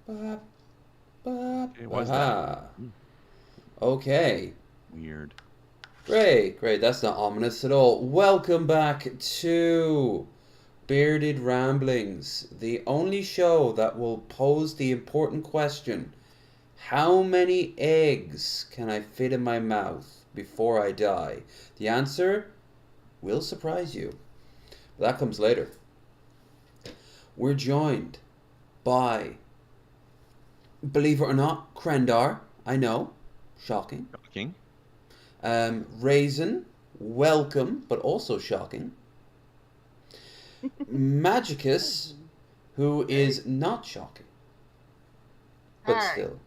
Bop, bop. It was Aha. that. Okay. Weird. Great, great. That's not ominous at all. Welcome back to Bearded Ramblings, the only show that will pose the important question: how many eggs can I fit in my mouth before I die? The answer will surprise you. But that comes later. We're joined by, believe it or not, Krendar. I know. Shocking. Shocking. Raisin, welcome, but also shocking. Majicus, who is not shocking, but Hey. still.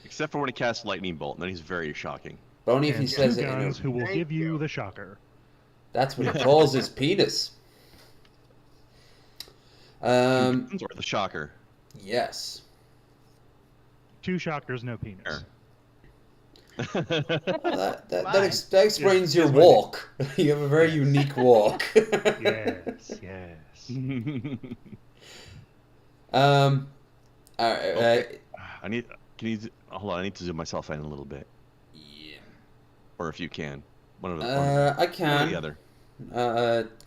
Except for when he casts lightning bolt, and then he's very shocking. But only if he And says two it in guns a... who will Thank give you you. the shocker. That's what he calls his penis. Or the shocker. Yes. Two shockers, no penis. Sure. Well, that Why? explains your Yes, what I mean. walk. You have a very Yes. unique walk. Yes, yes. All right. Okay. Can you hold on? I need to zoom myself in a little bit, Yeah. or if you can, one of the. I One or can. the other.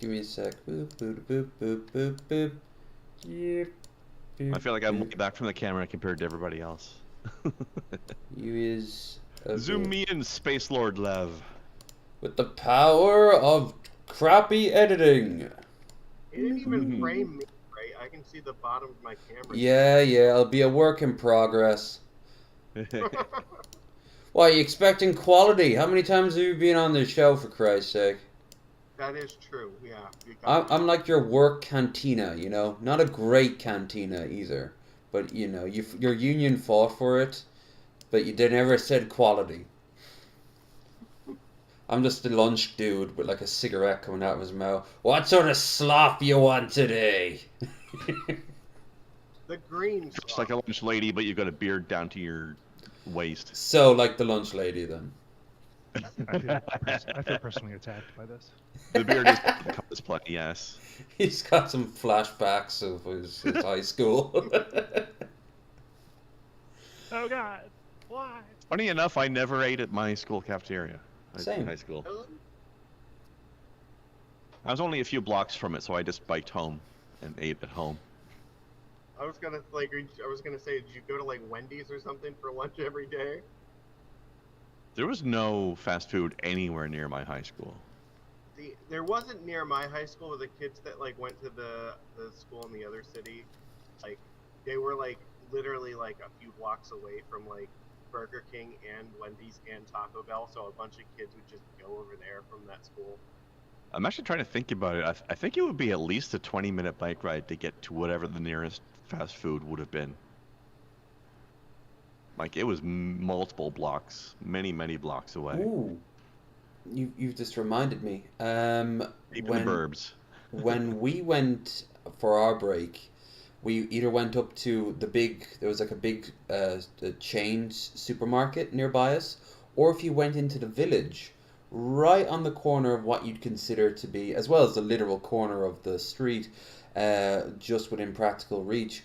Give me a sec. Boop, boop, boop, boop, boop, boop. Yep. I feel like I'm way back from the camera compared to everybody else. You is a Zoom bit- me in, Space Lord Lev. with the power of crappy editing. It didn't even frame me, right? I can see the bottom of my camera. Yeah, it'll be a work in progress. Why, are you expecting quality? How many times have you been on this show, for Christ's sake? That is true. Yeah. You got I'm like your work cantina, you know, not a great cantina either, but you know, your union fought for it, but they never said quality. I'm just the lunch dude with like a cigarette coming out of his mouth. What sort of slop you want today? the green Just stuff. like a lunch lady, but you've got a beard down to your waist. So like the lunch lady then. I feel personally attacked by this. The beard is cosplay, yes. He's got some flashbacks of his high school. Oh God, why? Funny enough, I never ate at my school cafeteria. Same. In high school. I was only a few blocks from it, so I just biked home and ate at home. I was gonna say, did you go to like Wendy's or something for lunch every day? There was no fast food anywhere near my high school. There wasn't near my high school, but the kids that like went to the school in the other city, like they were like literally like a few blocks away from like Burger King and Wendy's and Taco Bell, so a bunch of kids would just go over there from that school. I'm actually trying to think about it. I think it would be at least a 20-minute bike ride to get to whatever the nearest fast food would have been. Like, it was multiple blocks, many blocks away. Ooh, you've just reminded me. Deep in the burbs. When we went for our break, we either went up to there was like a big chain supermarket nearby us, or if you went into the village, right on the corner of what you'd consider to be, as well as the literal corner of the street, just within practical reach,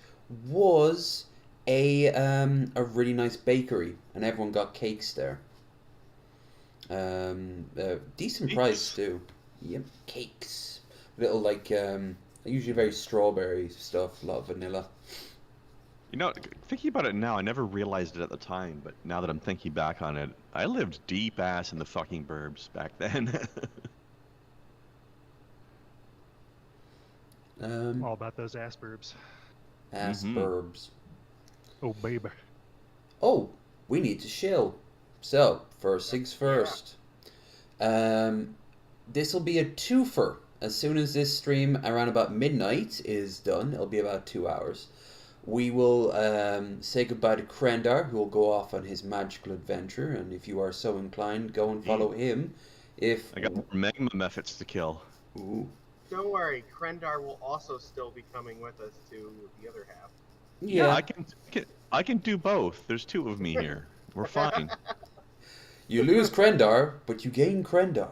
was a really nice bakery, and everyone got cakes there. Decent Cakes? price too. Yep, cakes. Little like usually very strawberry stuff, a lot of vanilla. You know, thinking about it now, I never realized it at the time, but now that I'm thinking back on it, I lived deep ass in the fucking burbs back then. All about those Asperbs. Asperbs. Oh baby. Oh, we need to shill. So, first things first. This will be a twofer. As soon as this stream around about midnight is done, it'll be about 2 hours. We will say goodbye to Krendar, who will go off on his magical adventure. And if you are so inclined, go and follow him. I got more magma methods to kill. Ooh. Don't worry, Krendar will also still be coming with us to the other half. Yeah, I can do both. There's two of me here. We're fine. you lose Krendar, but you gain Krendar.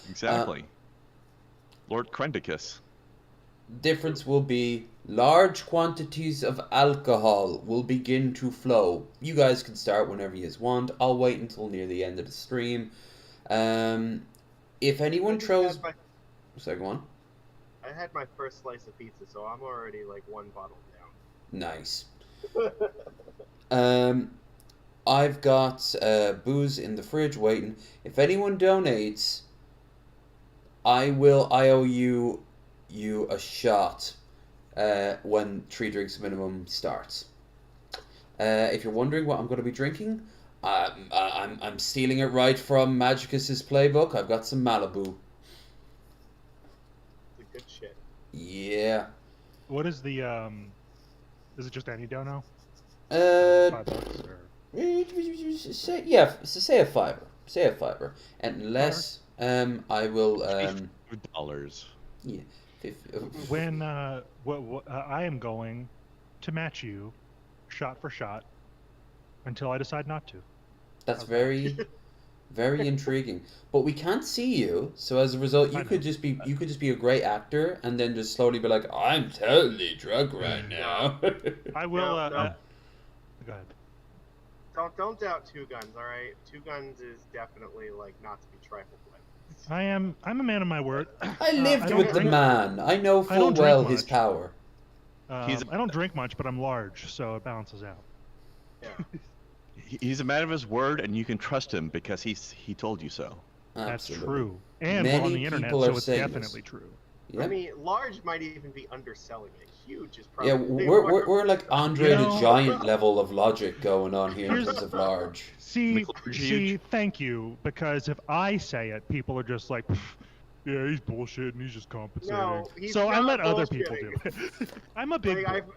Exactly. Lord Krendicus. Difference will be large quantities of alcohol will begin to flow. You guys can start whenever you want. I'll wait until near the end of the stream. If anyone throws... Sorry, go on. I had my first slice of pizza, so I'm already like one bottle down. Nice. I've got booze in the fridge waiting. If anyone donates, I owe you a shot when 3 drinks minimum starts. If you're wondering what I'm going to be drinking, I'm stealing it right from Magicus's playbook. I've got some Malibu. It's a good shit. Yeah. What is the is it just any dono? Uh, $5 or say a fiver. Say a fiver. Unless I will $50. yeah. when I am going to match you shot for shot until I decide not to. That's very very intriguing. But we can't see you, so as a result you could just be a great actor and then just slowly be like, I'm totally drunk right now. I will No. Go ahead. Don't doubt Two Guns, alright? Two Guns is definitely like not to be trifled with. I'm a man of my word. I lived don't with the drink- man. I know I full don't drink well his much. power. I don't drink much, but I'm large, so it balances out. Yeah. He's a man of his word, and you can trust him because he told you so. That's Absolutely. true. And Many on the internet, people are so it's saying definitely this. true. Yeah. I mean, large might even be underselling it. huge is Yeah, probably. we're like Andre You the know- Giant level of logic going on here in Here's- terms of large. See, McLaren's see, huge. thank you, because if I say it, people are just like, "Pff, yeah, he's bullshitting, he's just compensating. No, he's so I not let other people do bullshitting. it. I'm a big Like, boy.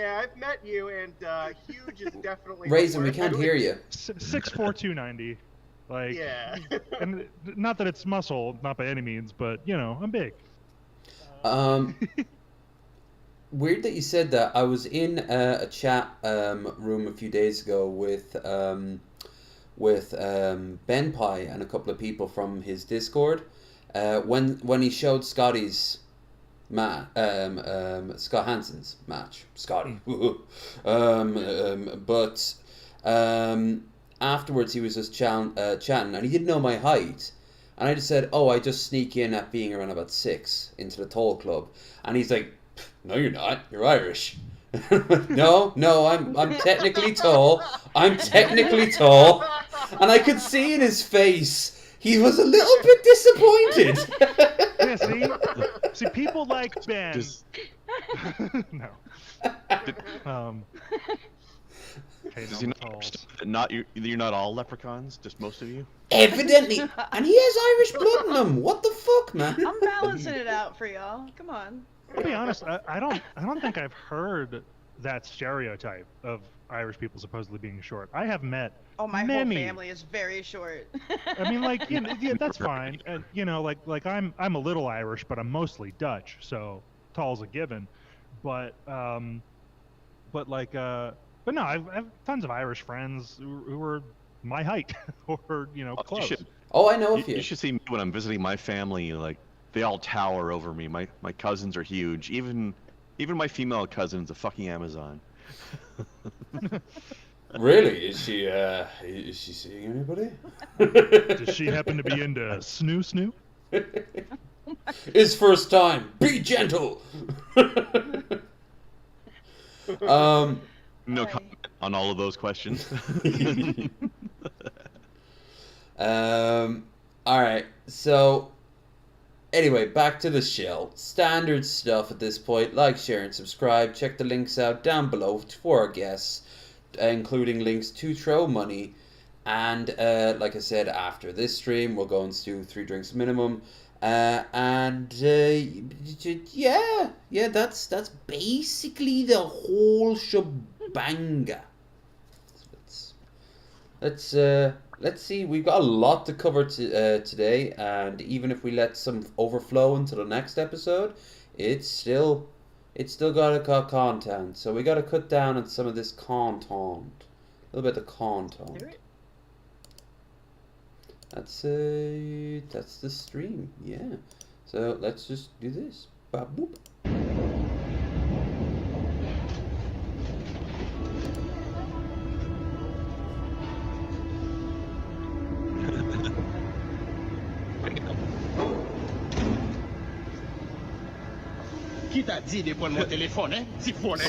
I've met you, and huge is definitely. the Raisin, we word. can't hear you. 6'4", 290. Like, Yeah. and not that it's muscle, not by any means, but you know, I'm big. Weird that you said that. I was in a chat room a few days ago with Ben Pie and a couple of people from his Discord. When he showed Scotty's Scott Hansen's match, Scotty. But afterwards he was just chatting, and he didn't know my height. And I just said, "Oh, I just sneak in at being around about 6 into the tall club." And he's like, "No, you're not. You're Irish." No, I'm technically tall. I'm technically tall. And I could see in his face he was a little bit disappointed. Yeah, see, people like Ben. Just- No. Hey, Does no, he not Talls. understand that you're not all leprechauns, just most of you? Evidently. And he has Irish blood in him. What the fuck, man? I'm balancing it out for y'all. Come on. I'll be honest. I don't think I've heard that stereotype of Irish people supposedly being short. I have met. Oh, my many. whole family is very short. I mean, like, you know, yeah, that's fine. And you know, like I'm a little Irish, but I'm mostly Dutch, so tall's a given. But but no, I've tons of Irish friends who are my height or you know You close. should, Oh, I know a you, few. you should see me when I'm visiting my family. Like, they all tower over me. My cousins are huge. Even my female cousin's a fucking Amazon. Really? Is she seeing anybody? Does she happen to be into snoo? His first time. Be gentle. No Hi. comment on all of those questions. All right. So, anyway, back to the show. Standard stuff at this point. Like, share, and subscribe. Check the links out down below for our guests, including links to throw money. And like I said, after this stream, we'll go and do 3 drinks minimum. Yeah, that's basically the whole shebanga. Let's see. We've got a lot to cover today, and even if we let some overflow into the next episode, it's still got content. So we got to cut down on some of this content, a little bit of content. Do it. That's the stream, yeah. So let's just do this. Ba boop. Qui t'a dit de prendre mon téléphone, hein? Siphonné.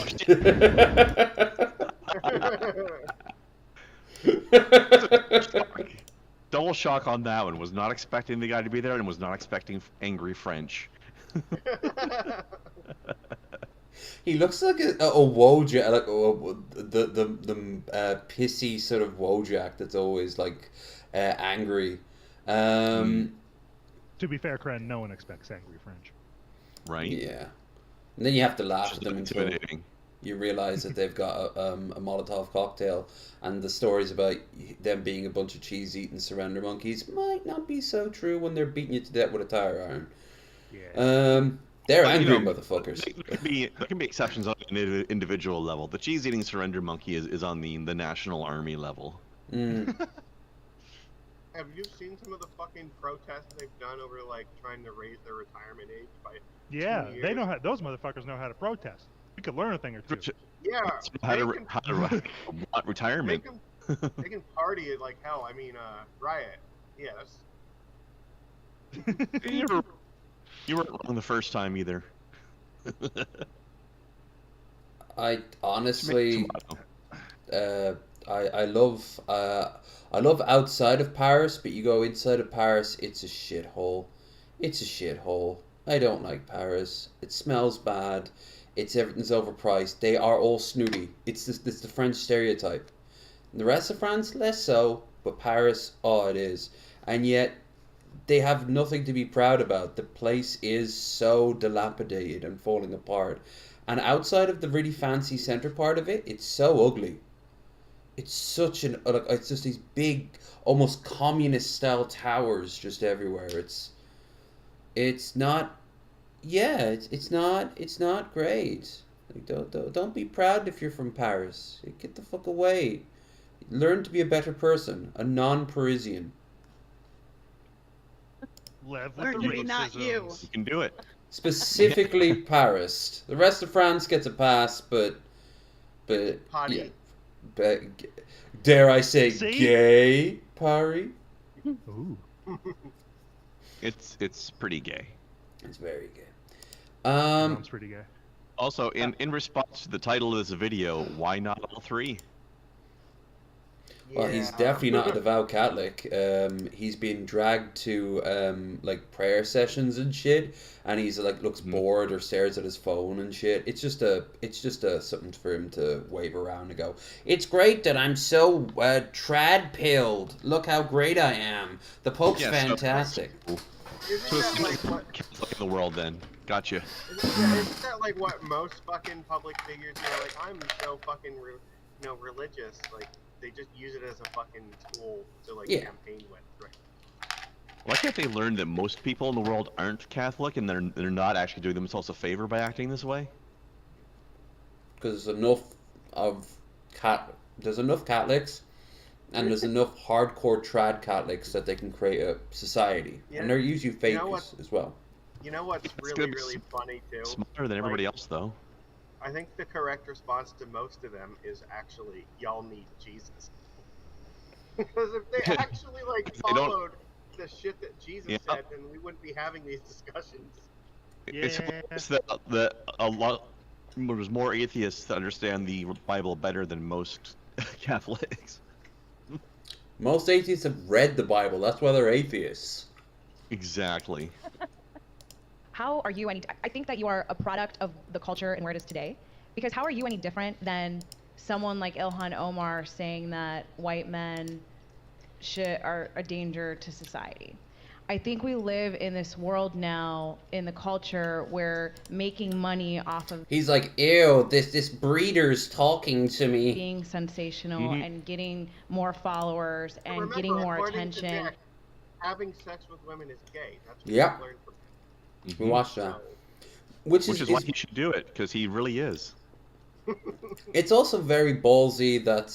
Double shock on that one. Was not expecting the guy to be there and was not expecting angry French. He looks like a Wojak, like the pissy sort of Wojak that's always like angry. To be fair, Kren, no one expects angry French. Right? Yeah. And then you have to laugh Just at them until intimidating. you realize that they've got a Molotov cocktail, and the stories about them being a bunch of cheese-eating surrender monkeys might not be so true when they're beating you to death with a tire iron. Yeah. They're But, angry you know, motherfuckers. There can be exceptions on an individual level. The cheese-eating surrender monkey is on the national army level. Mm. Have you seen some of the fucking protests they've done over like trying to raise their retirement age by? Yeah, 2 they years? know how. Those motherfuckers know how to protest. We could learn a thing or two. Yeah, How they to, can, how to want they retirement. they can party it like hell. I mean, riot. Yeah, that's You weren't wrong the first time either. I honestly, Tomato. I love outside of Paris, but you go inside of Paris, it's a shithole. It's a shithole. I don't like Paris. It smells bad. Everything's overpriced. They are all snooty. It's the French stereotype. The rest of France, less so, but Paris, oh, it is. And yet, they have nothing to be proud about. The place is so dilapidated and falling apart. And outside of the really fancy center part of it, it's so ugly. It's such an, like, it's just these big, almost communist-style towers just everywhere. It's not, yeah, it's not great. Like, don't be proud if you're from Paris. Get the fuck away. Learn to be a better person, a non-Parisian. Lev with Learn the to be not you. racisms. You can do it. Specifically Paris. The rest of France gets a pass, but Potty. yeah, but dare I say, See? gay Paris? Ooh. It's pretty gay. It's very gay. Sounds pretty gay. Also, in response to the title of this video, why not all three? Well, he's Yeah. definitely not a devout Catholic. He's been dragged to like prayer sessions and shit, and he's like looks bored or stares at his phone and shit. It's just a something for him to wave around and go, "It's great that I'm so trad pilled. Look how great I am. The Pope's Yeah, so- fantastic." Isn't So it's that like what? Catholic in the world then. Gotcha. Isn't that like what most fucking public figures do? Like, I'm so fucking, religious. Like, they just use it as a fucking tool to like Yeah. campaign with. Right. Why can't they learn that most people in the world aren't Catholic and they're not actually doing themselves a favor by acting this way? Because there's enough Catholics, and there's enough hardcore trad Catholics that they can create a society, Yeah. and they're usually You know fake what? as well. You know what's It's really, good. really funny too? Smarter than everybody else, though. I think the correct response to most of them is actually, y'all need Jesus. Because if they actually like They don't- followed the shit that Jesus Yeah. said, then we wouldn't be having these discussions. It's Yeah. hilarious that a lot there's more atheists that understand the Bible better than most Catholics. Most atheists have read the Bible. That's why they're atheists. Exactly. How are you any? I think that you are a product of the culture and where it is today. Because how are you any different than someone like Ilhan Omar saying that white men are a danger to society? I think we live in this world now in the culture where making money off of He's like, ew, this breeder's talking to me. being sensational Mhm. and getting more followers and Remember, getting more according to attention. Nick, having sex with women is gay. That's what Yep. we learned from We watched that. him. Which Which is why he should do it, because he really is. it's also very ballsy that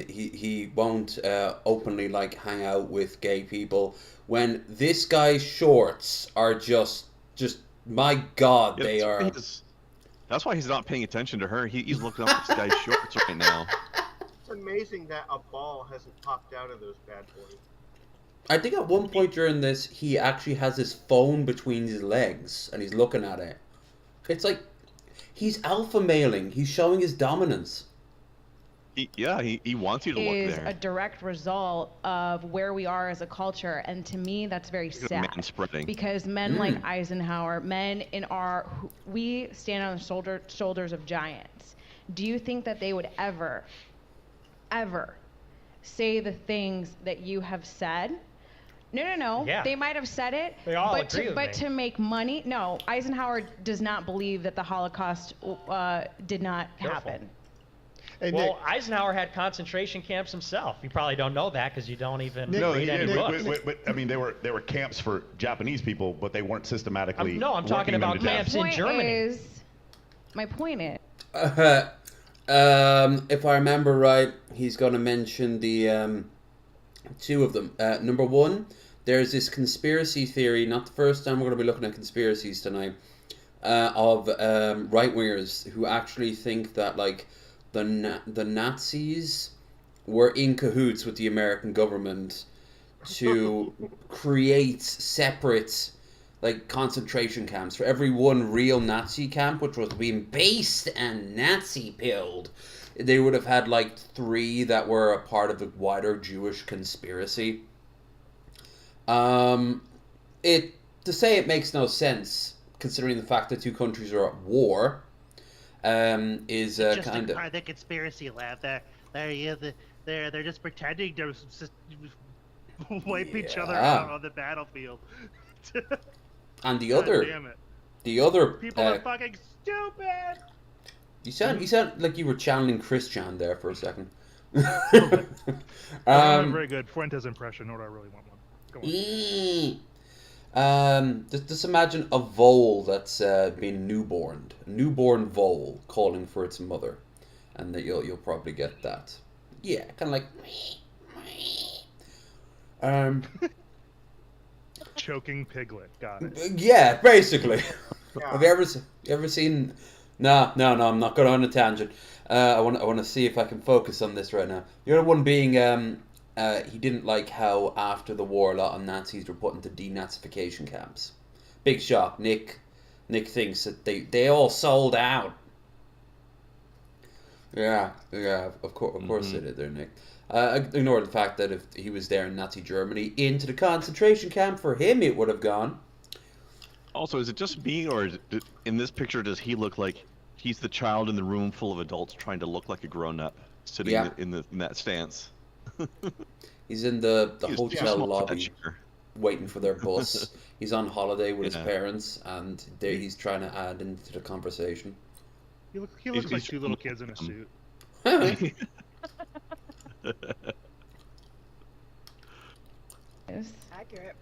he won't openly like hang out with gay people when this guy's shorts are just my god, Yeah, they that's why are. That's why he's not paying attention to her. He's looking up this guy's shorts right now. It's amazing that a ball hasn't popped out of those bad boys. I think at one point during this he actually has his phone between his legs and he's looking at it. It's like he's alpha mailing. He's showing his dominance. He wants you to look Is there. a direct result of where we are as a culture, and to me that's very Look at sad. man spreading. Because men like Eisenhower, men in we stand on the shoulders of giants. Do you think that they would ever say the things that you have said? No. Yeah. They might have said it, They all but agree with me. to make money, no. Eisenhower does not believe that the Holocaust did not Careful. happen. Hey, Well, Eisenhower had concentration camps himself. You probably don't know that because you don't even read any books. but I mean, they were camps for Japanese people, but they weren't systematically. No, I'm talking working them about to death. camps in Germany. My point is, If I remember right, he's going to mention the two of them. Number one, there's this conspiracy theory. Not the first time we're going to be looking at conspiracies tonight. Of right-wingers who actually think that like the Nazis were in cahoots with the American government to create separate like concentration camps. For every one real Nazi camp, which was being based and Nazi-pilled, they would have had like 3 that were a part of the wider Jewish conspiracy. To say it makes no sense considering the fact that two countries are at war, is It's just kind a of. part of the conspiracy lab. They're just pretending to wipe each other Yeah. out on the battlefield. And the God other, damn it. the other. People are fucking stupid. You sound like you were channeling Christian there for a second. I'm very good. Fuentes impression, or do I really want one? Go on. Just imagine a vole that's been newborned, a newborn vole calling for its mother, and that you'll probably get that. Yeah, kind of like. Choking piglet. Got it. Yeah, basically. Yeah. Have you ever seen? No, I'm not going on a tangent. I want to see if I can focus on this right now. The other one being, he didn't like how after the war a lot of Nazis were put into denazification camps. Big shock. Nick thinks that they all sold out. Yeah, of course they did there, Nick. Ignore the fact that if he was there in Nazi Germany, into the concentration camp, for him it would have gone. Also, is it just me, or in this picture does he look like he's the child in the room full of adults trying to look like a grown-up, sitting Yeah. in that stance? He's in the He was too hotel small for that lobby, chair. waiting for their bus. He's on holiday with his Yeah. parents, and he's trying to add into the conversation. He looks like two little kids in a suit. Accurate.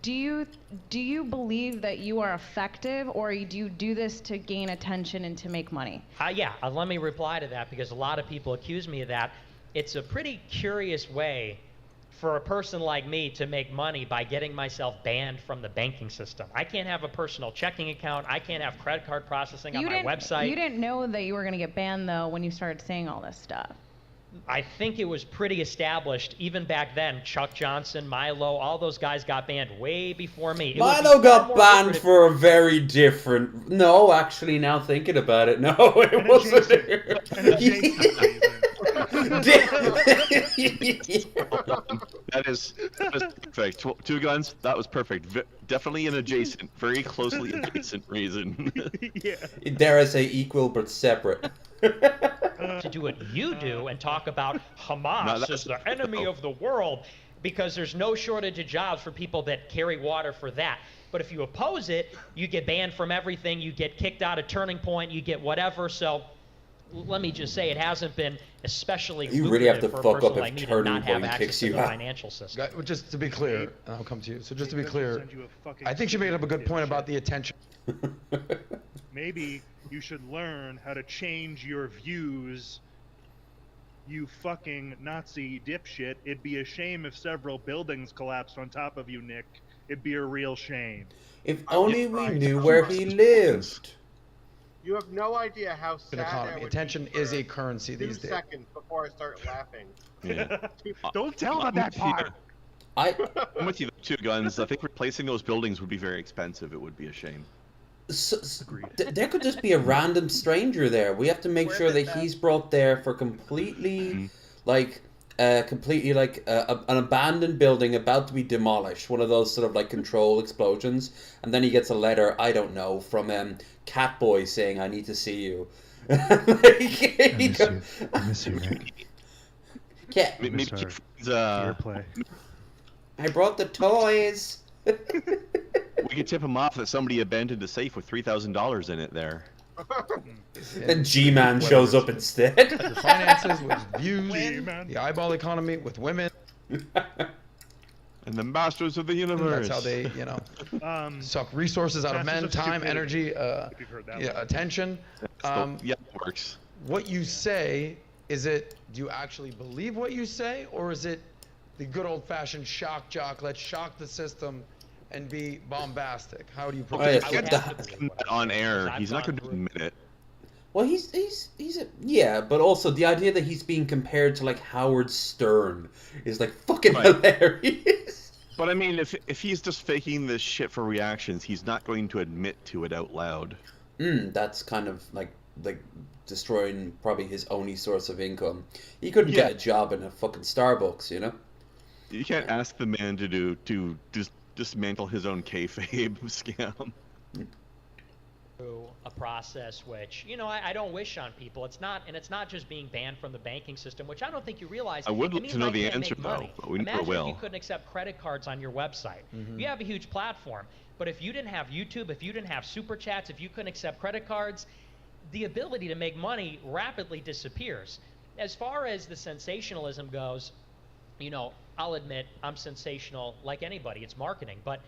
Do you believe that you are effective, or do you do this to gain attention and to make money? Yeah, let me reply to that, because a lot of people accuse me of that. It's a pretty curious way for a person like me to make money by getting myself banned from the banking system. I can't have a personal checking account. I can't have credit card processing on my website. You didn't know that you were going to get banned, though, when you started saying all this stuff. I think it was pretty established even back then. Chuck Johnson, Milo, all those guys got banned way before me. It would be Milo far got more banned lucrative- for a very different. No, actually, now thinking about it, no, it wasn't. That is perfect. Two guns. That was perfect. Definitely an adjacent, very closely adjacent reason. Yeah. Dare I say equal but separate. to do what you do and talk about No, Hamas that's- as the enemy of the world, because there's no shortage of jobs for people that carry water for that. But if you oppose it, you get banned from everything, you get kicked out of Turning Point, you get whatever. So let me just say, it hasn't been especially You really have to lucrative for a fuck person up if like me to Turning not have Point access kicks to you the out. financial system. Just to be clear, and I'll come to you. So just to be clear, Send you a fucking I think she made up a good point about the attention. Maybe you should learn how to change your views, you fucking Nazi dipshit. It'd be a shame if several buildings collapsed on top of you, Nick. It'd be a real shame. If only we knew where he lived. You have no idea how An sad that economy. would Attention be is for a currency 2 these days. seconds before I start laughing. Yeah. Don't tell them that part. I'm with you, Two Guns. I think replacing those buildings would be very expensive. It would be a shame. There could just be a random stranger there. We have to make Worth sure it, that though. he's brought there for completely an abandoned building about to be demolished. One of those sort of like control explosions, and then he gets a letter, I don't know, from Catboy saying, "I need to see you." I miss you, Nick. Yeah, Maybe Mr. he finds, Airplay. I brought the toys. we could tip him off that somebody abandoned a safe with $3,000 in it there. And G-Man shows up instead. The finances with views, G-Man. the eyeball economy with women. And the masters of the universe. That's how they, suck resources out of Masters men, of time, stupidity. energy, If you've heard that one. attention. Yeah, it works. What you say, do you actually believe what you say, or is it the good old-fashioned shock jock, let's shock the system and be bombastic? How do you Oh, protect yeah, I would the- have to believe it, On air, because I've he's not gone going to through admit it. Well, yeah, but also the idea that he's being compared to like Howard Stern is like fucking Right. hilarious. But I mean, if he's just faking this shit for reactions, he's not going to admit to it out loud. That's kind of like destroying probably his only source of income. He couldn't get a job in a fucking Starbucks, you know? You can't ask the man to dismantle his own kayfabe scam. Through a process which, you know, I don't wish on people. It's not just being banned from the banking system, which I don't think you realize. I would It like means to know I the can't answer, make though, money. but we never Imagine if you will. couldn't accept credit cards on your website. You have a huge platform, but if you didn't have YouTube, if you didn't have super chats, if you couldn't accept credit cards, the ability to make money rapidly disappears. As far as the sensationalism goes, you know, I'll admit I'm sensational like anybody. It's marketing, but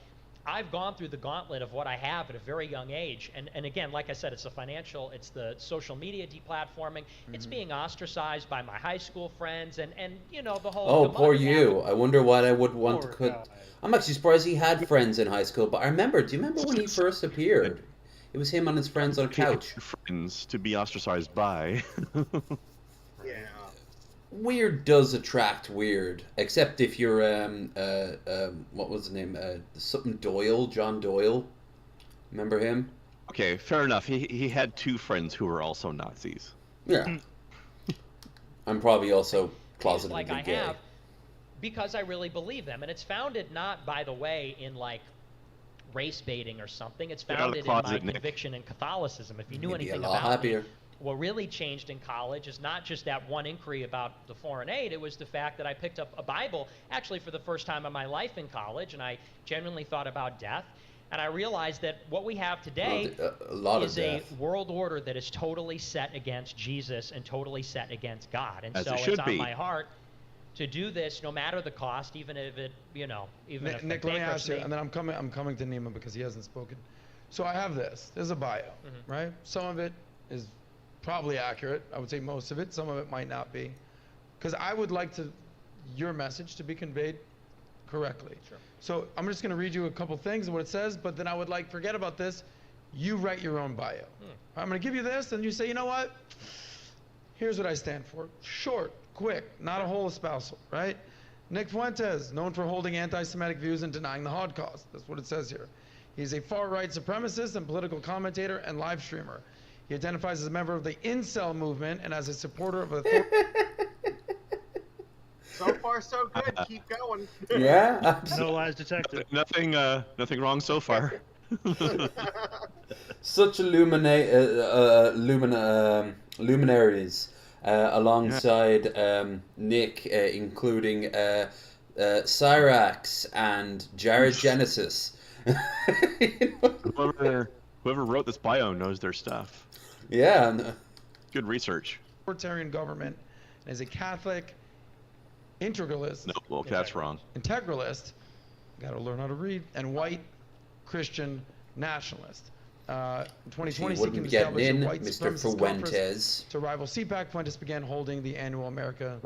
I've gone through the gauntlet of what I have at a very young age. And again, like I said, it's it's the social media deplatforming. It's being ostracized by my high school friends and you know, the whole... Oh, poor you. I wonder what I would want to Poor could. guy. I'm actually surprised he had friends in high school, but I remember, do you remember when he first appeared? It was him and his friends on a couch. Friends to be ostracized by. Yeah. Weird does attract weird, except if you're what was his name? Something Doyle, John Doyle. Remember him? Okay, fair enough. He had two friends who were also Nazis. Yeah. I'm probably also closetedly like I gay. have, because I really believe them. And it's founded not, by the way, in like race baiting or something. It's Get out of the founded in closet, my Nick. conviction in Catholicism. If you knew You'd be a anything lot about happier. me, what really changed in college is not just that one inquiry about the foreign aid. It was the fact that I picked up a Bible, actually for the first time in my life in college, and I genuinely thought about death. And I realized that what we have today a lot is of a death. world order that is totally set against Jesus and totally set against God. And As so it it's should on be. my heart to do this no matter the cost, even if it, you know, even if Nick, the let me ask you, bankruptcy- and then I'm coming to Nima because he hasn't spoken. So I have this. There's a bio, right? Some of it is probably accurate. I would say most of it. Some of it might not be, because I would like your message to be conveyed correctly. Sure. So I'm just going to read you a couple things of what it says, but then I would like, forget about this. You write your own bio. I'm going to give you this, and you say, you know what? Here's what I stand for. Short, quick, not a whole espousal, right? Nick Fuentes, known for holding anti-Semitic views and denying the Holocaust. That's what it says here. He's a far-right supremacist and political commentator and live streamer. He identifies as a member of the incel movement and as a supporter of So far, so good. Keep going. Yeah, No absolutely. lies detected. Nothing wrong so far. Such luminaries alongside Nick, including Cyrax and Jared Genesis. You know? Whoever wrote this bio knows their stuff. Yeah. Good research. authoritarian government, and is a Catholic integralist. No, well, that's wrong. Integralist, got to learn how to read, and white Christian nationalist. In 2020, She wouldn't seeking be to getting establish in, a white Mr. supremacist conference Fuentes. to rival CPAC. Fuentes began holding the annual America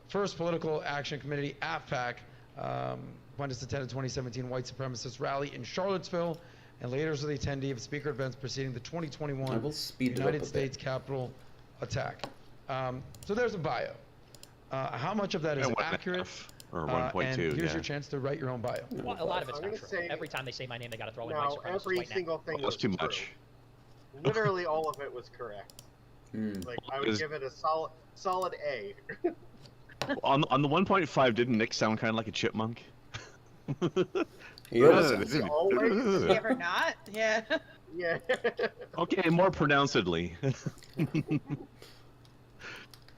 First Political Action Committee, AFPAC. Fuentes attended 2017 white supremacist rally in Charlottesville, and later was the attendee of speaker events preceding the 2021 I will speed it up a United bit. States Capitol attack. So there's a bio. How much of that is And 1.5, accurate? or And 1.2, here's yeah. your chance to write your own bio. Well, a lot of it's I'm not gonna true. say- Every time they say my name, they got to throw in No, white supremacist, every white single thing Almost was too true. much. Literally all of it was correct. Mm. Like I would Is- give it a solid A. On the 1.5, didn't Nick sound kind of like a chipmunk? He always Does he always? Does he ever not? Yeah. Yeah. Okay, more pronouncedly.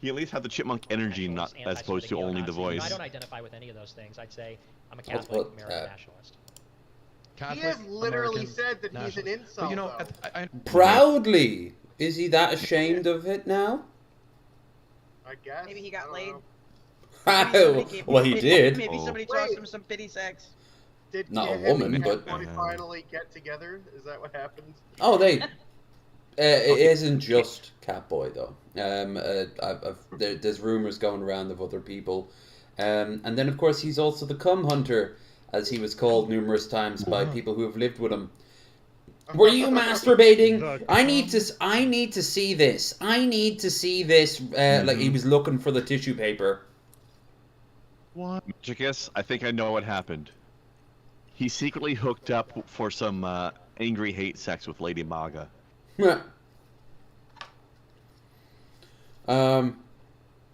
He at least had the chipmunk energy, not as opposed to only the neo-Nazi. voice. I don't identify with any of those things. I'd say I'm a I'll Catholic put, American nationalist. He has literally American said that he's an nationalist. incel. But you know, though. Proudly. Is he that ashamed of it now? I guess. Maybe he I got don't laid. know. Maybe somebody gave Well, he did. Maybe Oh. somebody Wait. tossed him some pity sex. Did Not a him and woman, Cat but- Boy finally get together? Is that what happened? Oh, they. It isn't just Catboy though. There's rumors going around of other people, and then of course he's also the cum hunter, as he was called numerous times by people who have lived with him. Were you masturbating? I need to see this. I need to see this. Like he was looking for the tissue paper. What? Majicus, I think I know what happened. He secretly hooked up for some angry hate sex with Lady Maga.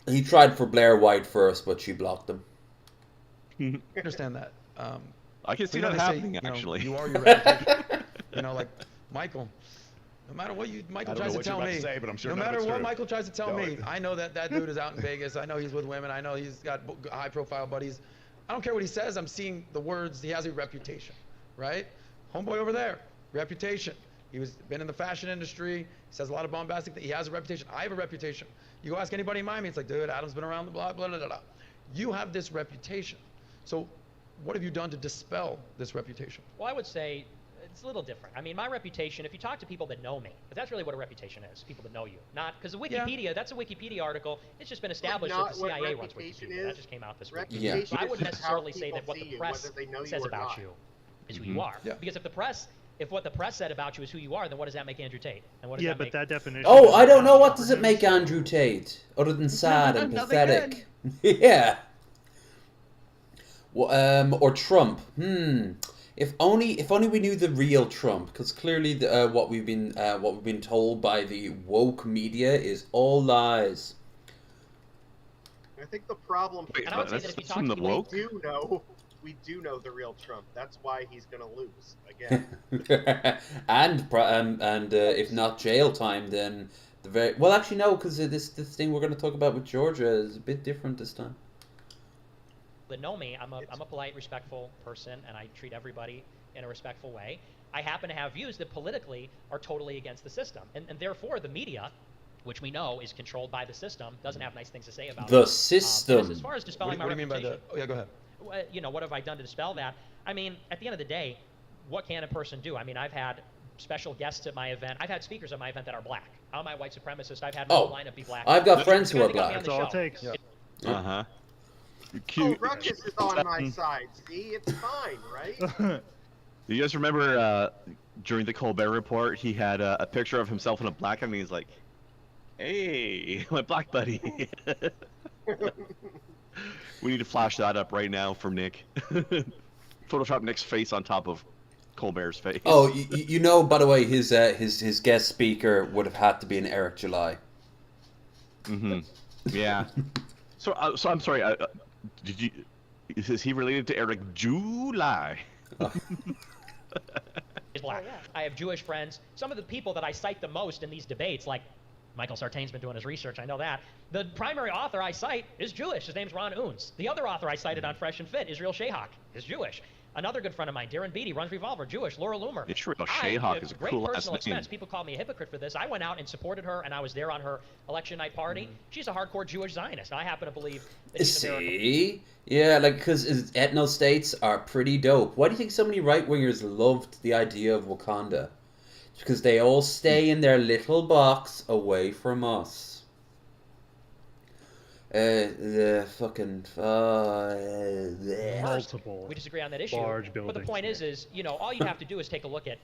He tried for Blair White first, but she blocked him. I understand that. I can see You know, that they say, happening, you know, actually. you are your reputation. You know, like Michael. No matter what Michael I don't tries know to what tell you're me, about to say, but I'm sure no none of matter it's what true. Michael tries to tell Go me, ahead. I know that dude is out in Vegas. I know he's with women. I know he's got high-profile buddies. I don't care what he says. I'm seeing the words. He has a reputation, right? Homeboy over there, reputation. He was been in the fashion industry. He says a lot of bombastic things. He has a reputation. I have a reputation. You go ask anybody in Miami, it's like, dude, Adam's been around the block, blah, blah, blah, blah. You have this reputation. So what have you done to dispel this reputation? Well, I would say it's a little different. I mean, my reputation, if you talk to people that know me, but that's really what a reputation is, people that know you. Not, because the Wikipedia, that's a Wikipedia article, it's just been established that the CIA runs Wikipedia. That just came out this week. Yeah. So I wouldn't is how necessarily say that what the people see you, press whether they know you says or about not. you is who you are. Yeah. Because if what the press said about you is who you are, then what does that make Andrew Tate? And what does Yeah, that but make... that definition. Oh, I don't know. doesn't What does it comprehend make so- Andrew Tate other than sad and Nothing pathetic? Yeah. Well, or Trump. If only we knew the real Trump, because clearly what we've been told by the woke media is all lies. I think the problem Wait, And I would say that's that if you from talk the to woke? we do know the real Trump. That's why he's gonna lose again. and if not jail time, then the very well. Actually, no, because this thing we're going to talk about with Georgia is a bit different this time. that know me, I'm a polite, respectful person, and I treat everybody in a respectful way. I happen to have views that politically are totally against the system, and therefore the media, which we know is controlled by the system, doesn't have nice things to say about The it. system. As far as dispelling What do my you mean by reputation, the? Oh yeah, go ahead. you know, what have I done to dispel that? I mean, at the end of the day, what can a person do? I mean, I've had special guests at my event. I've had speakers at my event that are black. I'm a white supremacist. I've had my whole lineup be black. I've got friends who are Kinda got me black. on the That's all it show. takes. Yeah. Uh-huh. Oh, Cute. Ruckus is on my side. See, it's fine, right? Do you guys remember during the Colbert Report, he had a picture of himself in a black and he's like, "Hey, my black buddy." We need to flash that up right now for Nick. Photoshop Nick's face on top of Colbert's face. Oh, you know, by the way, his guest speaker would have had to be an Eric July. Mm-hmm. Yeah. So I'm sorry. Did you? Is he related to Eric July? Is black. I have Jewish friends. Some of the people that I cite the most in these debates, like Michael Sartain's been doing his research, I know that. The primary author I cite is Jewish. His name's Ron Unz. The other author I cited on Fresh and Fit, Israel Shayhak, is Jewish. Another good friend of mine, Darren Beatty, runs Revolver, Jewish. Laura Loomer. Israel Shayhak is a great cool ass personal name. expense. People call me a hypocrite for this. I went out and supported her, and I was there on her election night party. She's a hardcore Jewish Zionist. I happen to believe that she's American. See? Yeah, like, because ethno states are pretty dope. Why do you think so many right wingers loved the idea of Wakanda? It's because they all stay in their little box away from us. The fucking Multiple. We disagree on that issue. large But the buildings. point is, you know, all you have to do is take a look at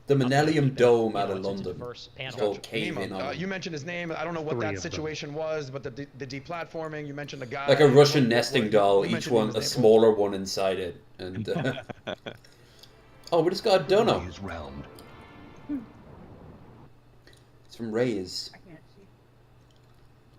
the Millennium Dome out of it's a London. diverse panel. Whole Name cave in him. on You mentioned his name. I don't know what Three that of them. situation was, but the deplatforming. You mentioned a guy. like a Russian What- nesting what- doll, you each mentioned one his a name. smaller one inside it, and oh, we just got a dono. round. It's from Raisin.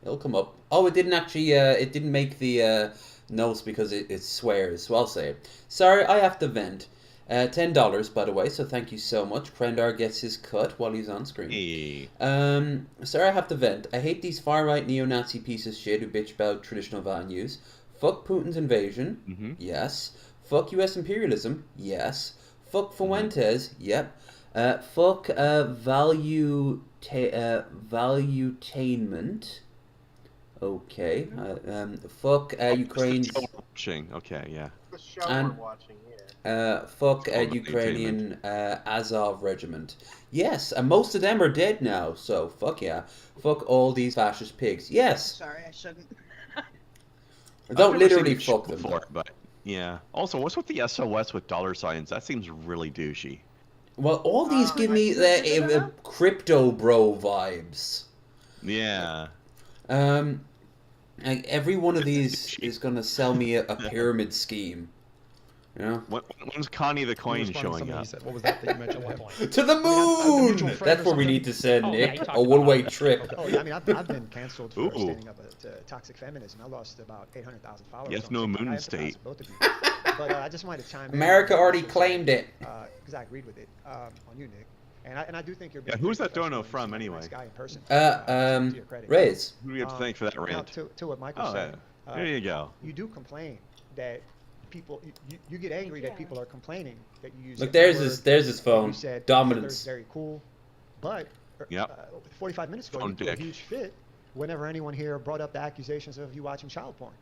It'll come up. Oh, it didn't actually. It didn't make the notes because it swears. So I'll say it. Sorry, I have to vent. $10, by the way. So thank you so much. Krendar gets his cut while he's on screen. Hey. Sorry, I have to vent. I hate these far-right neo-Nazi pieces of shit who bitch about traditional values. Fuck Putin's invasion. Mm-hmm. Yes. Fuck U.S. imperialism. Yes. Fuck Fuentes. Yep. Fuck valuetainment. Okay. Fuck Ukraine's. Watching. Okay, yeah. The show And- we're watching here. Fuck It's all Ukrainian Azov regiment. Yes, and most of them are dead now, so fuck yeah. Fuck all these fascist pigs. Yes. Sorry, I shouldn't. I've Don't never seen literally this show fuck them. before, but yeah. Also, what's with the SOS with dollar signs? That seems really douchey. Well, all these give me I- crypto bro vibes. Yeah. Like every one of these is gonna sell me a pyramid scheme. You know? When's Connie the Coin Responding to showing something up? he said. What was that you mentioned? At what What? point? To the moon! mutual friend That's or where we something? need to send Oh, yeah, Nick. he talked A about one-way that. trip. Oh, yeah, I mean, I've been canceled for Ooh. standing up to toxic feminism. I lost about 800,000 followers. Yes, on no TikTok. moon I empathize state. with both of you. But I just wanted to chime in. America on what already you said, claimed it. Because I agreed with it on you, Nick. And I do think you're. Yeah, being who's very that dono professional and from, you seem like a anyway? nice guy in person. To your credit. Riz. Who do we have to thank for that Now, rant? to what Michael Oh, said. yeah. There you go. You do complain that people. You get angry that people are complaining that you use. Look, the there's N-word, his that phone. You said Dominance. Hitler's very cool, but Yep. 45 minutes ago Phone you threw a dick. huge fit whenever anyone here brought up the accusations of you watching child porn.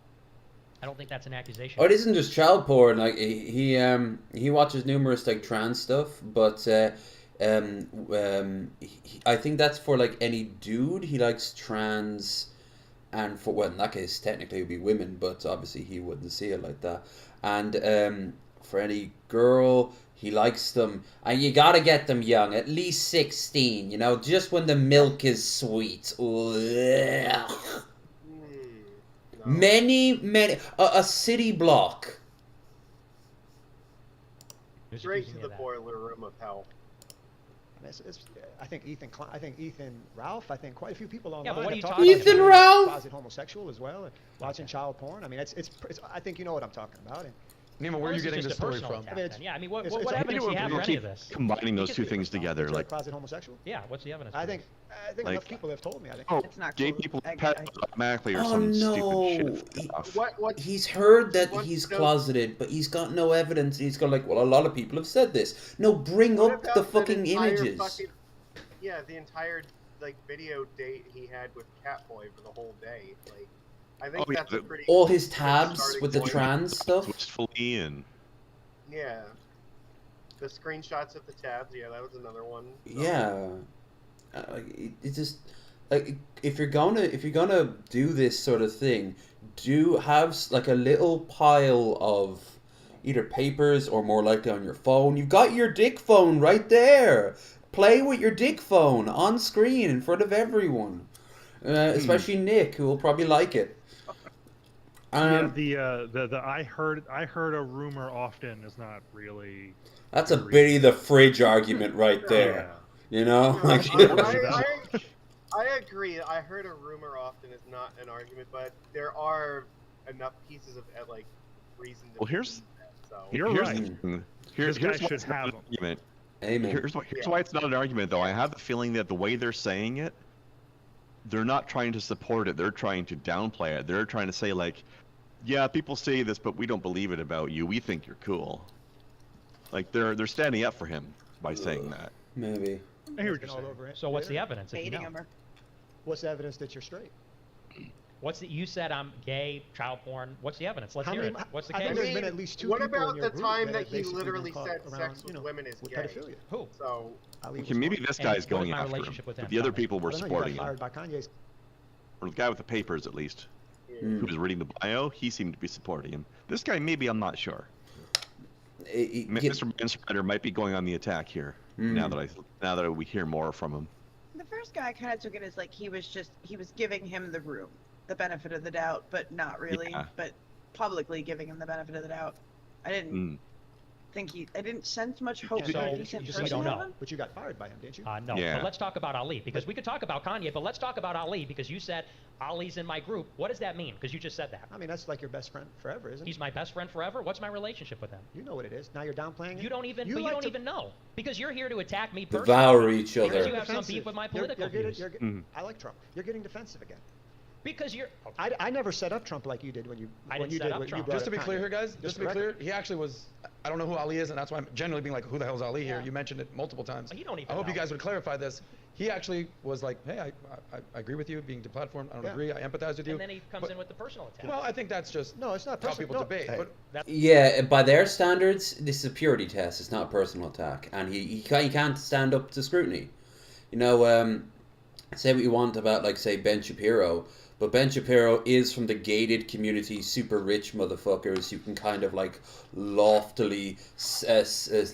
I don't think that's an accusation. Oh, it isn't just child porn. Like he watches numerous like trans stuff, but I think that's for like any dude. He likes trans, and for well in that case technically it would be women, but obviously he wouldn't see it like that. And for any girl, he likes them, and you gotta get them young, at least 16. You know, just when the milk is sweet. Ugh. Many a city block. Straight to the boiler room of hell. I think Ethan Ralph. I think quite a few people online. Yeah, but what are have you talked talking about Ethan being a Ralph? closet homosexual as well, and watching child porn. I mean, it's I think you know what I'm talking about. And Nima, where are you This is getting just this a story personal from? attack I mean, then. Yeah, I mean, what it's- evidence do you have for any keep of this? combining those two things together, That you're a like, closet homosexual. Yeah, what's the evidence? I for think this? enough people have told me. I think. oh, It's not gay cool. people I- pet I- automatically or Oh some no! stupid shit. What? He's heard that What- he's no. closeted, but he's got no evidence. He's got like, well, a lot of people have said this. No, bring What up about the that fucking entire images. The entire like video date he had with Catboy for the whole day. Like, I think Oh, yeah, that's a pretty. All his good tabs starting with the point. trans stuff. Wistfully and Yeah. The screenshots of the tabs. Yeah, that was another one. Yeah, it just like if you're gonna do this sort of thing, do have like a little pile of either papers or more likely on your phone. You've got your dick phone right there. Play with your dick phone on screen in front of everyone, especially Nick, who will probably like it. Yeah, the I heard a rumor often is not really. That's a Billy the Fridge argument right there. You know, like, I agree. I heard a rumor often is not an argument, but there are enough pieces of like reason to. well, here's So. You're here's right. the thing. This guy Here's why should it's not have an them. argument. Amen. Here's why it's not an argument, though. I have the feeling that the way they're saying it, they're not trying to support it. They're trying to downplay it. They're trying to say like, yeah, people say this, but we don't believe it about you. We think you're cool. Like they're standing up for him by saying that. Maybe. I hear what Been you're all saying. over it So what's the later. evidence? If you Baiting know? him. What's the evidence that you're straight? What's the? You said I'm gay, child porn. What's the evidence? Let's How hear many- it. What's the I case? think there's been at least two What people about in your the group time that that have he basically been literally caught said around, sex you with know, women is with gay? pedophilia. Who? So Ali was Okay, maybe one. this And guy's what is going my after him. relationship with But him? the other Tell me. people were I don't know, you supporting got him. fired by Kanye's. Or the guy with the papers, at least, yeah. who was reading the bio, he seemed to be supporting him. This guy, maybe, I'm not sure. Mr. Manspreader might be going on the attack here. Now that we hear more from him. The first guy kind of took it as like he was giving him the room, the benefit of the doubt, but not really, Yeah. but publicly giving him the benefit of the doubt. I didn't I didn't sense much hope So, for a you decent just person. don't know. of him. But you got fired by him, didn't you? No, Yeah. but let's talk about Ali, because we could talk about Kanye, but let's talk about Ali, because you said Ali's in my group. What does that mean? Because you just said that. I mean, that's like your best friend forever, isn't it? He's my best friend forever? What's my relationship with him? You know what it is. Now you're downplaying it. You don't even, You but you like don't to- even know. Because you're here to attack me personally. Devour each Because other. you have some Defensive. beef with my You're political getting- views. I like Trump. You're getting defensive again. Because you're... I never set up Trump like you did when you I when didn't you set did up what you Trump. brought Just to up be clear Kanye. here, guys, just to be the clear, record. he actually was, I don't know who Ali is, and that's why I'm generally being like, who the hell's Ali here? Yeah. You mentioned it multiple times. You don't even I hope you know. guys would clarify this. He actually was like, hey, I agree with you being deplatformed. I don't Yeah. agree. I empathize with you. And then he comes But- in with the personal attack. Well, I think that's just No, it's not how personal. people No. debate. Hey. But That's... Yeah, by their standards, this is a purity test. It's not a personal attack, and he can't stand up to scrutiny. You know, say what you want about, like, say, Ben Shapiro, but Ben Shapiro is from the gated community, super rich motherfuckers who can kind of, like, loftily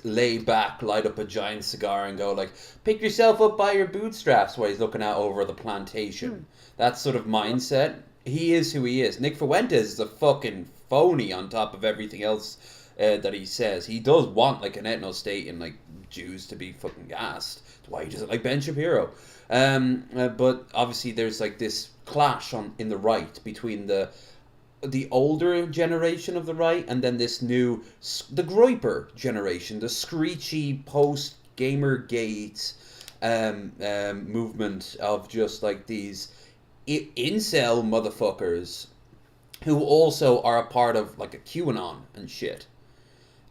lay back, light up a giant cigar and go, like, pick yourself up by your bootstraps while he's looking out over the plantation. That sort of mindset. He is who he is. Nick Fuentes is a fucking phony on top of everything else that he says. He does want, like, an ethno-state and, like, Jews to be fucking gassed. That's why he doesn't like Ben Shapiro. But obviously there's, like, this clash in the right between the the older generation of the right, and then this new, the Groiper generation, the screechy post Gamergate movement of just like these incel motherfuckers who also are a part of like a QAnon and shit.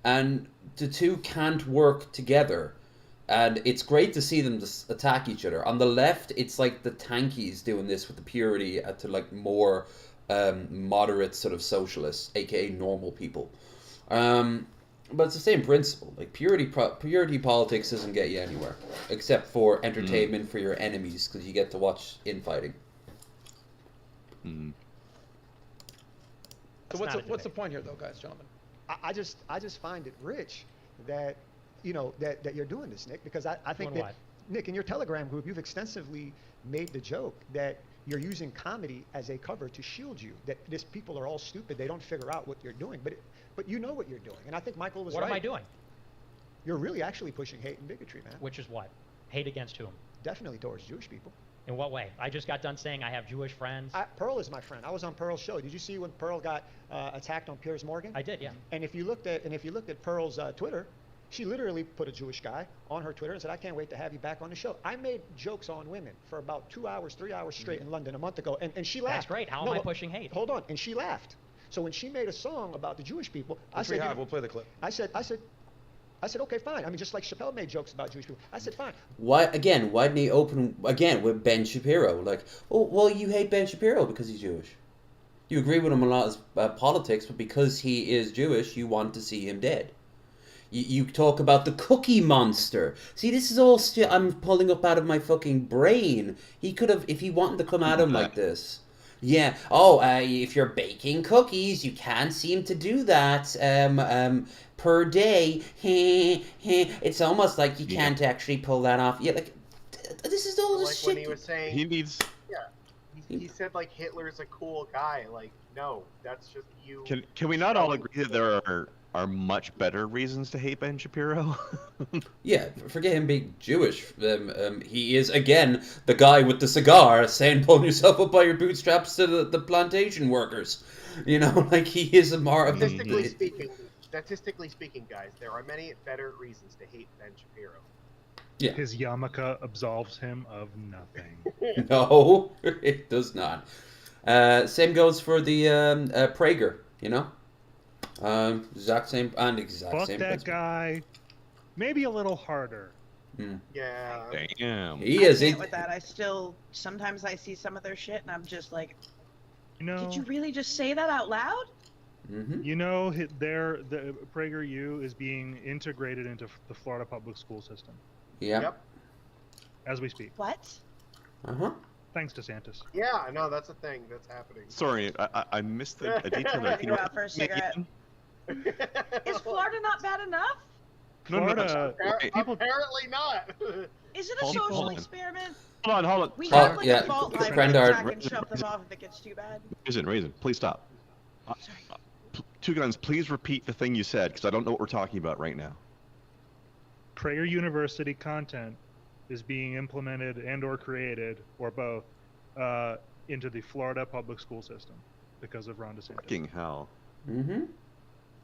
And the two can't work together. And it's great to see them just attack each other. On the left, it's like the tankies doing this with the purity to like more moderate sort of socialists, aka normal people. But it's the same principle. Like purity politics doesn't get you anywhere, except for entertainment for your enemies, because you get to watch infighting. So what's the point here, though, guys, gentlemen? I just find it rich that that you're doing this, Nick, because I think that Nick, in your Telegram group, you've extensively made the joke that you're using comedy as a cover to shield you. That these people are all stupid; they don't figure out what you're doing, but you know what you're doing. And I think Michael was right. What am I doing? You're really actually pushing hate and bigotry, man. Which is what? Hate against whom? Definitely towards Jewish people. In what way? I just got done saying I have Jewish friends. Pearl is my friend. I was on Pearl's show. Did you see when Pearl got attacked on Piers Morgan? I did, yeah. And if you looked at Pearl's Twitter, she literally put a Jewish guy on her Twitter and said, "I can't wait to have you back on the show." I made jokes on women for about 2 hours, 3 hours straight in London a month ago, and she laughed. That's great. How am I pushing hate? Hold on, and she laughed. So when she made a song about the Jewish people, I said, we'll play the clip. I said, okay, fine. I mean, just like Chappelle made jokes about Jewish people. I said, fine. Why didn't he open again with Ben Shapiro? Like, oh, well, you hate Ben Shapiro because he's Jewish. You agree with him a lot of politics, but because he is Jewish, you want to see him dead. You talk about the Cookie Monster. See, this is all shit I'm pulling up out of my fucking brain. He could have, if he wanted to come at him like this. Yeah. Oh, if you're baking cookies, you can't seem to do that per day. It's almost like you can't actually pull that off. Yeah, like this is all like this when shit. he was saying He needs. he said like Hitler's a cool guy. Like, no, that's just you. Can we not all agree that there are much better reasons to hate Ben Shapiro? Yeah, forget him being Jewish. He is, again, the guy with the cigar saying, pull yourself up by your bootstraps to the plantation workers. You know, like, he is a more of Statistically speaking, guys, there are many better reasons to hate Ben Shapiro. Yeah. His yarmulke absolves him of nothing. No, it does not. Same goes for the Prager, you know? Exact same Fuck same that principle. guy. Maybe a little harder. Yeah. Damn. He is. I can't with that. Sometimes I see some of their shit and I'm just like, did you really just say that out loud? Mm-hmm. You know, the PragerU is being integrated into the Florida public school system. Yeah. Yep. As we speak. What? Uh-huh. Thanks, DeSantis. Yeah, no, that's a thing that's happening. Sorry, I missed a detail there. Go out for a cigarette. Is Florida not bad enough? Florida, apparently not. Is it a social experiment? Hold on. We have like a fault line we Prendar, attack and shove them off if it gets too bad. Raisin, please stop. Two Guns, please repeat the thing you said, because I don't know what we're talking about right now. Prager University content is being implemented and or created, or both, into the Florida public school system because of Ron DeSantis. Fucking hell. Mm-hmm.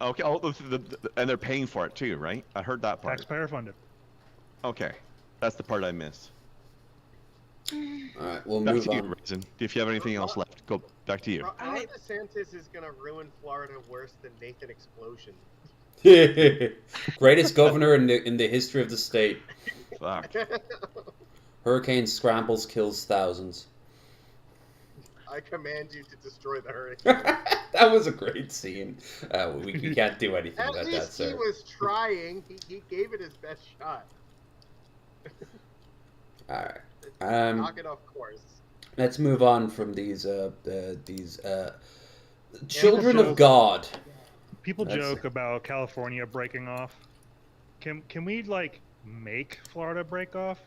Okay, and they're paying for it too, right? I heard that part. Taxpayer funded. Okay, that's the part I missed. All right, we'll Back move to you, on. Raisin. If you have anything else left, go back to you. Ron DeSantis is gonna ruin Florida worse than Nathan Explosion. Greatest governor in the history of the state. Fuck. Hurricane scrambles, kills thousands. I command you to destroy the hurricane. That was a great scene. We can't do anything At about that, least sir. he was trying. He gave it his best shot. All right. Knock it off course. Let's move on from these children of God. People joke about California breaking off. Can we like make Florida break off?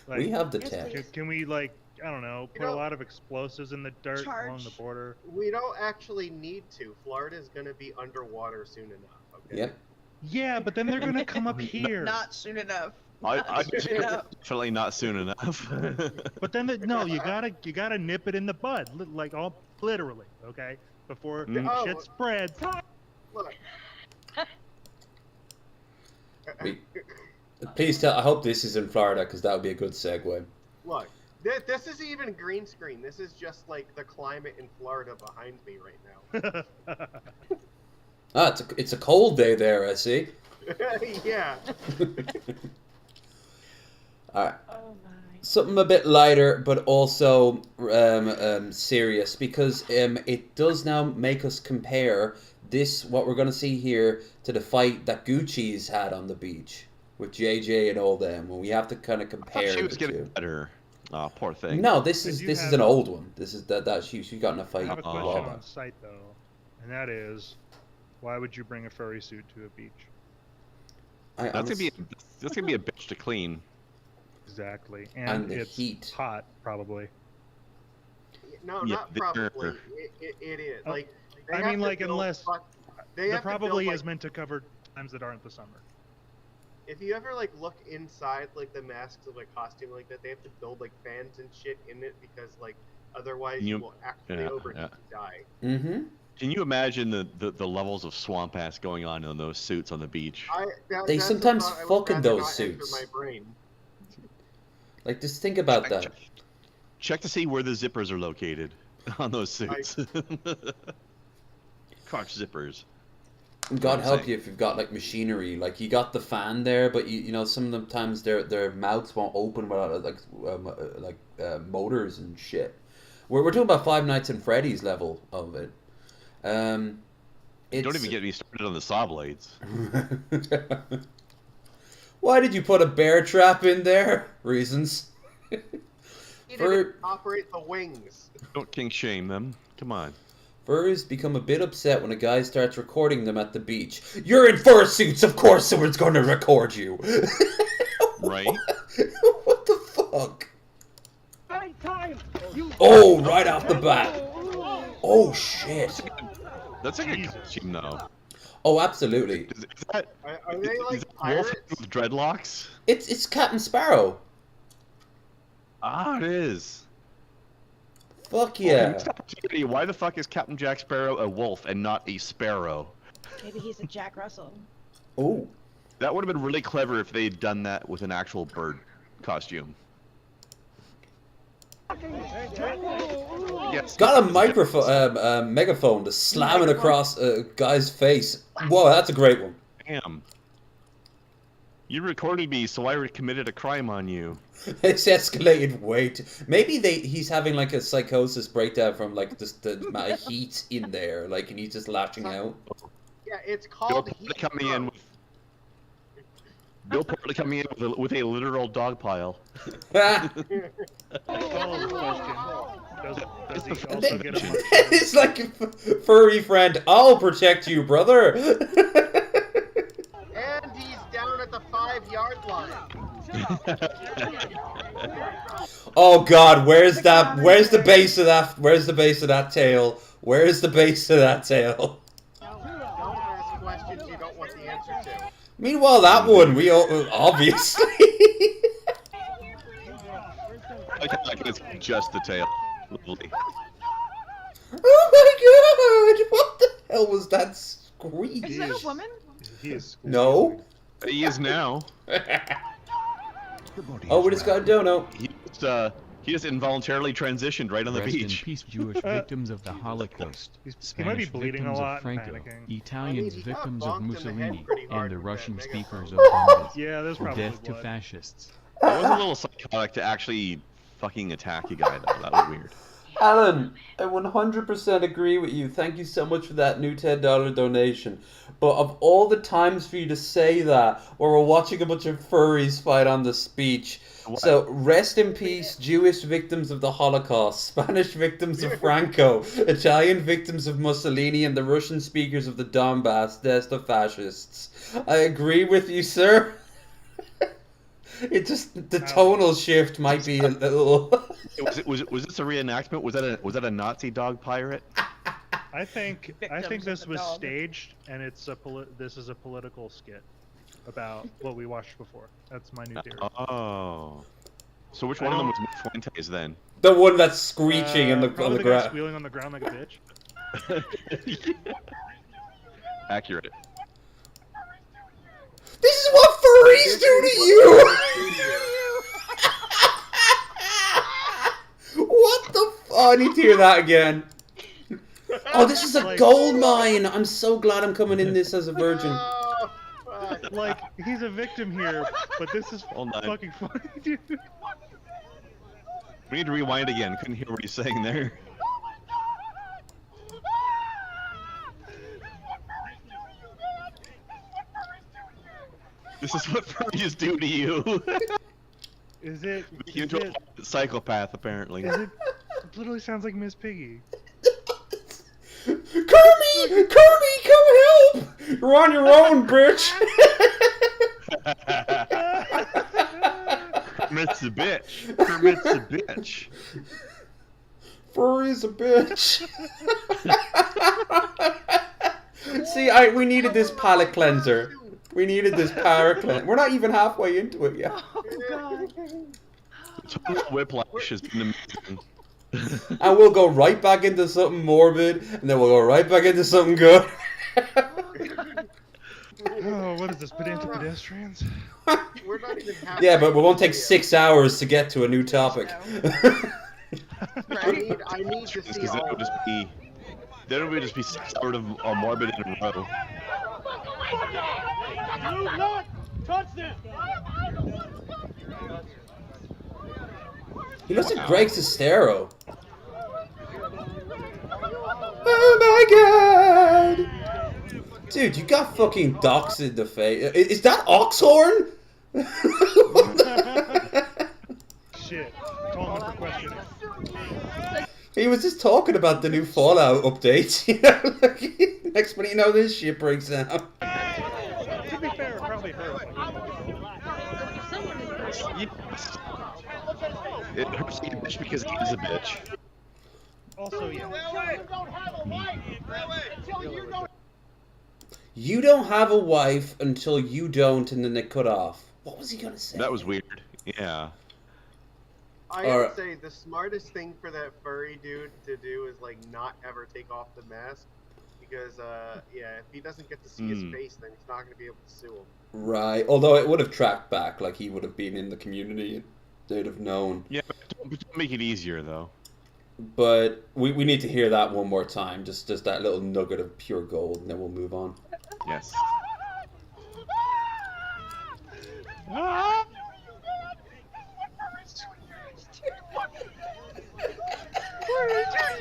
Like, We have the tech. Can we like, I don't know, put a lot of explosives in the dirt along the border? We don't actually need to. Florida is going to be underwater soon enough. Okay. Yep. Yeah, but then they're gonna come up here. Not soon enough. Definitely not soon enough. But then no, you gotta nip it in the bud, like all literally. Okay, before Oh, shit spreads. Look. Please tell. I hope this is in Florida because that would be a good segue. Look, this isn't even green screen. This is just like the climate in Florida behind me right now. Ah, it's a cold day there. I see. Yeah. All right. Something a bit lighter, but also serious, because it does now make us compare this, what we're going to see here, to the fight that Gucci's had on the beach with JJ and all them. When we have to kind of compare she was the getting two. better. Oh, poor thing. No, this is an old one. This is that she got in a fight. I have a a while question back. on site though, and that is, why would you bring a furry suit to a beach? That's gonna be a bitch to clean. Exactly, And the it's heat. hot probably. No, Yeah, not probably. It is. Like, they I have mean, to like, build unless they the have to build, probably like, is meant to cover times that aren't the summer. If you ever like look inside like the masks of like costume like that, they have to build like fans and shit in it because like otherwise you will actually overheat and die. Mm-hmm. Can you imagine the levels of swamp ass going on in those suits on the beach? They That's sometimes a thought I would fuck in rather those not enter suits. my brain. Like, just think about that. Check to see where the zippers are located on those suits. Crotch zippers. And God help you if you've got like machinery. Like, you got the fan there, but you know sometimes their mouths won't open without like motors and shit. We're talking about Five Nights at Freddy's level of it. Don't even get me started on the saw blades. Why did you put a bear trap in there? Reasons. He didn't operate the wings. Don't kink shame them. Come on. Furries become a bit upset when a guy starts recording them at the beach. You're in fursuits, of course someone's going to record you. Right? What the fuck? Oh, right off the bat. Oh, shit. That's a good costume, though. Oh, absolutely. Is that, Are they like is that wolf pirates? with dreadlocks? It's Captain Sparrow. Ah, it is. Fuck yeah. Why the fuck is Captain Jack Sparrow a wolf and not a sparrow? Maybe he's a Jack Russell. Oh. That would have been really clever if they'd done that with an actual bird costume. Yes. Got a microphone, megaphone to slam it across a guy's face. Whoa, that's a great one. Damn. You recorded me, so I committed a crime on you. It's escalated way too... Maybe he's having like a psychosis breakdown from like just the amount of heat in there, like, and he's just lashing out. Yeah, it's called Bill heat coming in with Bill Portly coming in with a literal dog pile. Does he also get a It's like a furry friend. I'll protect you, brother. And he's down at the 5-yard line. Oh God, where's that? Where's the base of that? Where's the base of that tail? Where's the base of that tail? Don't ask questions you don't want the answer to. Meanwhile, that one, we obviously. I think it's just the tail. Literally. Oh my God! What the hell was that screech? Is that a woman? He is No. He is now. Oh, we just got a dono. He just involuntarily transitioned right on the Rest beach. in peace, Jewish victims of the Holocaust. He might be Spanish bleeding a victims lot of Franco, and panicking. Italians I mean, he got victims of bonked in the head Mussolini, pretty hard and the with Russian that speakers of megaphone. Bombas. Yeah, there's probably Death to blood. fascists. It was a little psychotic to actually fucking attack a guy, though. That was weird. Alan, I 100% agree with you. Thank you so much for that new $10 donation. But of all the times for you to say that, where we're watching a bunch of furries fight on the beach, so rest in peace, Jewish victims of the Holocaust, Spanish victims of Franco, Italian victims of Mussolini, and the Russian speakers of the Donbass, death to fascists. I agree with you, sir. It just, the tonal shift might be a little... Was this a reenactment? Was that a Nazi dog pirate? I think this was staged, and this is a political skit about what we watched before. That's my new theory. Oh. So which one of them was Fuentes then? The one that's screeching on the Probably the guy ground. squealing on the ground like a bitch. Accurate. This is what furries do to you! What the f- Oh, I need to hear that again. Oh, this is a gold mine! I'm so glad I'm coming in this as a virgin. Like, he's a victim here, but this is fucking funny, dude. We need to rewind again. Couldn't hear what he's saying there. This is what furries do to you. Is it? Make you into a psychopath, apparently. Is it? It literally sounds like Miss Piggy. Kermie! Kermie, come help! You're on your own, bitch! Kermit's a bitch. Kermit's a bitch. Furry's a bitch. See, we needed this palate cleanser. We needed this power cleanser. We're not even halfway into it yet. Oh god. Total whiplash has been amazing. And we'll go right back into something morbid, and then we'll go right back into something good. Oh, what is this, pedantic pedestrians? We're not even halfway. Yeah, but we won't take 6 hours to get to a new topic. I need to see Because all then it would just be 6 hours of morbid in a row. Do not touch them! He looks like Greg Sestero. Oh my god! Dude, you got fucking docs in the face. Is that Oxhorn? Shit. Call him for questioning. He was just talking about the new Fallout updates. You know, like, next minute you know this shit breaks down. To be fair, probably her. It hurts to be a bitch because he is a bitch. Also, yeah. You don't have a wife until you don't, and then they cut off. What was he gonna say? That was weird. Yeah. I would say the smartest thing for that furry dude to do is like not ever take off the mask, because yeah, if he doesn't get to see his face, then he's not gonna be able to sue him. Right. Although it would have tracked back, like he would have been in the community, they'd have known. Yeah, but don't make it easier though. But we need to hear that one more time, just that little nugget of pure gold, and then we'll move on. Yes.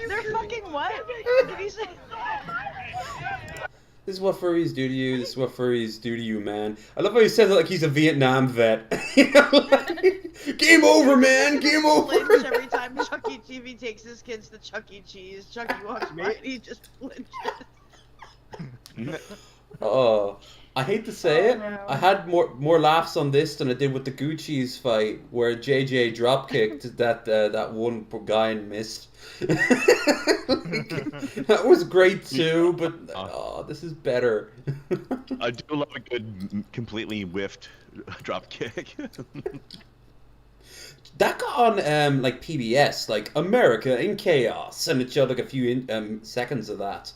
They're fucking what? Did he say? This is what furries do to you. This is what furries do to you, man. I love how he says it like he's a Vietnam vet. You know, like, game over, man. Game over. Flinch every time Chucky TV takes his kids to Chuck E. Cheese. Chucky walks by and he just flinches. Oh, I hate to say it. I had more laughs on this than I did with the Gucci's fight, where JJ dropkicked that one guy and missed. That was great too, but this is better. I do love a good, completely whiffed drop kick. That got on like PBS, like America in Chaos, and it showed like a few seconds of that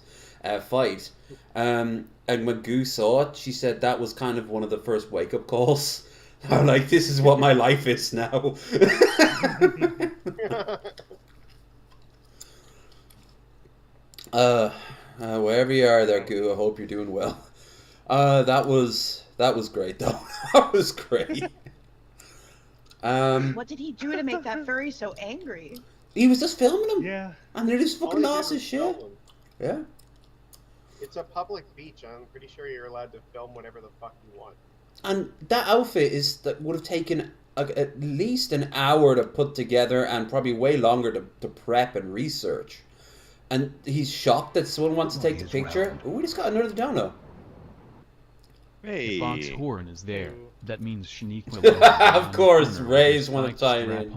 fight. And when Goo saw it, she said that was kind of one of the first wake-up calls. I'm like, this is what my life is now. Wherever you are there, Goo, I hope you're doing well. That was great, though. That was great. What did he do to make that furry so angry? He was just filming him. Yeah. And they just fucking lost his shit. Yeah. It's a public beach. I'm pretty sure you're allowed to film whatever the fuck you want. And that outfit would have taken at least an hour to put together, and probably way longer to prep and research. And he's shocked that someone wants to take the picture. Oh, we just got another dono. Hey. If Oxhorn is there, that means Shaniqua. Of course, Ray's one to chime in.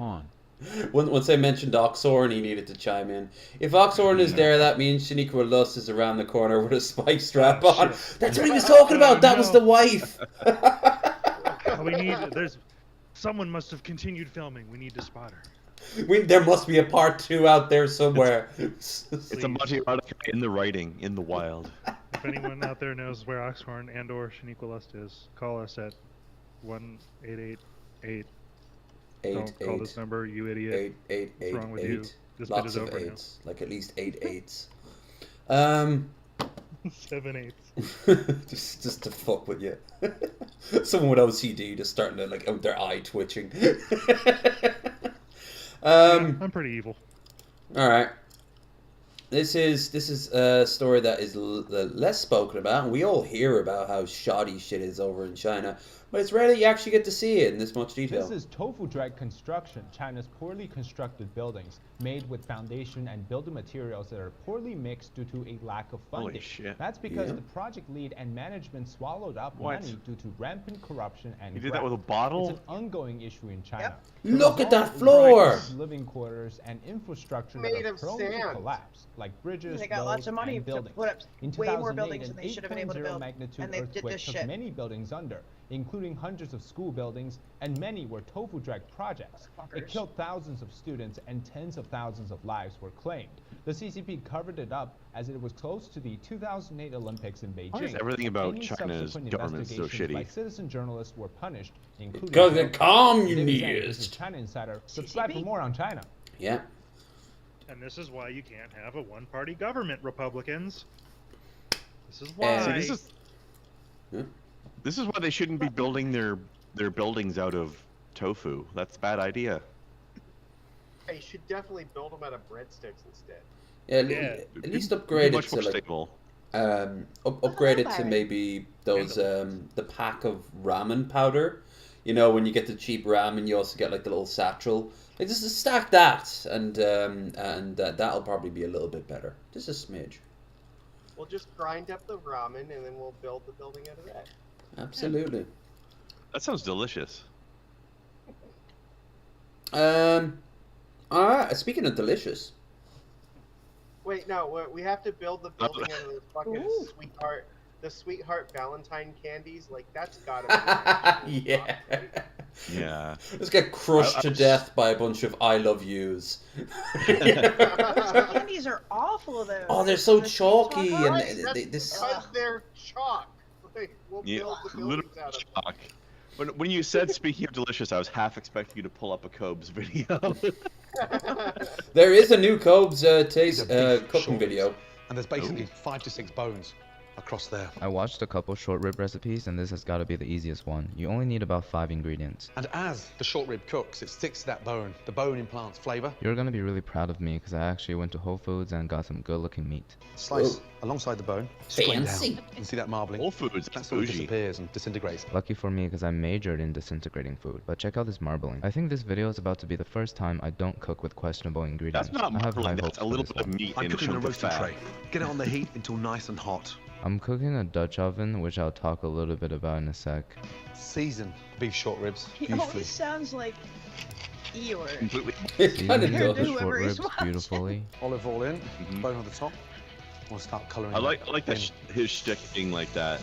Once they mentioned Oxhorn, he needed to chime in. If Oxhorn is there, that means Shaniqua Luss is around the corner with a spike strap on. That's what he was talking about. That was the wife. We need. Someone must have continued filming. We need to spot her. There must be a part 2 out there somewhere. It's a Majicus in the writing, in the wild. If anyone out there knows where Oxhorn and/or Shaniqua Lust is, call us at 1-888. Don't call this number, you idiot. What's wrong with you? This bit is over eights, like at least 8 8s. 7 8s. just to fuck with you. Someone with OCD just starting to like their eye twitching. I'm pretty evil. All right. This is a story that is less spoken about, and we all hear about how shoddy shit is over in China, but it's rare that you actually get to see it in this much detail. This is tofu drag construction, China's poorly constructed buildings, made with foundation and building materials that are poorly mixed due to a lack of funding. Holy shit. That's because the project lead and management swallowed up money due to rampant corruption and You did that with a bottle? It's an ongoing issue in China. Look at that floor! Living quarters and infrastructure Made that are of prone to sand. collapse, like bridges, They got lots of money and to buildings. put up In way more 2008, buildings than an they should have been able to 8.0 build, magnitude and they did earthquake this took shit. many buildings under, including hundreds of school buildings, and many were tofu drag projects. It killed thousands of students, and tens of thousands of lives were claimed. The CCP covered it up as it was close to the 2008 Olympics in Beijing. Why is everything about Any China's subsequent government so investigations by shitty? citizen journalists were punished, including Because they're This communist. is China Insider. Subscribe for more on China. Yeah. And this is why you can't have a one-party government, Republicans. This is why. See, this is why they shouldn't be building their buildings out of tofu. That's a bad idea. Hey, you should definitely build them out of breadsticks instead. Yeah, at least upgrade it much to more like stable. upgrade it to maybe those the pack of ramen powder. You know, when you get the cheap ramen, you also get like the little satchel. Like just stack that, and that'll probably be a little bit better. Just a smidge. We'll just grind up the ramen and then we'll build the building out of that. Absolutely. That sounds delicious. Alright, speaking of delicious. Wait, no, we have to build the building out of the fucking sweetheart Valentine candies. Like, that's gotta be Yeah. Yeah. Let's get crushed to death by a bunch of I love yous. Those candies are awful, though. Oh, they're so chalky, and because they're chalk. Like, we'll build the buildings out of chalk. When you said speaking of delicious, I was half expecting you to pull up a Cobes video. There is a new Cobes cooking video. And there's basically 5 to 6 bones across there. I watched a couple short rib recipes, and this has got to be the easiest one. You only need about 5 ingredients. And as the short rib cooks, it sticks to that bone. The bone implants flavor. You're gonna be really proud of me because I actually went to Whole Foods and got some good-looking meat. Slice alongside the bone, straight Fancy. down. You see that marbling? Whole Foods, That that's sort of bougie. disappears and disintegrates. Lucky for me because I majored in disintegrating food. But check out this marbling. I think this video is about to be the first time I don't cook with questionable ingredients. That's not I have high marbling, hopes that's a for little this bit of one. meat I'm in a cooking a chunk of roasting fat. tray. Get it on the heat until nice and hot. I'm cooking a Dutch oven, which I'll talk a little bit about in a sec. Season beef short ribs He beautifully. always sounds like Eeyore. Completely. Kind of Compared to the does. short whoever ribs he's watching. beautifully. Olive oil in, bone on the top. We'll start colouring. I like in. that his shtick being like that.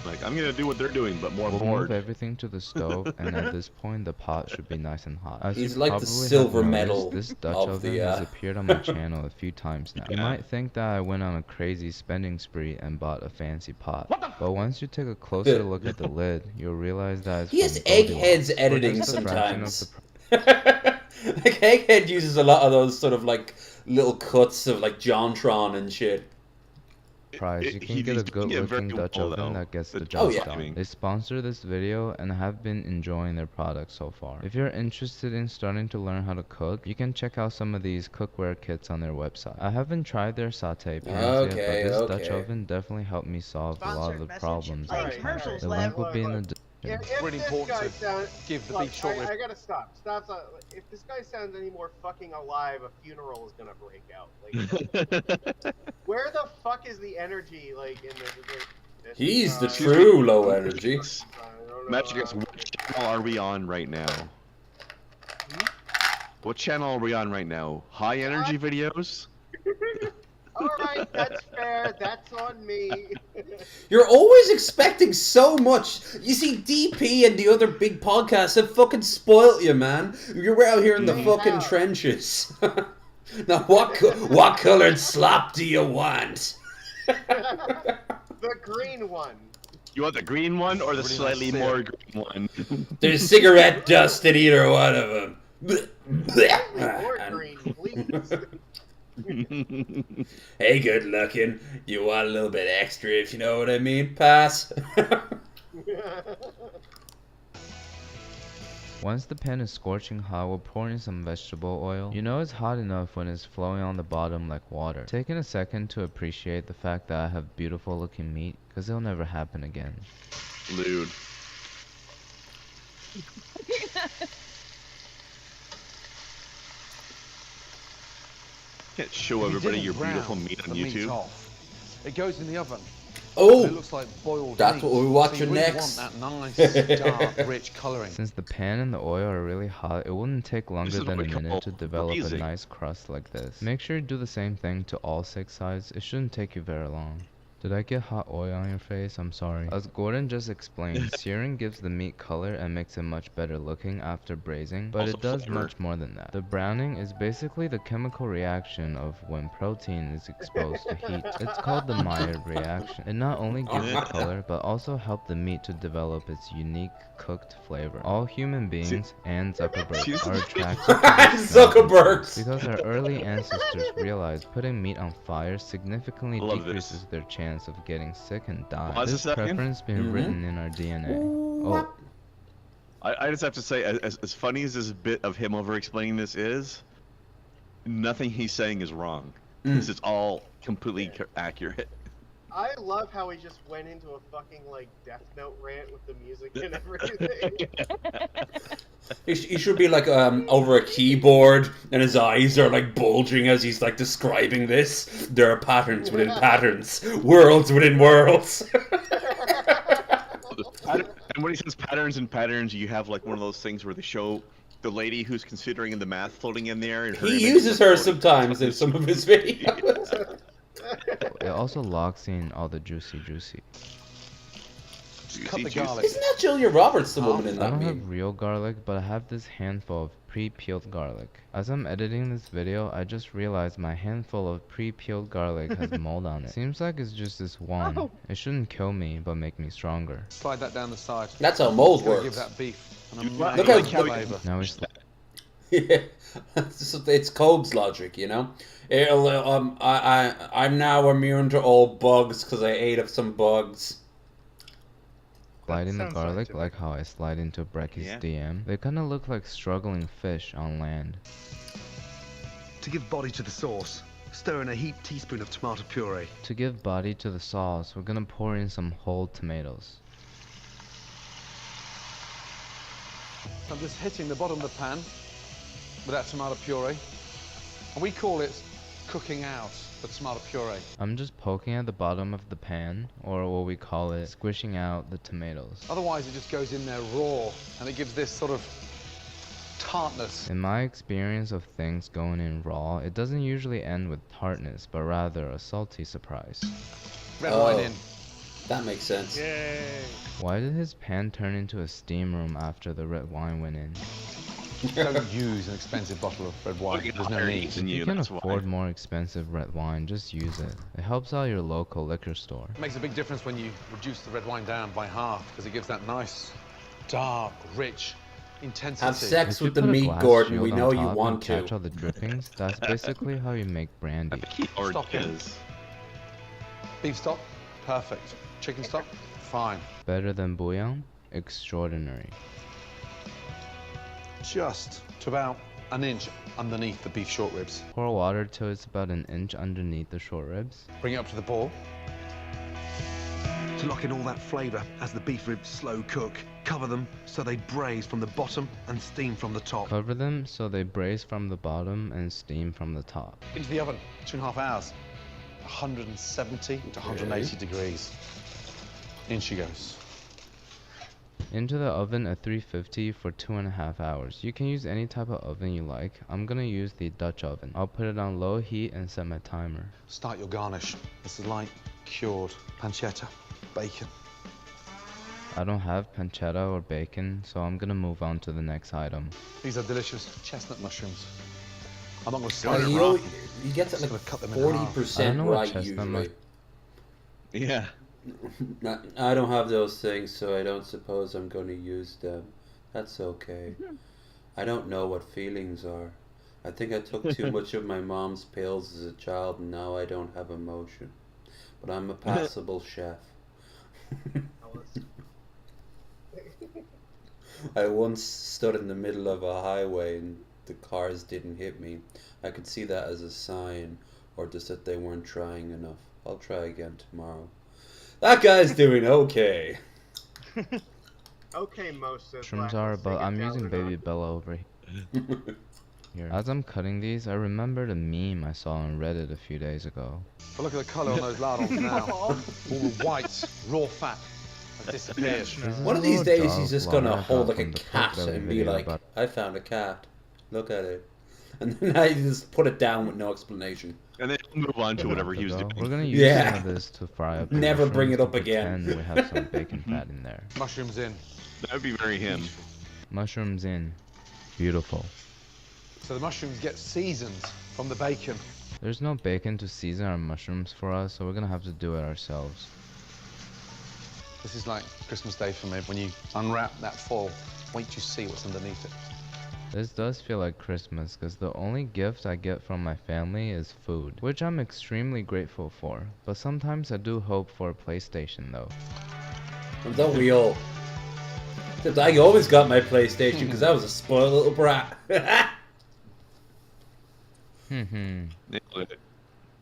Like, I'm gonna do what they're doing, but more We'll bored. move everything to the stove, and at this point, the pot should be nice and hot. As He's you like the probably have silver noticed, medal This Dutch of oven the, has appeared on my channel a few times now. You Yeah. might think that I went on a crazy spending spree and bought a fancy pot, but once you take a closer look at the lid, you'll realize that it's He has from Goldilocks, Egghead's for editing just a fraction of sometimes. the Like Egghead uses a lot of those sort of like little cuts of like JonTron and shit. price. You can He's get a doing it very good-looking Dutch well, oven though. that gets the The job yeah. done. They sponsor this video and have been enjoying their product so far. If you're interested in starting to learn how to cook, you can check out some of these cookware kits on their website. I haven't tried their satay pans yet, but this Dutch oven definitely helped me solve a lot of the problems. Playing commercials, The Lev. link will be in the description. If Really this important guy to sounds, give the look, beef short rib. I gotta stop. If this guy sounds any more fucking alive, a funeral is gonna break out. Like, where the fuck is the energy? Like in the He's the true low energy. Majicus, what channel are we on right now? What channel are we on right now? High energy videos? All right, that's fair. That's on me. You're always expecting so much. You see, DP and the other big podcasts have fucking spoilt you, man. You're out here in the fucking trenches. Now, what colored slop do you want? The green one. You want the green one or the slightly more green one? There's cigarette dust in either one of them. More green, please. Hey, good looking. You want a little bit extra, if you know what I mean? Pass. Once the pan is scorching hot, we'll pour in some vegetable oil. You know it's hot enough when it's flowing on the bottom like water. Taking a second to appreciate the fact that I have beautiful looking meat, because it'll never happen again. Lewd. Can't show everybody your beautiful meat on YouTube. It goes in the oven. Oh, it looks like boiled that's meat. what we're watching so you really next. Want that nice, dark, rich coloring. Since the pan and the oil are really hot, it wouldn't take longer than a minute to develop Raisin. a nice crust like this. Make sure you do the same thing to all 6 sides. It shouldn't take you very long. Did I get hot oil on your face? I'm sorry. As Gordon just explained, searing gives the meat color and makes it much better looking after braising, but Also it does flavor. much more than that. The browning is basically the chemical reaction of when protein is exposed to heat. It's called the Maillard reaction. It not only gives it color, but also helps the meat to develop its unique cooked flavor. All human beings and Zuckerberg are attracted to this Zuckerbergs! because our early ancestors realized putting meat on fire significantly Love decreases their chance of getting sick and die. Pause a This second. preference been written in our DNA. Oh, I just have to say, as funny as this bit of him over explaining this is, nothing he's saying is wrong. This is all completely accurate. I love how he just went into a fucking like Death Note rant with the music and everything. He should be like over a keyboard, and his eyes are like bulging as he's like describing this. There are patterns within patterns, worlds within worlds. And when he says patterns and patterns, you have like one of those things where they show the lady who's considering the math floating in the air. And her He image uses is her floating. sometimes in some of his videos. it also locks in all the juicy. Just cut the juice. garlic. Isn't that Julia Roberts, the woman in I that don't meme? have real garlic, but I have this handful of pre-peeled garlic. As I'm editing this video, I just realized my handful of pre-peeled garlic has mold on it. Seems like it's just this one. Oh. It shouldn't kill me, but make me stronger. Slide that down the side. That's how mold It's gonna works. give that beef an Look amazing how- flavour. Now it's Yeah, it's Cobb's logic, you know. I'm now immune to all bugs because I ate some bugs. sliding the sounds garlic scientific. like how I slide into Brecky's Yeah. DM. They kind of look like struggling fish on land. To give body to the sauce, stir in a heaped teaspoon of tomato puree. To give body to the sauce, we're gonna pour in some whole tomatoes. I'm just hitting the bottom of the pan with that tomato puree. And we call it cooking out the tomato puree. I'm just poking at the bottom of the pan, or what we call it, squishing out the tomatoes. Otherwise it just goes in there raw and it gives this sort of tartness. In my experience of things going in raw, it doesn't usually end with tartness, but rather a salty surprise. Red wine in. That makes sense. Yay! Why did his pan turn into a steam room after the red wine went in? Don't use an expensive bottle of red wine. There's no need. If you can afford more expensive red wine, just use it. It helps out your local liquor store. It makes a big difference when you reduce the red wine down by half because it gives that nice, dark, rich intensity. Have sex If you with the put a meat, glass Gordon. shield We on know you top and want to. catch all the drippings. That's basically how you make brandy. Stock is. Beef stock, perfect. Chicken stock, fine. Better than bouillon? Extraordinary. Just to about an inch underneath the beef short ribs. Pour water till it's about an inch underneath the short ribs. Bring it up to the boil. To lock in all that flavour as the beef ribs slow cook, cover them so they braise from the bottom and steam from the top. Cover them so they braise from the bottom and steam from the top. Into the oven, 2.5 hours. 170 to 180 degrees. In she goes. Into the oven at 350 for 2.5 hours. You can use any type of oven you like. I'm gonna use the Dutch oven. I'll put it on low heat and set my timer. Start your garnish. This is like cured pancetta, bacon. I don't have pancetta or bacon, so I'm gonna move on to the next item. These are delicious chestnut mushrooms. I'm not going to Oh, slice them raw. you get Just like gonna cut them in 40% half. right usually. Yeah. I don't have those things, so I don't suppose I'm going to use them. That's okay. I don't know what feelings are. I think I took too much of my mom's pills as a child, and now I don't have emotion. But I'm a passable chef. I once stood in the middle of a highway and the cars didn't hit me. I could see that as a sign, or just that they weren't trying enough. I'll try again tomorrow. That guy's doing okay. Okay, most of Mushrooms are, but I'm using Baby Bella over here. As I'm cutting these, I remembered a meme I saw on Reddit a few days ago. But look at the colour on those lardons now. All the white, raw fat has disappeared. One of these days he's just gonna hold like a from the cat Pork Belly and be video like, about- I found a cat. Look at it. And then I just put it down with no explanation. And then move on to whatever he was doing. We're gonna use some of this to fry up the Never bring mushrooms it up and again. pretend we have some bacon fat in there. Mushrooms in. That would be very him. Mushrooms in. Beautiful. So the mushrooms get seasoned from the bacon. There's no bacon to season our mushrooms for us, so we're gonna have to do it ourselves. This is like Christmas Day for me. When you unwrap that foil, wait till you see what's underneath it. This does feel like Christmas, because the only gift I get from my family is food, which I'm extremely grateful for. But sometimes I do hope for a PlayStation though. Don't we all? Except I always got my PlayStation because I was a spoiled little brat.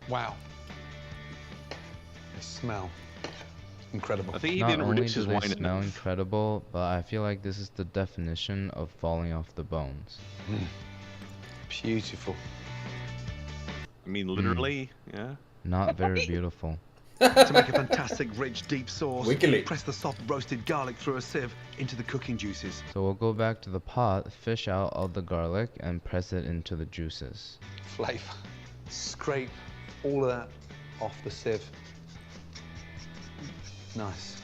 Wow. They smell incredible. I think he Not didn't only reduce do his they wine smell enough. incredible, but I feel like this is the definition of falling off the bones. Beautiful. I mean, literally, yeah. Not very beautiful. To make a fantastic, rich, deep sauce, Wiggly. press the soft roasted garlic through a sieve into the cooking juices. So we'll go back to the pot, fish out all the garlic, and press it into the juices. Flavour. Scrape all of that off the sieve. Nice.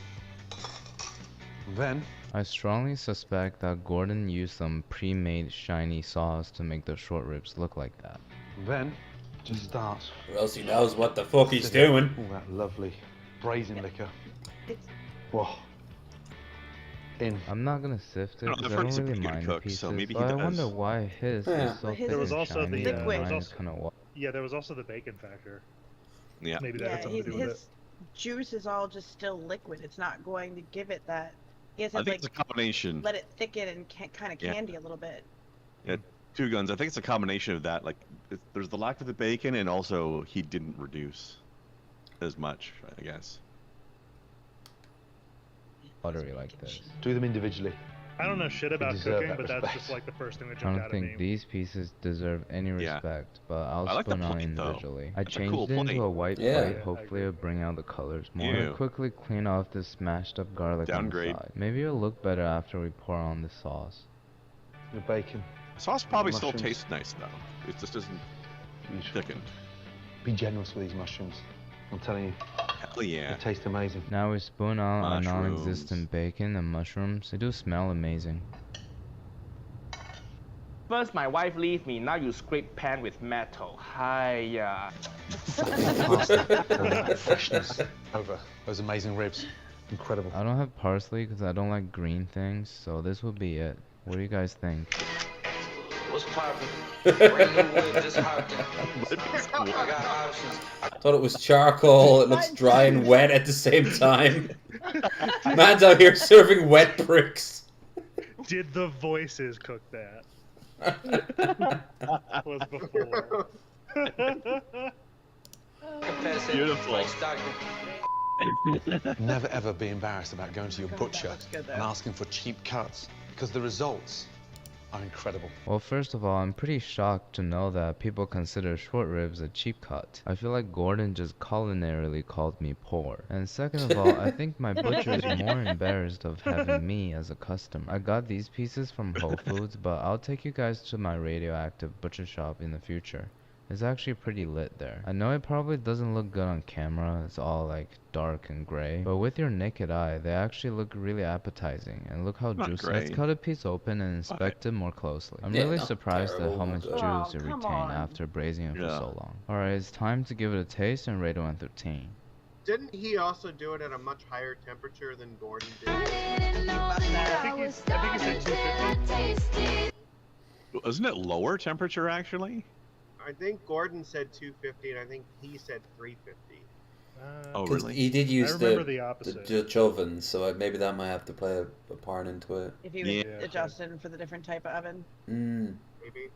Then I strongly suspect that Gordon used some pre-made shiny sauce to make the short ribs look like that. just start. Or else he knows what the fuck he's doing. All that lovely braising liquor. It's Whoa. In. I'm not gonna sift it No, because the I don't Freddy's a really pretty good mind cook, the pieces, so maybe he but I does. wonder why his Yeah. is so His thick There was and also shiny the and liquid. mine There was is kind of Yeah, there was also the bacon factor. Yeah. Maybe that yeah, had something to do with it. his juice is all just still liquid. It's not going to give it that. He has I to think like it's a combination. let it thicken and kind of Yeah. candy a little bit. Yeah, two guns. I think it's a combination of that. Like, there's the lack of the bacon, and also he didn't reduce as much, I guess. buttery like this. Do them individually. I don't know shit about deserve cooking, that but that's respect. just like the first thing that I jumped don't out at me. think these pieces deserve any Yeah. respect, but I'll I like the spoon on plate, though. individually. I That's a changed cool it into plate. a white Yeah. plate, Yeah, I hopefully agree. it'll bring out the colors more. Ew. Quickly clean off this smashed up garlic Downgrade. on the side. Maybe it'll look better after we pour on the sauce. The bacon. Sauce probably still Mushrooms. tastes nice though. It just isn't Beautiful. thickened. Be generous with these mushrooms. I'm telling you, Hell yeah. they taste amazing. Now we spoon on our Mushrooms. non-existent bacon and mushrooms. They do smell amazing. First, my wife leave me. Now you scrape pan with metal. Hiya. All that freshness over those amazing ribs. Incredible. I don't have parsley because I don't like green things, so this will be it. What do you guys think? What's poppin'? Brand new whip just hopped in. I got options. Thought it was charcoal. It looks dry and wet at the same time. Man's out here serving wet bricks. Did the voices cook that? Was before. Beautiful. Never ever be embarrassed about going to your butcher looks good, though. and asking for cheap cuts, because the results are incredible. Well, first of all, I'm pretty shocked to know that people consider short ribs a cheap cut. I feel like Gordon just culinarily called me poor. And second of all, I think my butcher is more embarrassed of having me as a customer. I got these pieces from Whole Foods, but I'll take you guys to my radioactive butcher shop in the future. It's actually pretty lit there. I know it probably doesn't look good on camera, it's all like dark and gray, but with your naked eye, they actually look really appetizing. And look how Not juicy. great. Let's cut a piece open and inspect it more closely. I'm Yeah, really not surprised at terrible, how not much good. juice Oh, it come retained on. after braising it for Yeah. so long. Alright, it's time to give it a taste and rate it 1 through 10. Didn't he also do it at a much higher temperature than Gordon did? I think he said 250. Isn't it lower temperature actually? I think Gordon said 250, and I think he said 350. Oh, 'Cause really? he did use remember the the opposite. Dutch oven, so maybe that might have to play a part into it. If you Yeah. adjusted for the different type of oven. Maybe.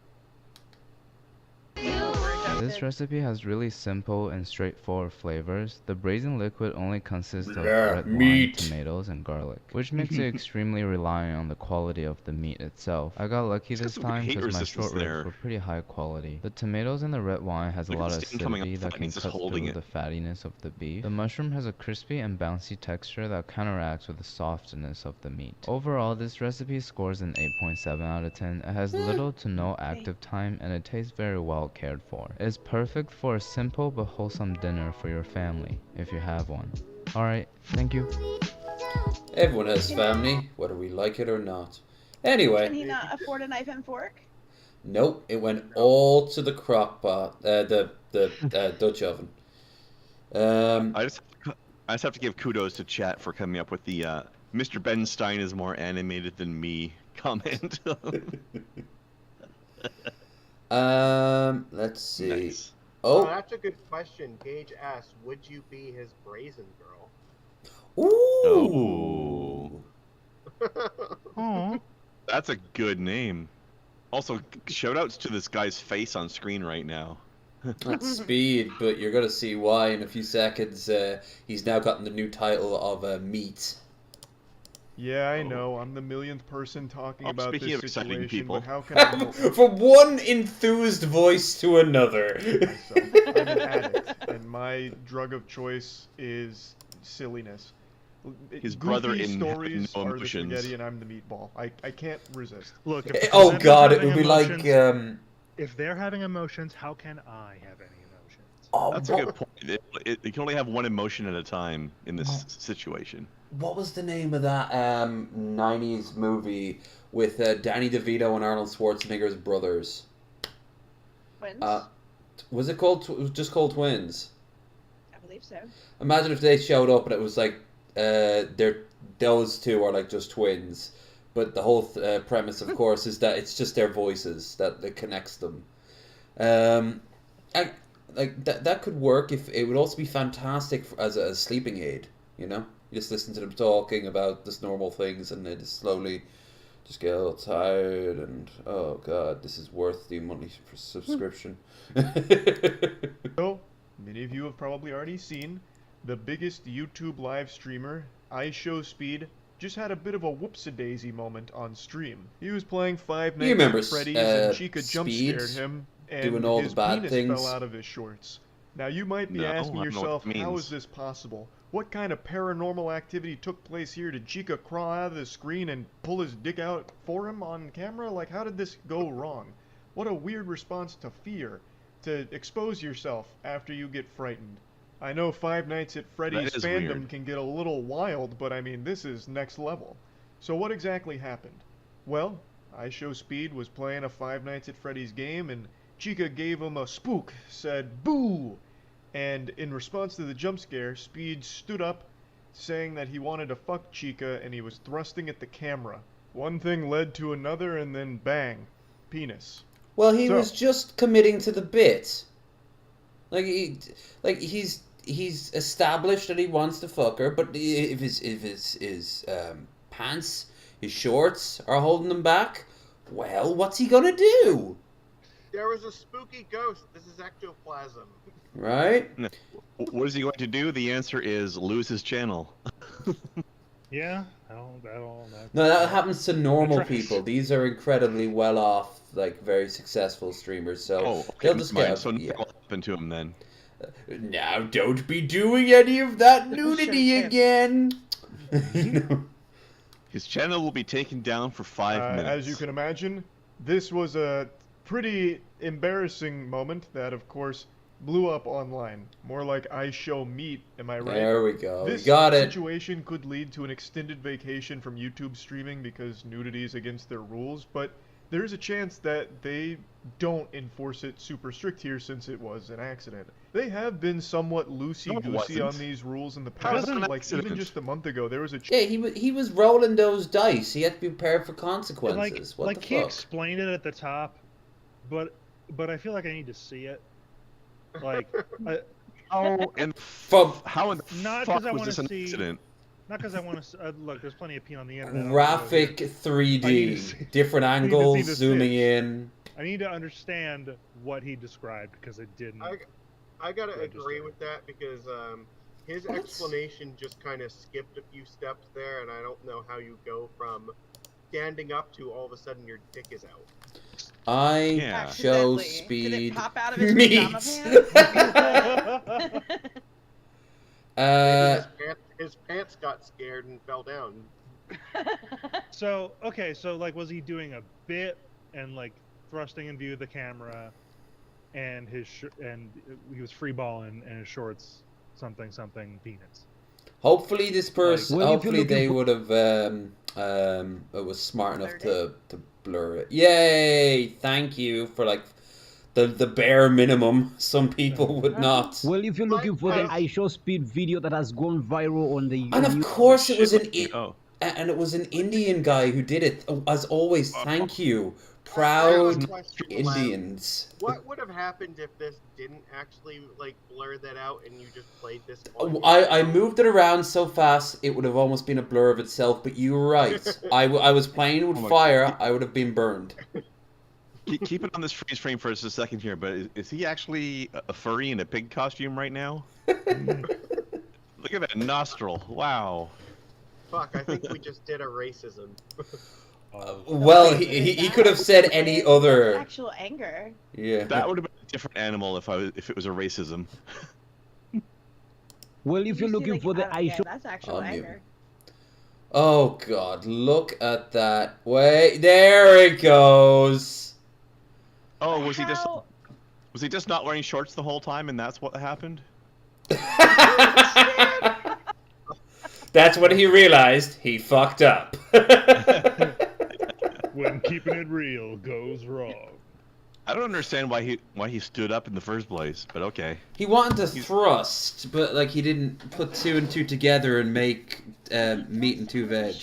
This recipe has really simple and straightforward flavors. The braising liquid only consists of Yeah, red meat. wine, tomatoes, and garlic, which makes it extremely reliant on the quality of the meat itself. I got lucky It's got this some good time heat because my resistance short ribs there. were pretty high quality. The tomatoes and the red wine has a Look at lot the of steam coming acidity up that and can he's just cut holding through it. the fattiness of the beef. The mushroom has a crispy and bouncy texture that counteracts with the softness of the meat. Overall, this recipe scores an 8.7 out of 10. It has little to no active time and it tastes very well cared for. It is perfect for a simple but wholesome dinner for your family, if you have one. Alright, thank you. Everyone has family, whether we like it or not. Can Anyway, he not afford a knife and fork? nope, it went all to the crock pot, the Dutch oven. I just have to give kudos to chat for coming up with the Mr. Ben Stein is more animated than me comment. Let's see. Nice. Oh, Oh, that's a good question. Gage asked, "Would you be his brazen girl?" ooh. That's a good name. Also, shoutouts to this guy's face on screen right now. That's Speed, but you're gonna see why in a few seconds. He's now gotten the new title of Meat. Yeah, I know. I'm the millionth person talking about speaking this of exciting situation, people. but how can I help? From one enthused voice to another. I'm an addict, and my drug of choice is silliness. His Goofy brother in stories no are the emotions. spaghetti, and I'm the meatball. I can't resist. Look, Oh God, it would be like. If they're having emotions, how can I have any emotions? Oh, That's a good point. It can only have one emotion at a time in this situation. What was the name of that 90s movie with Danny DeVito and Arnold Schwarzenegger's brothers? Twins? Was it called? It was just called Twins. I believe so. Imagine if they showed up and it was like those two are like just twins, but the whole premise, of course, is that it's just their voices that connects them. That could work. If it would also be fantastic as a sleeping aid. You know, you just listen to them talking about just normal things, and they just slowly just get a little tired. And oh God, this is worth the money for subscription. So, many of you have probably already seen the biggest YouTube live streamer, iShowSpeed, just had a bit of a whoopsie-daisy moment on stream. He was playing Five You Nights remember at Freddy's and Chica Speed jump-scared him, and doing all his the bad penis things? fell out of his shorts. Now you might be No, I asking don't know what yourself, that how means. is this possible? What kind of paranormal activity took place here? Did Chica crawl out of the screen and pull his dick out for him on camera? Like, how did this go wrong? What a weird response to fear, to expose yourself after you get frightened. I know Five Nights at Freddy's is fandom weird. can get a little wild, but I mean, this is next level. So what exactly happened? Well, iShowSpeed was playing a Five Nights at Freddy's game, and Chica gave him a spook, said, "Boo!" And in response to the jump scare, Speed stood up, saying that he wanted to fuck Chica, and he was thrusting at the camera. One thing led to another, and then bang, penis. Well, he So- was just committing to the bit. He's established that he wants to fuck her, but if his pants, his shorts are holding him back, well, what's he gonna do? There was a spooky ghost. This is ectoplasm. Right? What is he going to do? The answer is lose his channel. Yeah, No, that happens to normal Trash. people. These are incredibly well off, like very successful streamers. So Oh, okay, they'll just never mind. get. So nothing will happen to him then. Now, don't be doing any of that nudity again. His channel will be taken down for 5 minutes. As you can imagine, this was a pretty embarrassing moment that, of course, blew up online. More like I show meat, am I right? There we go. This We got it. situation could lead to an extended vacation from YouTube streaming because nudity is against their rules, but there's a chance that they don't enforce it super strict here since it was an accident. They have been somewhat loosey-goosey on these rules in the past. Like, even just a month ago, there was a... Yeah, he was rolling those dice. He had to be prepared for consequences. What the he fuck? explained it at the top, but I feel like I need to see it. Like, how in the not fuck because I was want this to an see. accident? Not because I want to look. There's plenty of pee on the internet. Graphic 3D, different angles, zooming in. I need to understand what he described because I didn't. I gotta agree with that because his explanation just kind of skipped a few steps there, and I don't know how you go from standing up to all of a sudden your dick is out. I show Did speed. it pop out of his meat. pajama pants? His pants got scared and fell down. So like, was he doing a bit and like thrusting in view of the camera, and and he was free balling and his shorts something peanuts. Hopefully this person, Well, hopefully they would have was smart enough to blur it. Yay! Thank you for like the bare minimum. Some people would not. Well, if you're looking for the I Show Speed video that has gone viral on the And of course it was and it was an Indian guy who did it. As always, thank you. Proud Indians. What would have happened if this didn't actually like blur that out and you just played this? I moved it around so fast it would have almost been a blur of itself, but you were right. I was playing with fire, I would have been burned. Keep it on this freeze frame for just a second here, but is he actually a furry in a pig costume right now? Look at that nostril. Wow. Fuck, I think we just did a racism. Well, he could have said any other. Actual anger. Yeah. That would have been a different animal if it was a racism. Well, if you're looking for the I Show... That's actual anger. Oh god, look at that. Wait, there it goes. Oh, was he just not wearing shorts the whole time and that's what happened? That's when he realized he fucked up. When keeping it real goes wrong. I don't understand why he stood up in the first place, but okay. He wanted to thrust, but like he didn't put two and two together and make meat and two veg.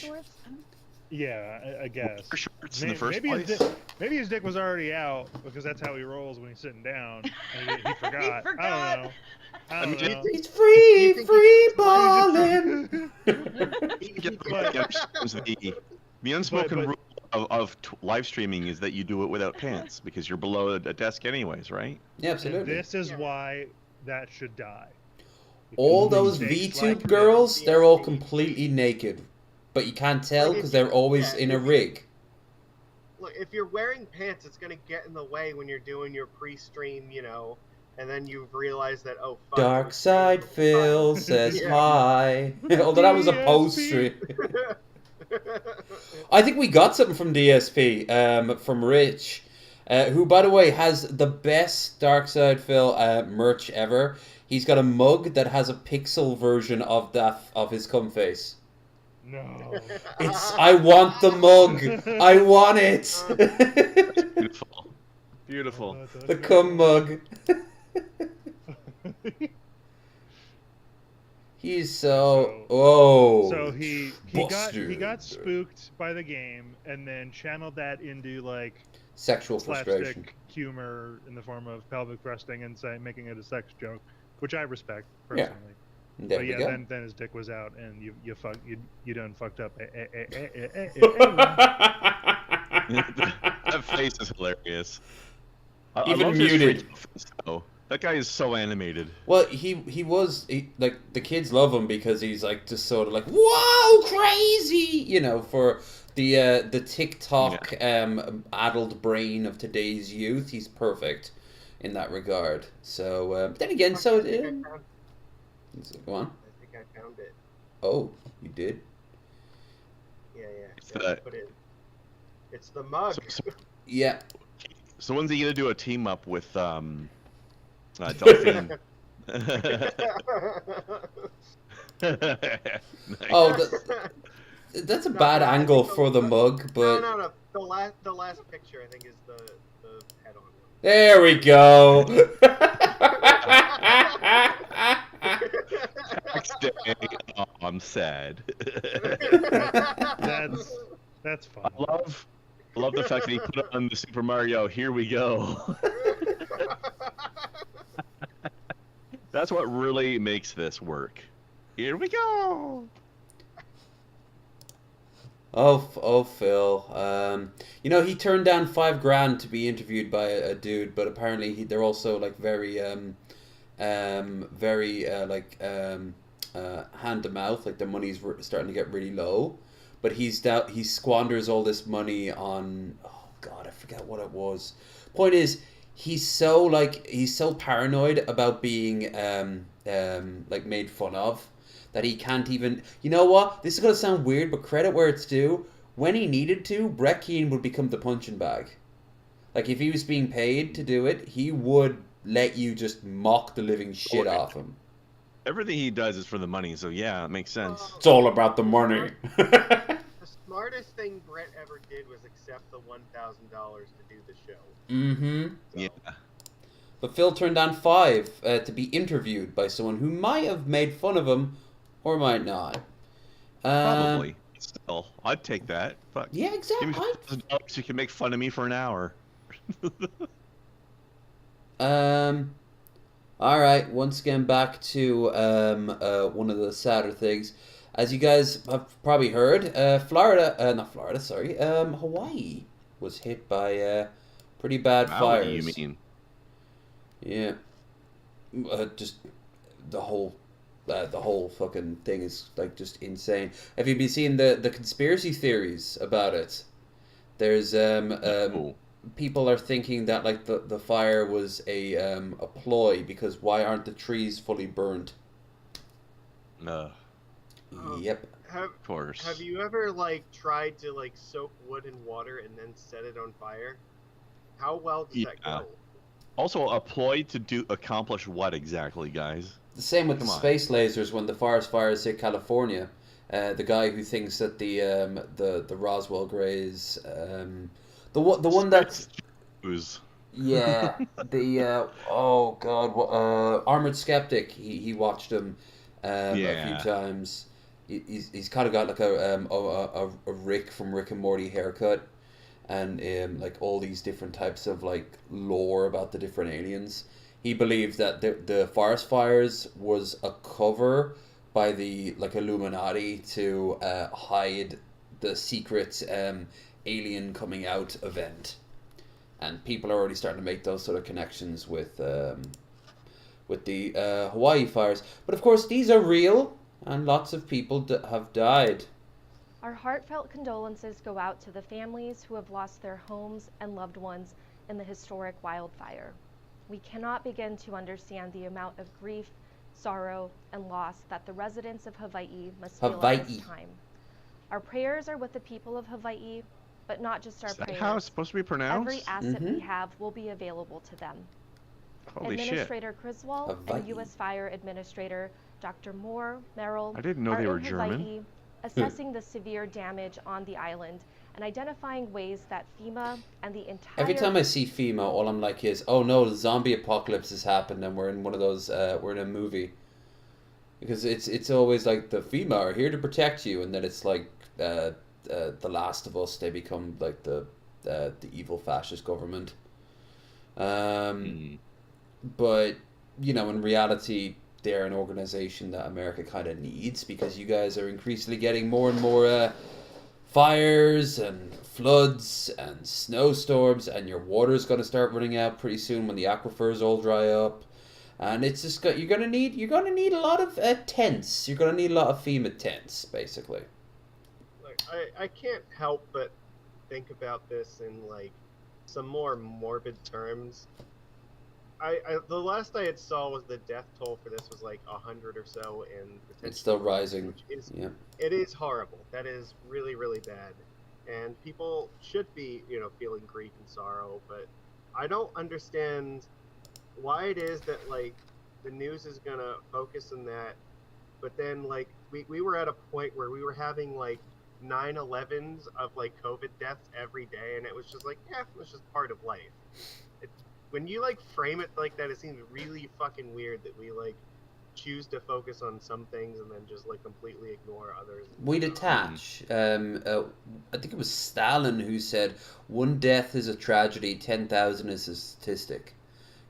Yeah, I guess. Shorts in the first maybe place. Maybe his dick was already out because that's how he rolls when he's sitting down. And he forgot. I don't know. I don't know. He's free balling. The unspoken rule of live streaming is that you do it without pants because you're below a desk anyways, right? Yeah, absolutely. And this is why that should die. All those VTube girls, they're all completely naked, but you can't tell because they're always in a rig. Look, if you're wearing pants, it's gonna get in the way when you're doing your pre-stream, you know, and then you realize that, oh, fuck. Dark Side Phil says hi. Although that was a post-stream. I think we got something from DSP, from Rich, who, by the way, has the best Dark Side Phil merch ever. He's got a mug that has a pixel version of his cum face. No. I want the mug. I want it. Beautiful. Beautiful. The cum mug. He's so So he got spooked by the game and then channeled that into like sexual slapstick frustration humor in the form of pelvic thrusting and making it a sex joke, which I respect personally. Yeah. There But we yeah, go. then his dick was out and you done fucked up. That face is hilarious. I Even love his muted. face, though. That guy is so animated. Well, he like the kids love him because he's like just sort of like whoa crazy, you know, for the TikTok addled brain of today's youth. He's perfect in that regard. So then again, so go on. I think I found it. Oh, you did? Yeah. Put it. It's the mug. Yeah. So when's he gonna do a team up with Delphine? Nice. Oh, that's a bad angle for the mug, but no. The last picture I think is the head on one. There we go. Next day, oh, I'm sad. That's fun. I love the fact that he put on the Super Mario. Here we go. That's what really makes this work. Here we go. Oh, Phil. You know, he turned down $5,000 to be interviewed by a dude, but apparently they're also like very hand to mouth. Like their money's starting to get really low, but he squanders all this money on. Oh God, I forget what it was. Point is, he's so paranoid about being like made fun of, that he can't even... You know what? This is going to sound weird, but credit where it's due. When he needed to, Brett Keane would become the punching bag. Like, if he was being paid to do it, he would let you just mock the living shit off him. Everything he does is for the money, so yeah, it makes sense. It's all about the money. The smartest thing Brett ever did was accept the $1,000 to do the show. Mm-hmm. So. Yeah. But Phil turned down $5,000 to be interviewed by someone who might have made fun of him or might not. Probably. Still, I'd take that. Fuck. Yeah, exactly. Give me $1,000 so you can make fun of me for an hour. All right. Once again, back to one of the sadder things. As you guys have probably heard, Hawaii was hit by pretty bad fires. What do you mean? Yeah. Just the whole fucking thing is like just insane. Have you been seeing the conspiracy theories about it? There's people are thinking that like the fire was a ploy, because why aren't the trees fully burned? Yep. Of course. Have you ever like tried to like soak wood in water and then set it on fire? How well does that go? Also, a ploy to accomplish what exactly, guys? The same with the space lasers when the forest fires hit California. The guy who thinks that the Roswell Grays, the one that's yeah, the oh god, Armored Skeptic. He watched him a few times. He's kind of got like a Rick from Rick and Morty haircut, and like all these different types of like lore about the different aliens. He believed that the forest fires was a cover by the like Illuminati to hide the secret alien coming out event, and people are already starting to make those sort of connections with the Hawaii fires. But of course, these are real, and lots of people have died. Our heartfelt condolences go out to the families who have lost their homes and loved ones in the historic wildfire. We cannot begin to understand the amount of grief, sorrow, and loss that the residents of Hawaii must feel at this time. Our prayers are with the people of Hawaii, but not just our prayers. Is that how it's supposed to be pronounced? Every asset we have will be available to them. Holy Administrator shit. Griswold and U.S. Fire Administrator Dr. Moore, Merrill I didn't know are they were in German. Hawaii, assessing the severe damage on the island and identifying ways that FEMA and the entire... Every time I see FEMA, all I'm like is, oh no, the zombie apocalypse has happened and we're in one of those, we're in a movie. Because it's always like the FEMA are here to protect you, and then it's like The Last of Us, they become like the evil fascist government. But, you know, in reality, they're an organization that America kind of needs, because you guys are increasingly getting more and more fires and floods and snowstorms, and your water's going to start running out pretty soon when the aquifers all dry up. And it's just you're gonna need a lot of tents. You're gonna need a lot of FEMA tents, basically. Like I can't help but think about this in like some more morbid terms. The last I had saw was the death toll for this was like 100 or so, and it's still rising. Yeah. It is horrible. That is really, really bad, and people should be feeling grief and sorrow. But I don't understand why it is that like the news is gonna focus on that, but then like we were at a point where we were having like 9/11s of like COVID deaths every day, and it was just like, yeah, it was just part of life. When you like frame it like that, it seems really fucking weird that we like choose to focus on some things and then just like completely ignore others. We detach. I think it was Stalin who said, "One death is a tragedy, 10,000 is a statistic."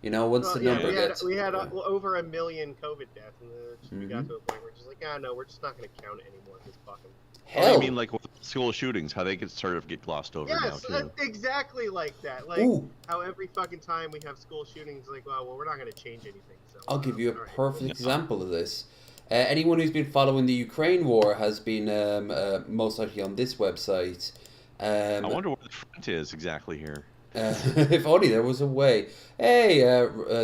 You know, once the number gets... We had over 1 million COVID deaths, and then we got to a point where we're just like, no, we're just not going to count it anymore. It's fucking... Hell. I mean, like with school shootings, how they get sort of get glossed over now too. Exactly like that. Like how every fucking time we have school shootings, like, well, we're not going to change anything. So I'll give you a perfect example of this. Anyone who's been following the Ukraine war has been most likely on this website. I wonder what the front is exactly here. If only there was a way. Hey,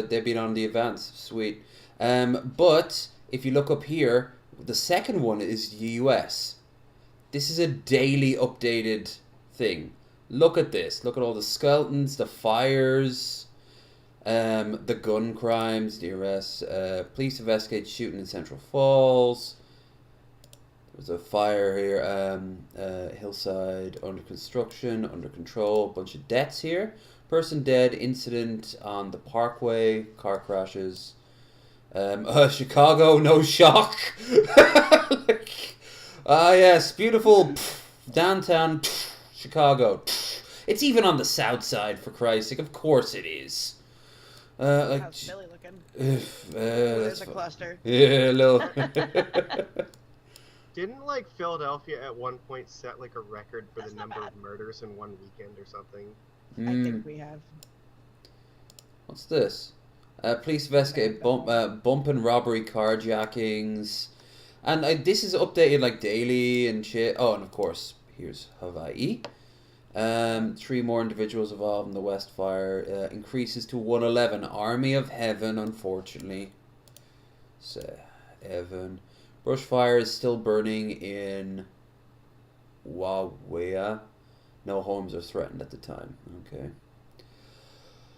they've been on the events. Sweet. But if you look up here, the second one is the US. This is a daily updated thing. Look at this. Look at all the skeletons, the fires, the gun crimes, the arrests. Police investigate shooting in Central Falls. There's a fire here. Hillside under construction, under control. Bunch of deaths here. Person dead. Incident on the Parkway. Car crashes. Chicago, no shock. Yes, beautiful downtown Chicago. It's even on the south side, for Christ's sake. Of course it is. How's Billy looking? There's a cluster. Yeah, a little. Didn't like Philadelphia at one point set like a record for the number of murders in one weekend or something? I think we have. What's this? Police investigate bump and robbery, carjackings. And this is updated like daily and shit. Oh, and of course, here's Hawaii. 3 more individuals involved in the West Fire. Increases to 111. Army of Heaven, unfortunately. So, Heaven. Brush fire is still burning in Wawa. No homes are threatened at the time. Okay.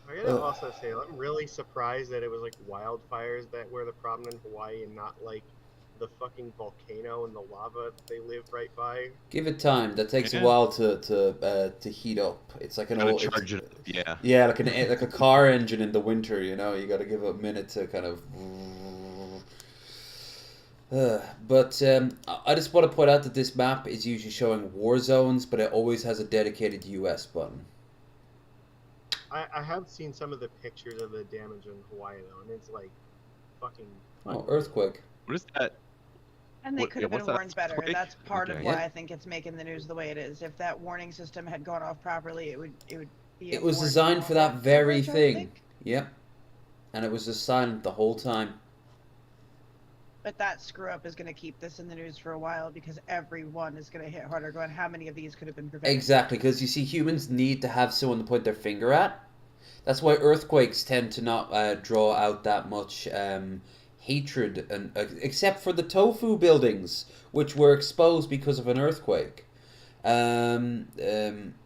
I gotta also say, I'm really surprised that it was like wildfires that were the problem in Hawaii and not like the fucking volcano and the lava they live right by. Give it time. That takes a while to heat up. It's like an old charge it. Yeah. Yeah, like a car engine in the winter. You know, you got to give it a minute to kind of. But I just want to point out that this map is usually showing war zones, but it always has a dedicated US button. I have seen some of the pictures of the damage in Hawaii though, and it's like fucking. Oh, earthquake. What is that? And they could have been warned better. That's part of why I think it's making the news the way it is. If that warning system had gone off properly, it would be. It was designed for that very thing. Yep. And it was just silent the whole time. But that screw up is going to keep this in the news for a while because everyone is going to hit harder going, how many of these could have been prevented? Exactly, because you see, humans need to have someone to point their finger at. That's why earthquakes tend to not draw out that much hatred, and except for the tofu buildings, which were exposed because of an earthquake. In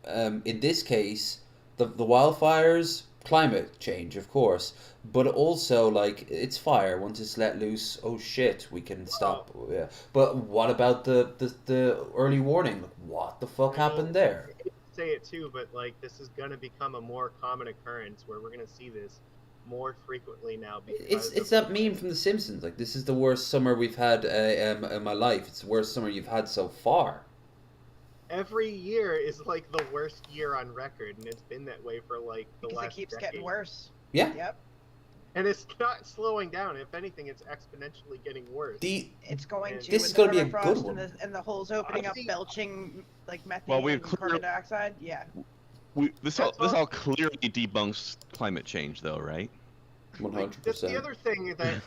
this case, the wildfires, climate change, of course, but also like it's fire. Once it's let loose, oh shit, we can stop. Yeah. But what about the early warning? Like, what the fuck happened there? I say it too, but like this is gonna become a more common occurrence where we're gonna see this more frequently now. Because it's that meme from The Simpsons. Like, this is the worst summer we've had in my life. It's the worst summer you've had so far. Every year is like the worst year on record, and it's been that way for like the last it keeps decade. Getting worse. Yeah. Yep. And it's not slowing down. If anything, it's exponentially getting worse. It's going to. This is going to be a good one. And the holes opening up, belching like methane Well, and carbon dioxide. Yeah. This all clearly debunks climate change, though, right? 100%. That's the other thing, that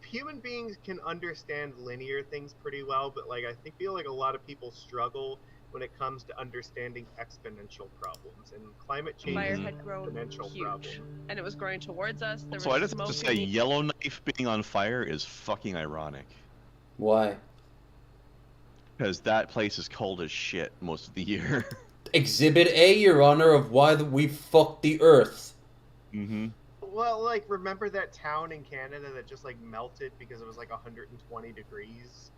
human beings can understand linear things pretty well, but like I feel like a lot of people struggle when it comes to understanding exponential problems, and climate change Fire is an had grown exponential huge, problem. and it was growing towards us. There So was I just have to say, Yellowknife being on fire is fucking ironic. Why? Because that place is cold as shit most of the year. Exhibit A, Your Honor, of why we fucked the Earth. Mm-hmm. Well, like, remember that town in Canada that just like melted because it was like 120 degrees?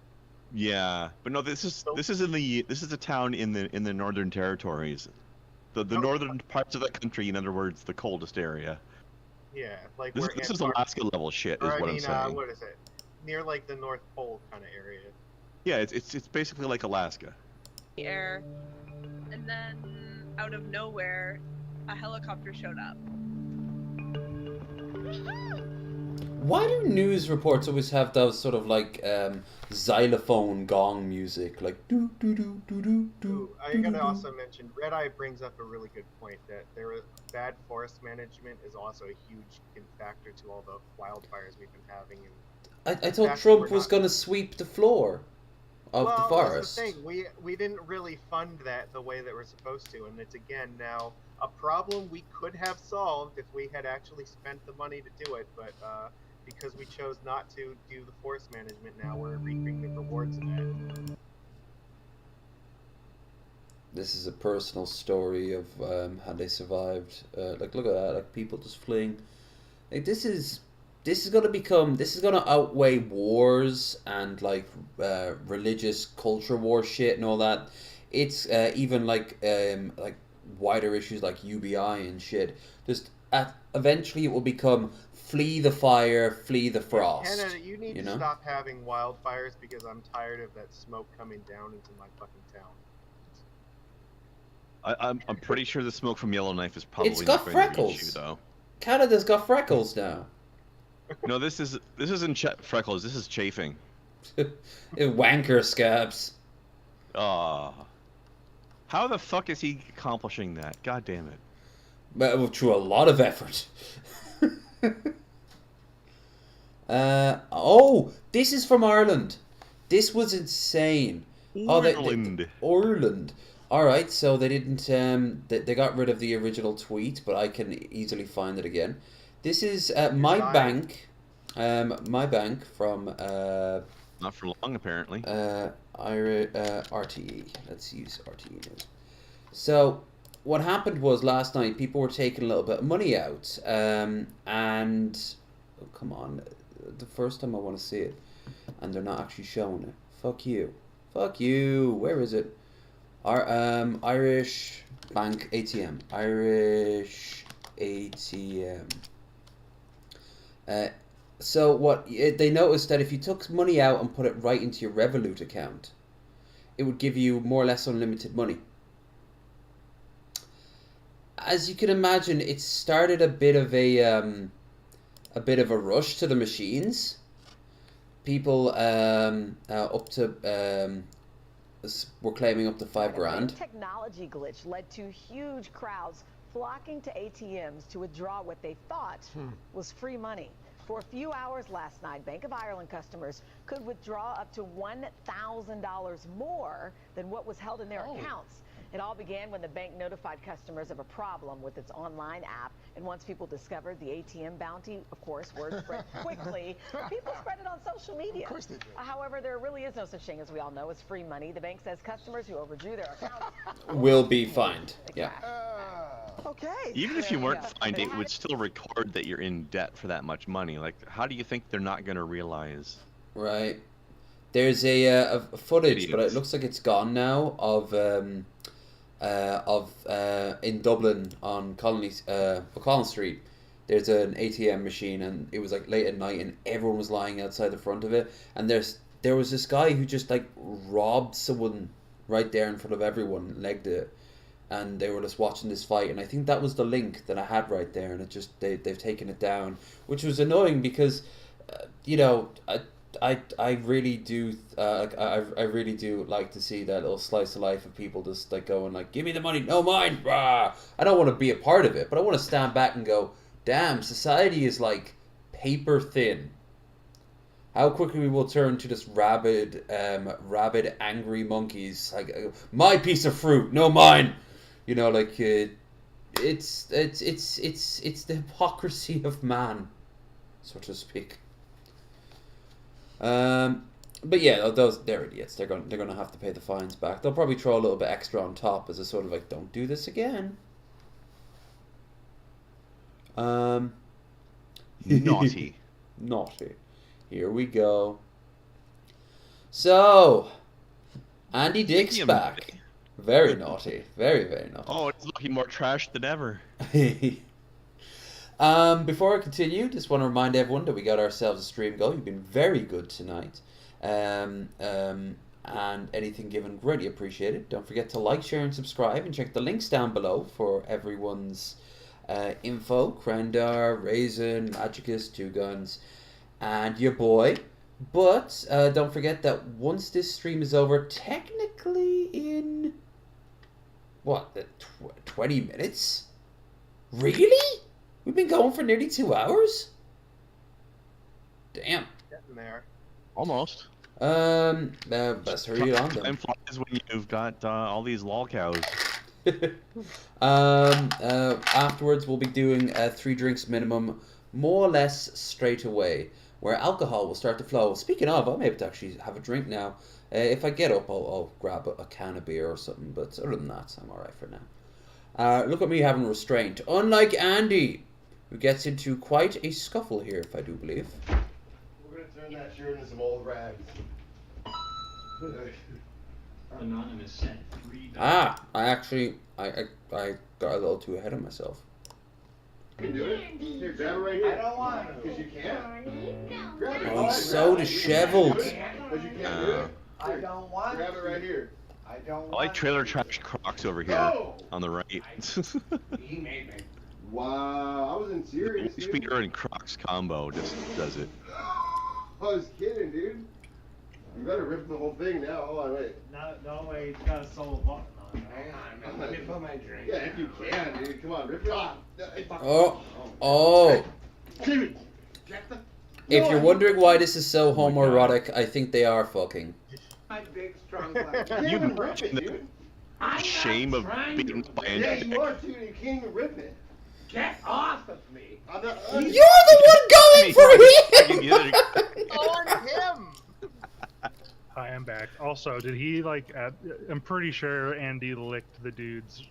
Yeah, but no, this is a town in the Northern Territories, the northern parts of the country. In other words, the coldest area. Yeah, like This is Alaska level shit, is what I'm saying. What is it? Near like the North Pole kind of area. Yeah, it's basically like Alaska. Air, and then out of nowhere, a helicopter showed up. Why do news reports always have those sort of like xylophone gong music, like do do do do do do? I gotta also mention, Red Eye brings up a really good point that bad forest management is also a huge factor to all the wildfires we've been having. And I thought Trump was going to sweep the floor of the forest. That's the thing. We didn't really fund that the way that we're supposed to, and it's again now a problem we could have solved if we had actually spent the money to do it, but because we chose not to do the forest management, now we're reaping the rewards of that. This is a personal story of how they survived. Like, look at that! Like, people just fleeing. Like, this is gonna outweigh wars and like religious culture war shit and all that. It's even like wider issues like UBI and shit. Eventually it will become flee the fire, flee the frost. Canada, you need to stop having wildfires because I'm tired of that smoke coming down into my fucking town. I'm pretty sure the smoke from Yellowknife is probably it's got not freckles. An issue, though. Canada's got freckles now. No, this isn't freckles. This is chafing. Wanker scabs. Ah. How the fuck is he accomplishing that? God damn it. But through a lot of effort. Oh, this is from Ireland. This was insane. Ireland. Ireland. All right, so they didn't. They got rid of the original tweet, but I can easily find it again. This is my bank from. Not for long, apparently. RTE. Let's use RTE News. So, what happened was last night people were taking a little bit of money out, and oh, come on, the first time I want to see it, and they're not actually showing it. Fuck you. Where is it? Irish Bank ATM. Irish ATM. So what they noticed that if you took money out and put it right into your Revolut account, it would give you more or less unlimited money. As you can imagine, it started a bit of a rush to the machines. People up to were claiming up to $5,000. A technology glitch led to huge crowds flocking to ATMs to withdraw what they thought was free money. For a few hours last night, Bank of Ireland customers could withdraw up to $1,000 more than what was held in their accounts. It all began when the bank notified customers of a problem with its online app. And once people discovered the ATM bounty, of course, word spread quickly. People spread it on social media. Of course they did. However, there really is no such thing, as we all know, as free money. The bank says customers who overdrew their accounts will be fined. Yeah. Okay. Even if you weren't fined, it would still record that you're in debt for that much money. Like, how do you think they're not going to realize? Right. There's a footage, Idiots. but it looks like it's gone now, of in Dublin on Collins Street. There's an ATM machine, and it was like late at night, and everyone was lying outside the front of it. And there was this guy who just like robbed someone right there in front of everyone, legged it, and they were just watching this fight. And I think that was the link that I had right there, and it just they've taken it down, which was annoying because, I really do I really do like to see that little slice of life of people just like going like, give me the money, no mine. Rah! I don't want to be a part of it, but I want to stand back and go, damn, society is like paper thin. How quickly we will turn to just rabid angry monkeys, like my piece of fruit, no mine. Like it's the hypocrisy of man, so to speak. But yeah, they're idiots. They're gonna have to pay the fines back. They'll probably throw a little bit extra on top as a sort of like, don't do this again. Naughty. Naughty. Here we go. So, Andy Dick's back. Very naughty. Very, very naughty. Oh, it's looking more trash than ever. Before I continue, just want to remind everyone that we got ourselves a stream goal. You've been very good tonight. And anything given, greatly appreciated. Don't forget to like, share, and subscribe, and check the links down below for everyone's info. Krendar, Raisin, Majicus, Two Guns, and your boy. But don't forget that once this stream is over, technically in what, 20 minutes? Really? We've been going for nearly 2 hours? Damn. Getting there. Almost. Best hurry on then. Time flies when you've got all these lol cows. Afterwards, we'll be doing 3 drinks minimum, more or less straight away, where alcohol will start to flow. Speaking of, I'm able to actually have a drink now. If I get up, I'll grab a can of beer or something, but other than that, I'm alright for now. Look at me having restraint. Unlike Andy, who gets into quite a scuffle here, if I do believe. We're going to turn that shirt into some old rags. Anonymous sent $3. I got a little too ahead of myself. You can do it. Here, grab it right here. I don't want to. Because you can't. Grab it. Oh, he's so disheveled. Because you can't do it. I don't want grab it right here. I don't I like trailer trash Crocs over here on the right. He made me. Wow, I wasn't serious. Speeder and Crocs combo just does it. I was kidding, dude. You better rip the whole thing now. Hold on, wait. No way, it's got a solo button on it. Hang on, man. Let me put my drink. Yeah, if you can, dude. Come on, rip it off. Oh. If No, you're wondering why this is so homoerotic, I think they are fucking. My big, strong black. You can't rip it, dude. shame of being by a Yeah, dick. you are, dude. You can't even rip it. Get off of me. You're the one going for him! On him! Hi, I'm back. Also, did he I'm pretty sure Andy licked the dude's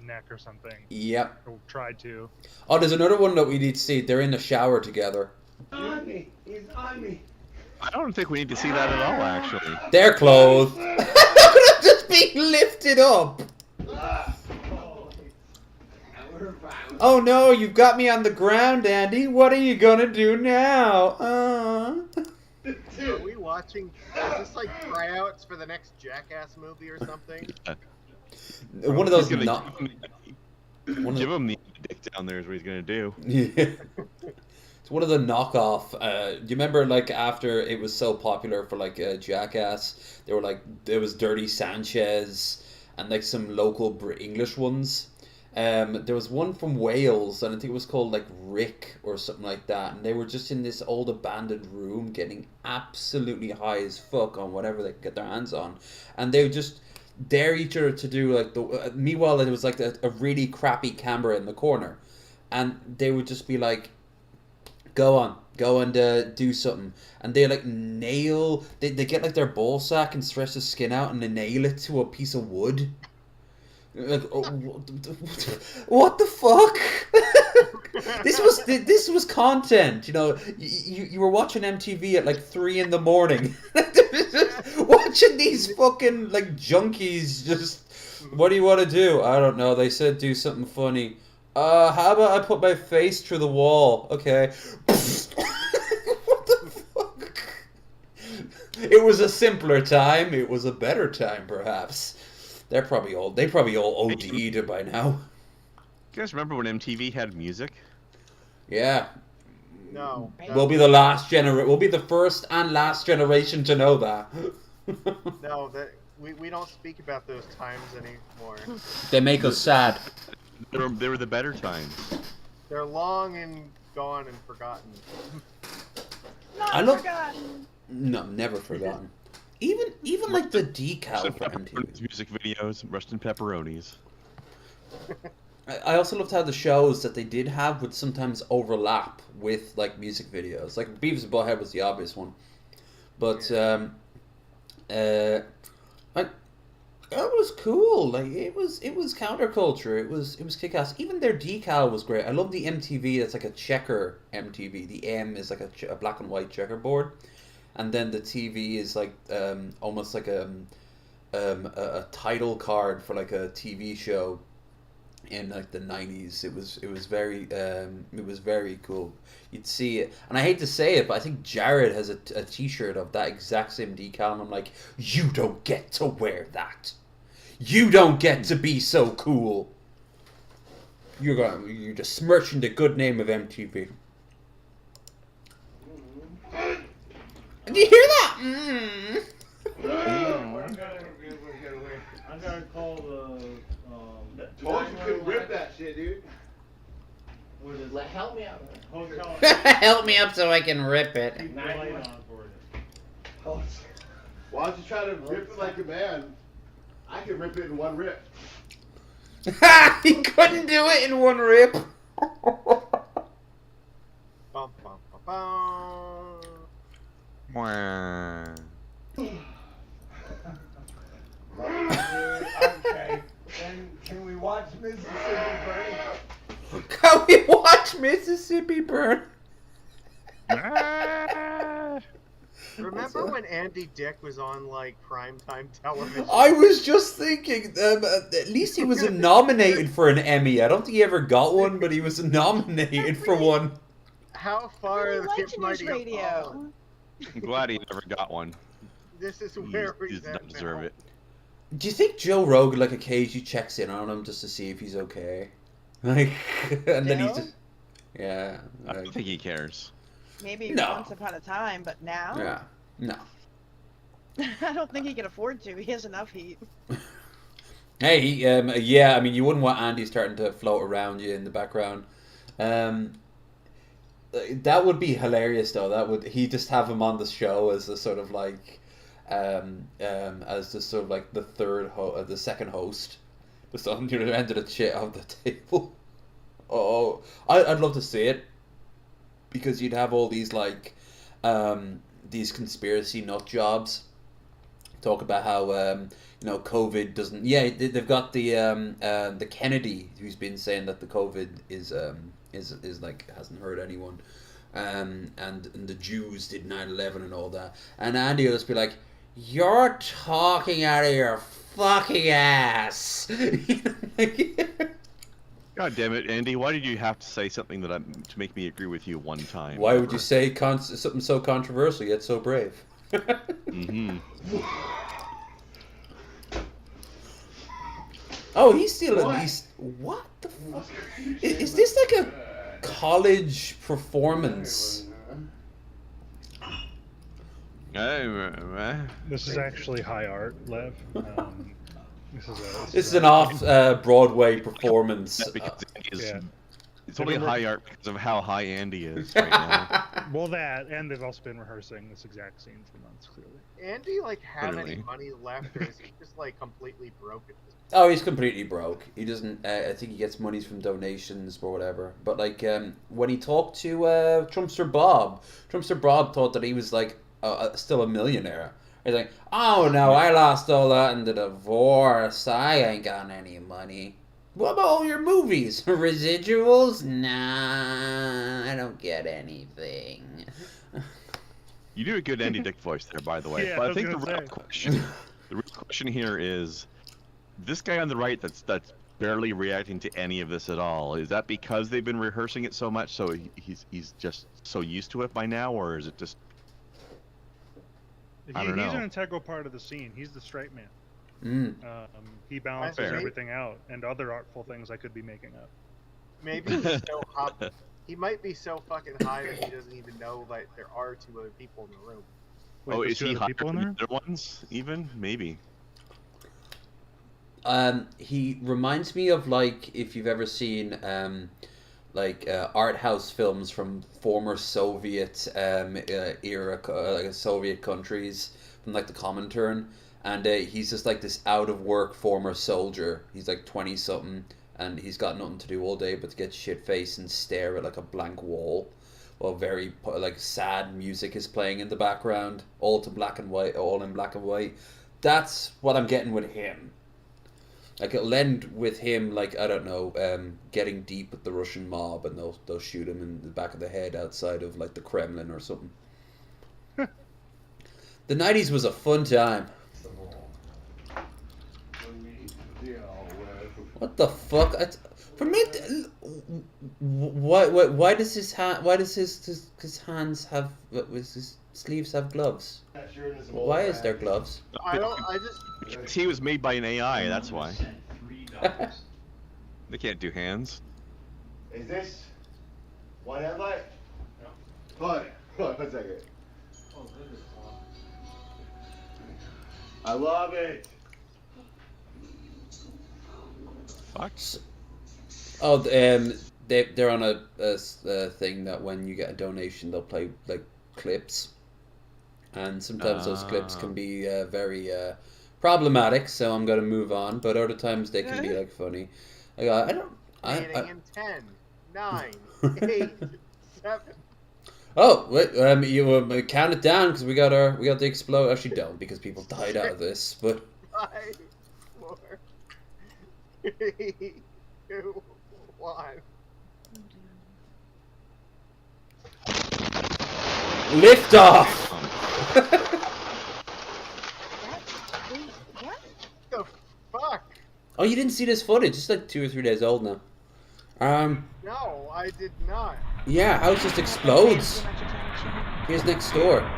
neck or something. Yep. Or tried to. Oh, there's another one that we need to see. They're in the shower together. On me. He's on me. I don't think we need to see that at all, actually. They're clothed. Just being lifted up. Oh no, you've got me on the ground, Andy. What are you gonna do now? Are we watching? Is this like tryouts for the next Jackass movie or something? One of those. Give him the dick down there is what he's gonna do. Yeah. It's one of the knockoff. Do you remember after it was so popular for Jackass? They were there was Dirty Sanchez and some local English ones. There was one from Wales, and I think it was called Rick or something like that, and they were just in this old abandoned room getting absolutely high as fuck on whatever they could get their hands on, and they would just dare each other to do meanwhile there was a really crappy camera in the corner, and they would just be go and do something, and they nail they get their ball sack and stretch the skin out and they nail it to a piece of wood. What the fuck? This was content, you were watching MTV at 3 in the morning. Watching these fucking junkies just, what do you want to do? I don't know, they said do something funny. How about I put my face through the wall? Okay. What the fuck? It was a simpler time, it was a better time perhaps. They probably all OD'd by now. You guys remember when MTV had music? Yeah. No. We'll be the first and last generation to know that. No, we don't speak about those times anymore. They make us sad. They were the better times. They're long and gone and forgotten. Forgotten. No, never forgotten. Even the decal for MTV. Music videos, rust and pepperonis. I also loved how the shows that they did have would sometimes overlap with music videos. Beavis and Butthead was the obvious one, but That was cool. Like it was counterculture. It was kick-ass. Even their decal was great. I love the MTV. That's like a checker MTV. The M is like a black and white checkerboard, and then the TV is like almost like a title card for like a TV show in like the 90s. It was very cool. You'd see it, and I hate to say it, but I think Jared has a t-shirt of that exact same decal, and I'm like, you don't get to wear that. You don't get to be so cool. You're just smirching the good name of MTV. Do you hear that? I'm gonna call the. Told you couldn't rip that shit, dude. What is Like, help me out. Hotel. Help me up so I can rip it. Keep the light on for you. Why don't you try to rip it like a man? I can rip it in one rip. He couldn't do it in one rip. Bum, bum, bum, bum. Okay. Can we watch Mississippi Burn? Can we watch Mississippi Burn? Remember when Andy Dick was on like primetime television? I was just thinking, at least he was nominated for an Emmy. I don't think he ever got one, but he was nominated for one. How far the Kid Mighty Radio. I'm glad he never got one. This is where He does not deserve it. Do you think Joe Rogan like occasionally checks in on him just to see if he's okay? Like, and then he's just, yeah. I don't think he cares. Maybe No. once upon a time, but now? Yeah, no. I don't think he can afford to. He has enough heat. Hey, yeah, I mean, you wouldn't want Andy starting to float around you in the background. That would be hilarious, though. He just have him on the show as a sort of like, as the sort of like the second host, just on the other end of the table. Oh, I'd love to see it, because you'd have all these like, these conspiracy nut jobs talk about how COVID doesn't. Yeah, they've got the Kennedy who's been saying that the COVID is like hasn't hurt anyone, and the Jews did 9/11 and all that, and Andy will just be like, "You're talking out of your fucking ass." God damn it, Andy! Why did you have to say something to make me agree with you one time? Why would you say something so controversial yet so brave? Mm-hmm. Oh, he's still at least. What the fuck? Is this like a college performance? This is actually high art, Lev. This is an off-Broadway performance. Because Andy's, Yeah. it's only high art because of how high Andy is right now. Well, that, and they've also been rehearsing this exact scene for months, clearly. Andy like have any Clearly. money left, or is he just like completely broke at this? Oh, he's completely broke. He doesn't. I think he gets monies from donations or whatever. But like, when he talked to Trumpster Bob thought that he was like still a millionaire. He's like, "Oh no, I lost all that in the divorce. I ain't got any money. What about all your movies? Residuals? Nah, I don't get anything." You do a good Andy Dick voice there, by the way. Yeah, but I I was think the gonna real say. question here is, this guy on the right that's barely reacting to any of this at all. Is that because they've been rehearsing it so much, so he's just so used to it by now, or is it just? I don't know. He's an integral part of the scene. He's the straight man. Mm. He balances Fair. everything out, and other artful things I could be making up. Maybe he's so hot. He might be so fucking high that he doesn't even know that there are two other people in the room. Wait, Oh, there's is two he other higher people in than there? the other ones? Even maybe. He reminds me of like if you've ever seen art house films from former Soviet era, like Soviet countries from like the Comintern, and he's just like this out of work former soldier. He's like 20 something, and he's got nothing to do all day but to get shit faced and stare at like a blank wall, while very like sad music is playing in the background, all in black and white. That's what I'm getting with him. Like it'll end with him, like I don't know, getting deep with the Russian mob, and they'll shoot him in the back of the head outside of like the Kremlin or something. The 90s was a fun time. What the fuck? For me, why does his hands have his sleeves have gloves? Why is there gloves? Because he was made by an AI, that's why. They can't do hands. Is this whatever? Hold on, 1 second. I love it. Fuck. Oh, they're on a thing that when you get a donation, they'll play like clips, and sometimes those clips can be very problematic. So I'm gonna move on, but other times they can be like funny. I don't. Meeting in 10, 9, 8, 7. Oh wait, you count it down because we got the explode. Actually, don't because people died out of this. But 5, 4, 3, 2, 1. Lift off. What the fuck? Oh, you didn't see this footage? It's like 2 or 3 days old now. No, I did not. Yeah, house just explodes. Here's next door.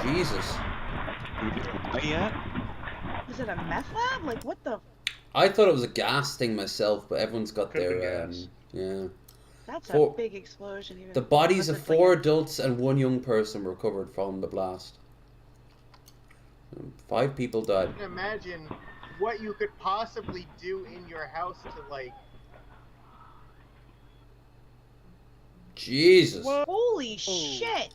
Jesus. Yet? Is it a meth lab? Like what the? I thought it was a gas thing myself, but everyone's got their yeah. That's a big explosion. Even the bodies of 4 adults and 1 young person were recovered from the blast. 5 people died. I can imagine what you could possibly do in your house to like. Jesus. Holy shit!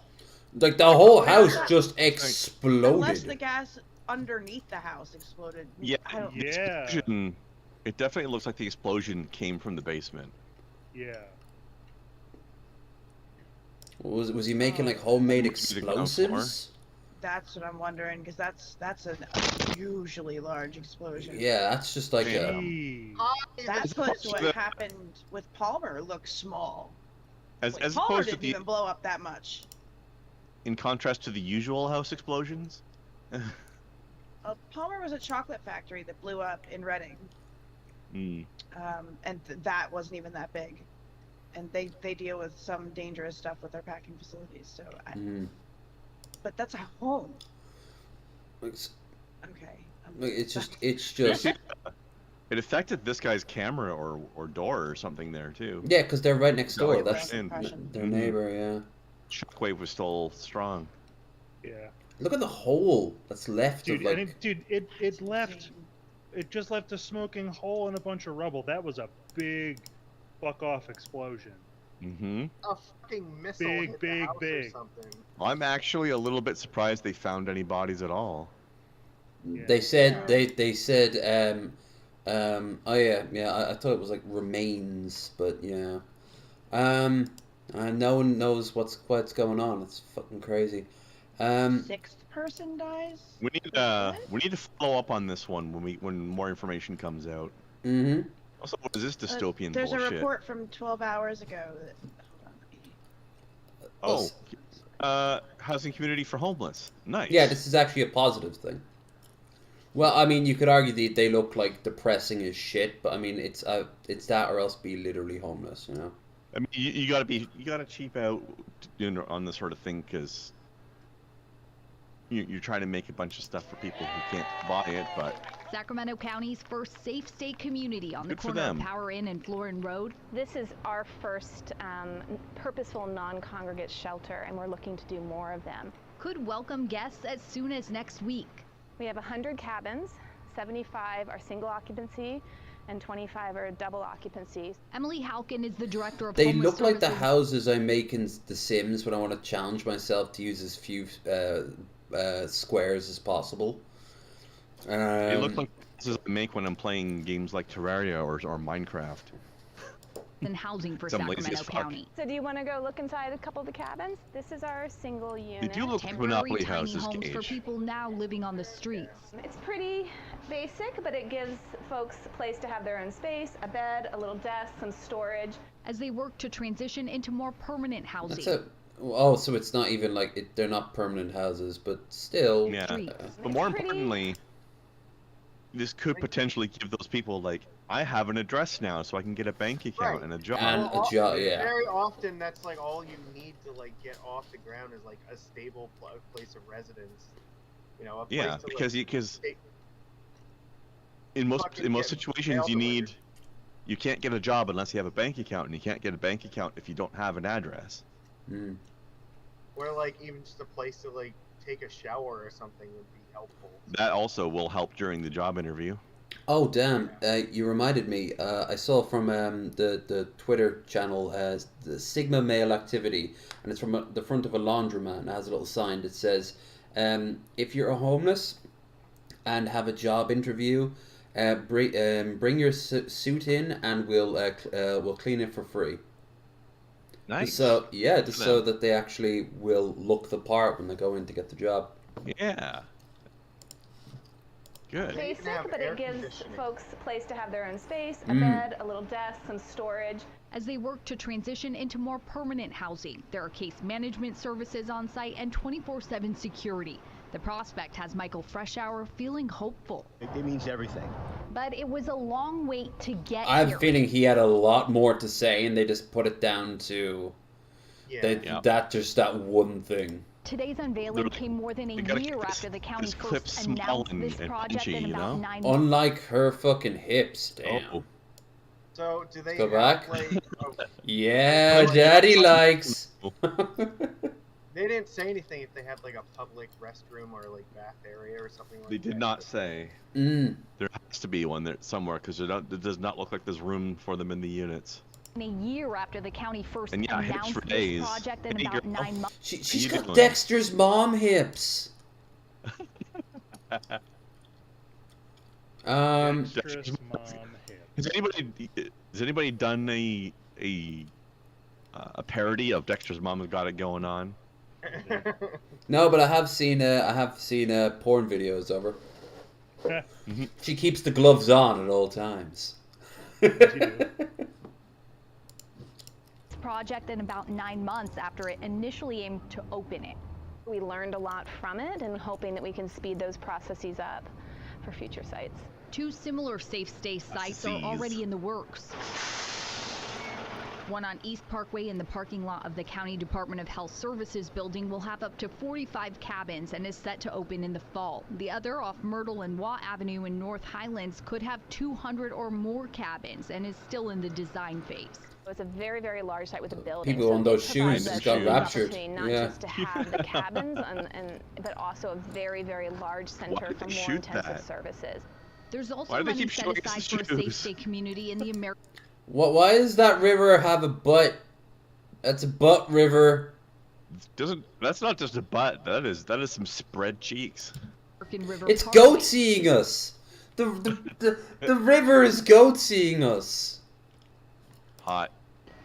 Like the whole house just exploded. Unless the gas underneath the house exploded. Yeah. I don't... Explosion, it definitely looks like the explosion came from the basement. Yeah. Was he making like homemade explosives? That's what I'm wondering, because that's an unusually large explosion. Yeah, that's just like That's what happened with Palmer looks small. As Palmer opposed to didn't even blow up that much. In contrast to the usual house explosions. Palmer was a chocolate factory that blew up in Reading. Mm. And that wasn't even that big. And they deal with some dangerous stuff with their packing facilities. So, but that's a home. It's, okay. It's just. It affected this guy's camera or door or something there too. Yeah, because they're right next door. That's their neighbor. Yeah. Shockwave was still strong. Yeah. Look at the hole that's left Dude, of like. and it left. It just left a smoking hole and a bunch of rubble. That was a big, fuck off explosion. Mm-hmm. A fucking missile hit the house or something. I'm actually a little bit surprised they found any bodies at all. Yeah. They said they said oh yeah I thought it was like remains, but yeah and no one knows what's going on. It's fucking crazy. 6th person dies. We need to follow up on this one when more information comes out. Mm-hmm. Also, what is this dystopian There's bullshit? a report from 12 hours ago that... housing community for homeless. Nice. Yeah, this is actually a positive thing. Well, I mean, you could argue they look like depressing as shit, but I mean, it's that or else be literally homeless, you know. I mean, you gotta cheap out, on this sort of thing because you're trying to make a bunch of stuff for people who can't buy it, but. Sacramento County's first safe state community on the Good for corner of them. Power Inn and Florin Road. This is our first purposeful non-congregate shelter, and we're looking to do more of them. Could welcome guests as soon as next week. We have 100 cabins, 75 are single occupancy, and 25 are double occupancy. Emily Halkin is the director of They Homeless look like the Services. houses I make in The Sims when I want to challenge myself to use as few squares as possible. They look like houses I make when I'm playing games like Terraria or Minecraft. than housing for Some lazy Sacramento as fuck. County. So do you want to go look inside a couple of the cabins? This is our single unit. They do look like Temporary Monopoly tiny houses, homes for Gage. people now living on the streets. It's pretty basic, but it gives folks a place to have their own space, a bed, a little desk, some storage. As they work to transition into more permanent housing. That's a... Oh, so it's not even like... they're not permanent houses, but still... Yeah. But more importantly, this could potentially give those people, like, I have an address now, so I can get a bank account and a job. And a job, yeah. Very often, that's like all you need to like get off the ground is like a stable place of residence. You know, a place Yeah, to, because like, in most fucking get situations mail you delivered. you can't get a job unless you have a bank account, and you can't get a bank account if you don't have an address. Or like even just a place to like take a shower or something would be helpful. That also will help during the job interview. Oh damn! You reminded me. I saw from the Twitter channel the Sigma Male Activity, and it's from the front of a laundromat. And it has a little sign that says, "If you're homeless and have a job interview, bring your suit in, and we'll clean it for free." Nice. So yeah, just so that they actually will look the part when they go in to get the job. Yeah. Good. Basic, but it gives folks a place to have their own space, a Mm. bed, a little desk, some storage. As they work to transition into more permanent housing, there are case management services on site and 24/7 security. The prospect has Michael Freshour feeling hopeful. It means everything. But it was a long wait to get I have here. a feeling he had a lot more to say, and they just put it down to that one thing. Today's unveiling came more than a year after the county clip first small announced and this project punchy, in you about know? 9 months. Unlike her fucking hips, damn. Oh. So do they Go have, back. like, Yeah, daddy likes. they didn't say anything if they had like a public restroom or like bath area or something like They that. did not say. Mm. There has to be one there somewhere, because it does not look like there's room for them in the units. A year after the county first And yeah, hips announced for this days. project in Hey, about girl. 9 months. She's you got doing? Dexter's mom hips. Dexterous mom hip. Has anybody done a parody of Dexter's Mom Has Got It Going On? No, but I have seen porn videos of her. She keeps the gloves on at all times. Project in about 9 months after it initially aimed to open it. We learned a lot from it and hoping that we can speed those processes up for future sites. 2 similar safe stay sites are Processes. already in the works. One on East Parkway in the parking lot of the County Department of Health Services building will have up to 45 cabins and is set to open in the fall. The other off Myrtle and Watt Avenue in North Highlands could have 200 or more cabins and is still in the design phase. It's a very, very large site with a building. People on it those provides shoes us got the raptured. opportunity Not Yeah. just to have the cabins, but also a very, very large center Why did for they more shoot intensive that? services. There's Why also do they money keep set showing us aside the for a safe shoes? stay community in the American. Why does that river have a butt? That's a butt river. That's not just a butt. That is some spread cheeks. River It's Parkway. goatseeing us. The river is goatseeing us. Hot.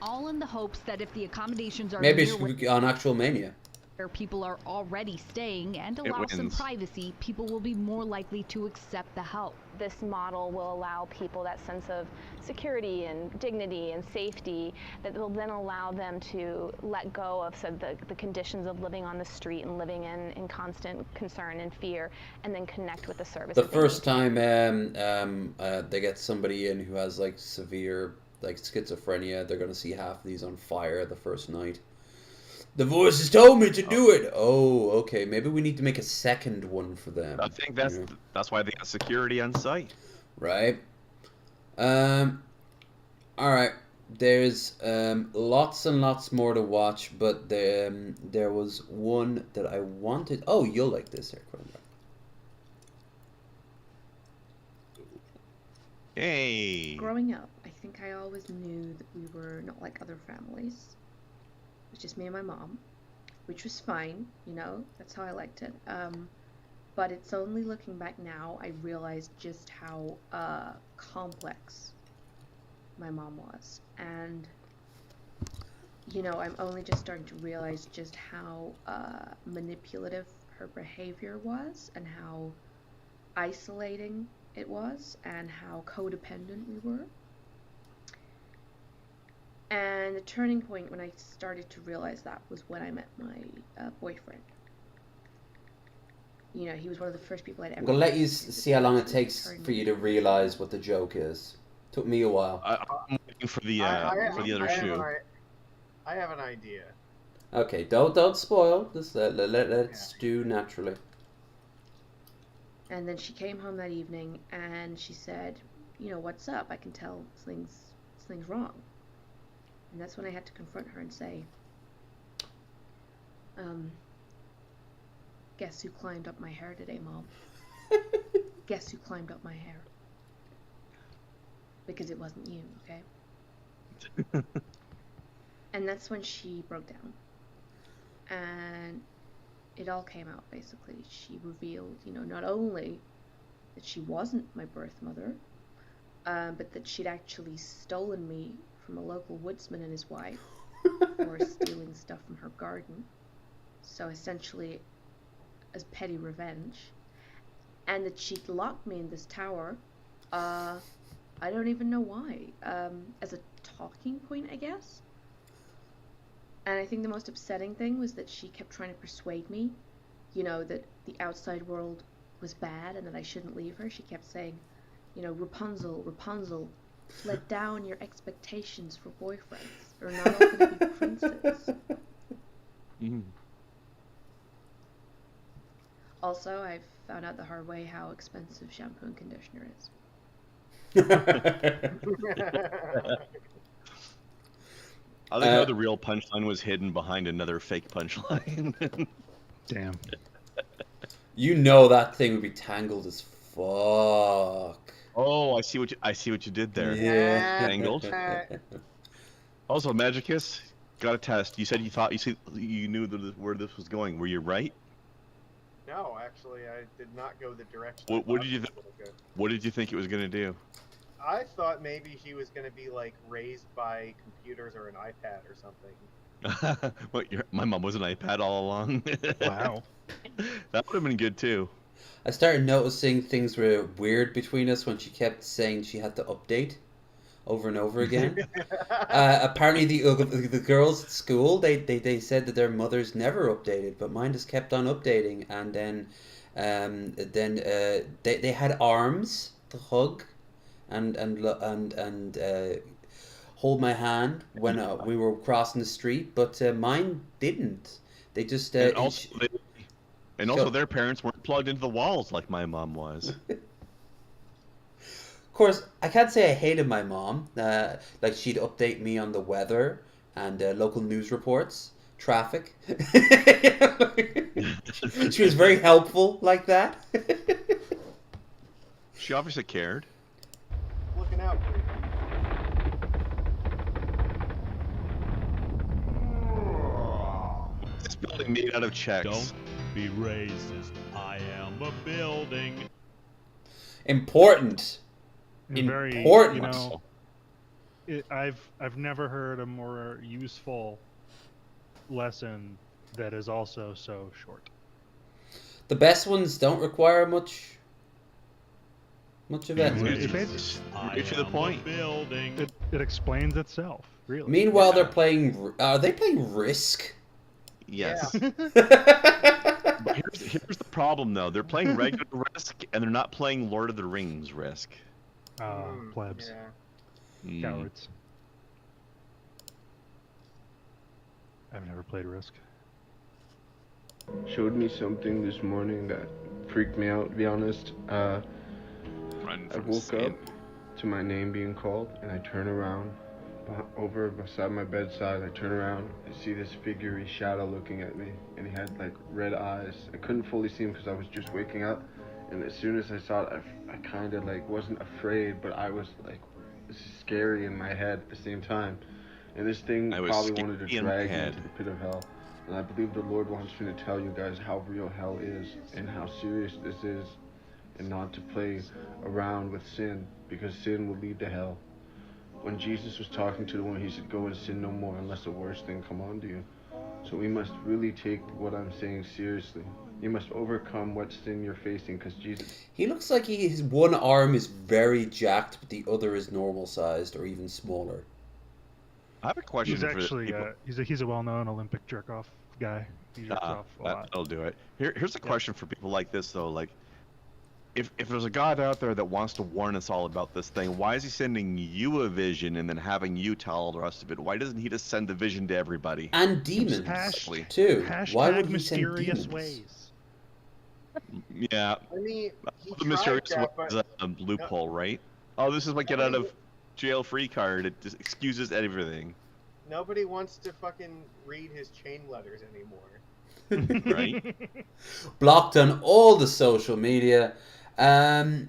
All in the hopes that if the accommodations are Maybe it near should be on Actual Mania. where people are already staying and It allow some wins. privacy, people will be more likely to accept the help. This model will allow people that sense of security and dignity and safety that will then allow them to let go of the conditions of living on the street and living in constant concern and fear, and then connect with the service. The first time they get somebody in who has like severe like schizophrenia, they're gonna see half of these on fire the first night. The voices told me to do it. Oh, okay. Maybe we need to make a second one for them. I think that's why they got security on site. Right. All right. There's lots and lots more to watch, but there was one that I wanted. Oh, you'll like this here, Cronenberg. Hey. Growing up, I think I always knew that we were not like other families. It was just me and my mom, which was fine, you know, that's how I liked it. But it's only looking back now I realized just how complex my mom was. And, you know, I'm only just starting to realize just how manipulative her behavior was, and how isolating it was, and how codependent we were. And the turning point when I started to realize that was when I met my boyfriend. You know, he was one of the first people I'd ever I'm gonna let you met. see how long it takes for you to realize what the joke is. Took me a while. I'm waiting for the other shoe. I have an idea. Okay, don't spoil. Just let it stew naturally. And then she came home that evening and she said, you know, what's up? I can tell something's wrong. And that's when I had to confront her and say, guess who climbed up my hair today, Mom? Guess who climbed up my hair? Because it wasn't you, okay? And that's when she broke down. And it all came out, basically. She revealed, you know, not only that she wasn't my birth mother, but that she'd actually stolen me from a local woodsman and his wife for stealing stuff from her garden. So essentially, as petty revenge. And that she'd locked me in this tower. I don't even know why. As a talking point, I guess. And I think the most upsetting thing was that she kept trying to persuade me, you know, that the outside world was bad and that I shouldn't leave her. She kept saying, you know, Rapunzel, Rapunzel, let down your expectations for boyfriends. They're not all going to be princes. Also, I found out the hard way how expensive shampoo and conditioner is. I like how the real punchline was hidden behind another fake punchline. Damn. You know that thing would be tangled as fuck. Oh, I see what you did there. Yeah. Tangled. Also, Magicus, got a test. You said you knew where this was going. Were you right? No, actually, I did not go the direction. What did you think it was gonna do? I thought maybe he was going to be like raised by computers or an iPad or something. My mom was an iPad all along. Wow. That would have been good too. I started noticing things were weird between us when she kept saying she had to update over and over again. Apparently the girls at school, they said that their mothers never updated, but mine just kept on updating. And then they had arms to hug and hold my hand when we were crossing the street, but mine didn't. They just and also their parents weren't plugged into the walls like my mom was. Of course, I can't say I hated my mom. Like, she'd update me on the weather and local news reports, traffic. She was very helpful like that. She obviously cared. Looking out for you. This building made out of checks. Don't be racist. I am a building. Important. Very, Important. you know, I've never heard a more useful lesson that is also so short. The best ones don't require much of it. Get to the point. It explains itself, really. Meanwhile, they're playing. Are they playing Risk? Yes. But here's the problem, though. They're playing regular Risk, and they're not playing Lord of the Rings Risk. Plebs. Yeah. Cowards. I've never played Risk. Showed me something this morning that freaked me out, to be honest. I woke up to my name being called, and I turn around, over beside my bedside. I turn around, I see this figurey shadow looking at me, and he had like red eyes. I couldn't fully see him because I was just waking up, and as soon as I saw it, I kind of like wasn't afraid, but I was like scary in my head at the same time. And this thing probably wanted to drag me into the pit of hell. And I believe the Lord wants me to tell you guys how real hell is and how serious this is, and not to play around with sin, because sin will lead to hell. When Jesus was talking to the woman, he said, "Go and sin no more unless the worst thing come on to you." So we must really take what I'm saying seriously. You must overcome what sin you're facing, because Jesus... He looks like his one arm is very jacked, but the other is normal sized or even smaller. I have a question. He's actually he's a well-known Olympic jerk-off guy. He jerks off a lot. That'll do it. Here's a question for people like this though. Like, if there's a God out there that wants to warn us all about this thing, why is he sending you a vision and then having you tell all the rest of it? Why doesn't he just send the vision to everybody? And demons too. Why would he send mysterious demons? ways. Yeah. I mean, he The mysterious tried that, was a loophole, right? Oh, this is my get out of jail free card. It just excuses everything. Nobody wants to fucking read his chain letters anymore. Right? Blocked on all the social media. Of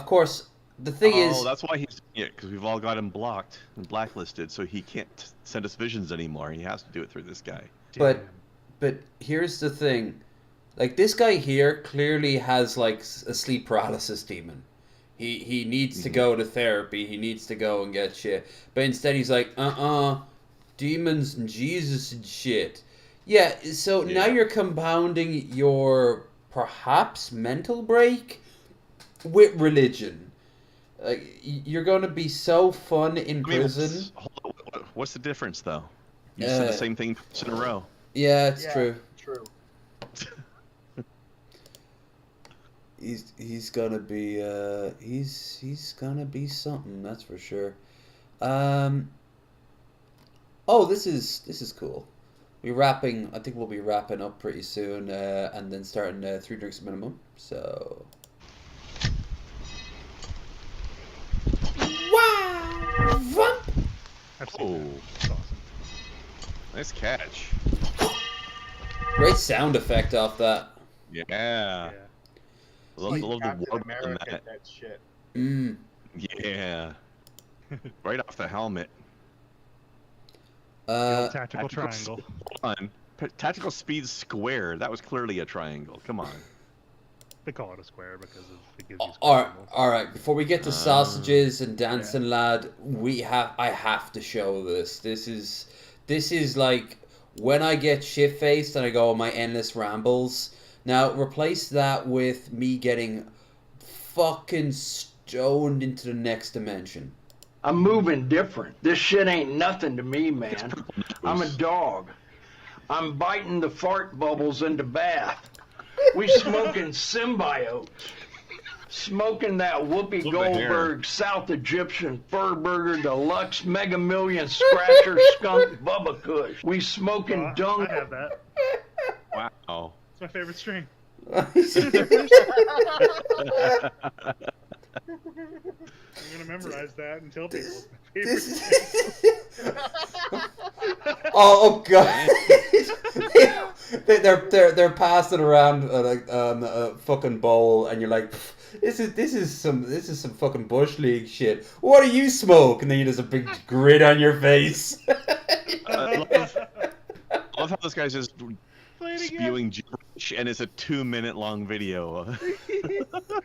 course, the thing is... Oh, that's why he's doing it, because we've all got him blocked and blacklisted, so he can't send us visions anymore. He has to do it through this guy. But here's the thing. Like, this guy here clearly has, like, a sleep paralysis demon. He needs to go to therapy. He needs to go and get shit. But instead he's like, demons and Jesus and shit. Yeah, so now you're compounding your perhaps mental break with religion. Like, you're going to be so fun in prison. What's the difference, though? You said the same thing in a row. Yeah, it's true. True. He's gonna be he's gonna be something, that's for sure. Oh, this is cool. I think we'll be wrapping up pretty soon, and then starting 3 drinks minimum. So Oh, that's awesome. Nice catch. Great sound effect off that. Yeah. Love the warble in that. That shit. Yeah. Right off the helmet. Tactical triangle. Hold on. Tactical speed square. That was clearly a triangle. Come on. They call it a square because it gives you all right. Before we get to sausages and dancing, lad, I have to show this. This is like when I get shit faced and I go on my endless rambles. Now replace that with me getting fucking stoned into the next dimension. I'm moving different. This shit ain't nothing to me, man. I'm a dog. I'm biting the fart bubbles in the bath. We smoking symbiotes. Smoking that Whoopi Goldberg South Egyptian Fur Burger Deluxe Mega Million Scratcher Skunk Bubba Kush. We smoking dunk. I have that. Wow. It's my favorite string. I'm gonna memorize that and tell people. Oh god! they're passing around a fucking bowl, and you're like, this is some fucking bush league shit. What do you smoke? And then there's a big grin on your face. I love how this guy's just spewing gibberish, and it's a 2-minute long video.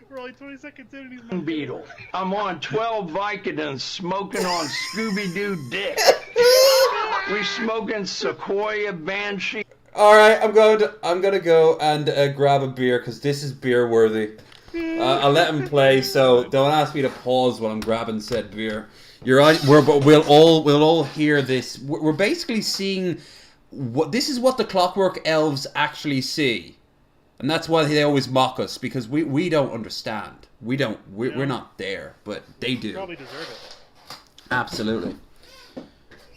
We're only 20 seconds in, and he's Beetle. I'm on 12 Vicodins smoking on Scooby-Doo dick. We smoking Sequoia Banshee. All right, I'm gonna go and grab a beer because this is beer worthy. I'll let him play, so don't ask me to pause while I'm grabbing said beer. You're on. We'll all hear this. We're basically seeing this is what the Clockwork Elves actually see, and that's why they always mock us, because we don't understand. We're not there, but they do. Probably deserve it. Absolutely.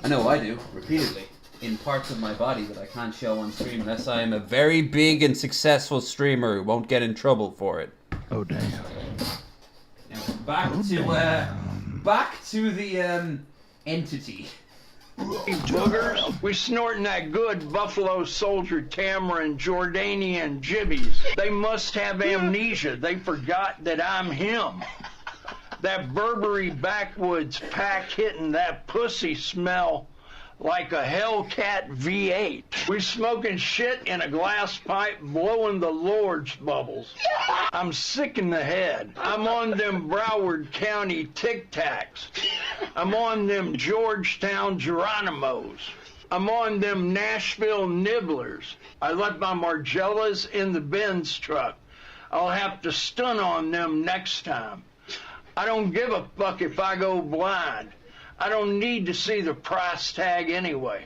I know I do, repeatedly, in parts of my body that I can't show on stream unless I am a very big and successful streamer who won't get in trouble for it. Oh damn. Now, back to the entity. Boogers, we snorting that good Buffalo Soldier Tamarind Jordanian jibbies. They must have amnesia. They forgot that I'm him. That Burberry backwoods pack hitting that pussy smell like a Hellcat V8. We smoking shit in a glass pipe, blowing the Lord's bubbles. I'm sick in the head. I'm on them Broward County Tic Tacs. I'm on them Georgetown Geronimos. I'm on them Nashville Nibblers. I left my Margellas in the Benz truck. I'll have to stun on them next time. I don't give a fuck if I go blind. I don't need to see the price tag anyway.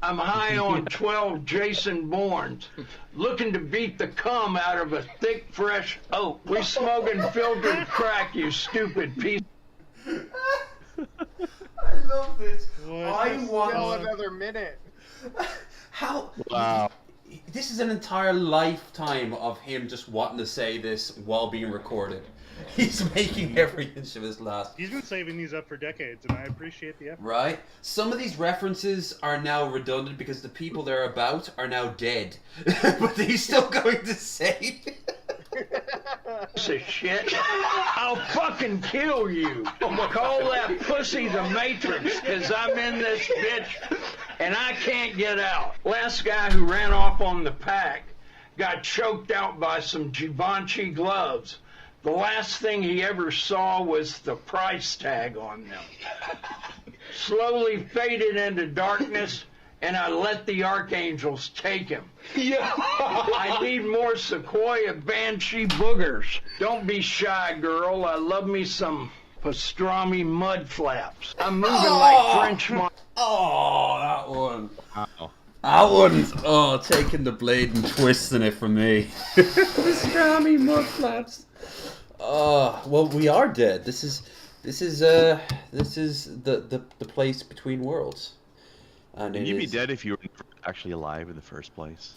I'm high on 12 Jason Bournes, looking to beat the cum out of a thick, fresh oak. We smoking filtered crack, you stupid piece. I love this. I want another minute. How? Wow. This is an entire lifetime of him just wanting to say this while being recorded. He's making every inch of his last. He's been saving these up for decades, and I appreciate the effort. Right? Some of these references are now redundant because the people they're about are now dead. But he's still going to say Piece of shit. I'll fucking kill you. Call that pussy the Matrix, because I'm in this bitch and I can't get out. Last guy who ran off on the pack got choked out by some Givenchy gloves. The last thing he ever saw was the price tag on them. Slowly faded into darkness, and I let the archangels take him. Yeah. I need more Sequoia Banshee boogers. Don't be shy, girl. I love me some pastrami mud flaps. I'm moving like French Oh, that one. That one's, taking the blade and twisting it from me. Pastrami mud flaps. Well, we are dead. This is the place between worlds. And You'd be dead if you were actually alive in the first place.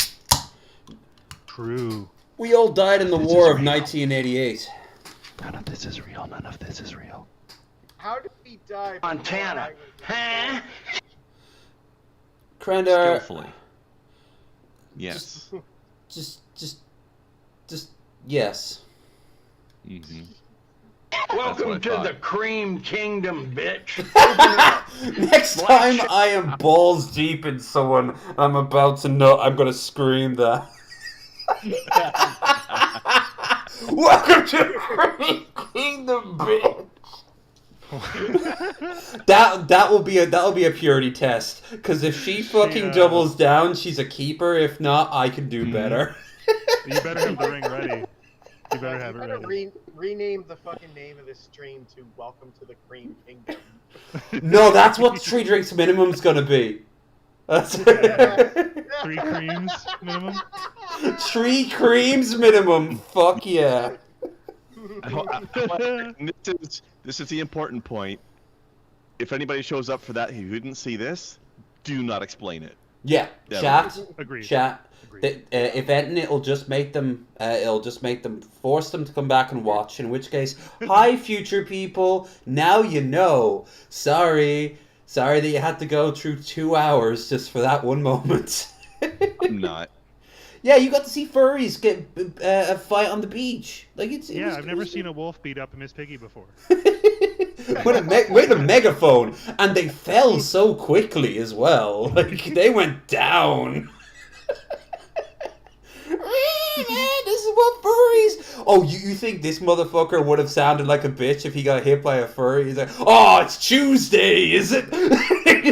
True. We all died in the war of 1988. None of this is real. None of this is real. How did he die? Montana. Huh? Krender. Skillfully. Yes. Just yes. Mm-hmm. Welcome to the Cream Kingdom, bitch. Next time I am balls deep in someone, I'm about to know. I'm gonna scream that. Welcome to Cream Kingdom, bitch. that will be a purity test. Because if she fucking doubles down, she's a keeper. If not, I can do better. You better have the ring ready. You better have it ready. Rename the fucking name of this stream to Welcome to the Cream Kingdom. No, that's what 3 drinks minimum's gonna be. That's 3 creams minimum? 3 creams minimum. Fuck yeah. This is the important point. If anybody shows up for that who didn't see this, do not explain it. Yeah, chat. Agreed. Chat. If anything, it'll just make them. Force them to come back and watch. In which case, hi, future people. Now you know. Sorry that you had to go through 2 hours just for that one moment. I'm not. Yeah, you got to see furries get a fight on the beach. Like I've never seen a wolf beat up a Miss Piggy before. with a megaphone, and they fell so quickly as well. Like they went down. This is what furries. Oh, you think this motherfucker would have sounded like a bitch if he got hit by a furry? He's like, oh, it's Tuesday, is it? You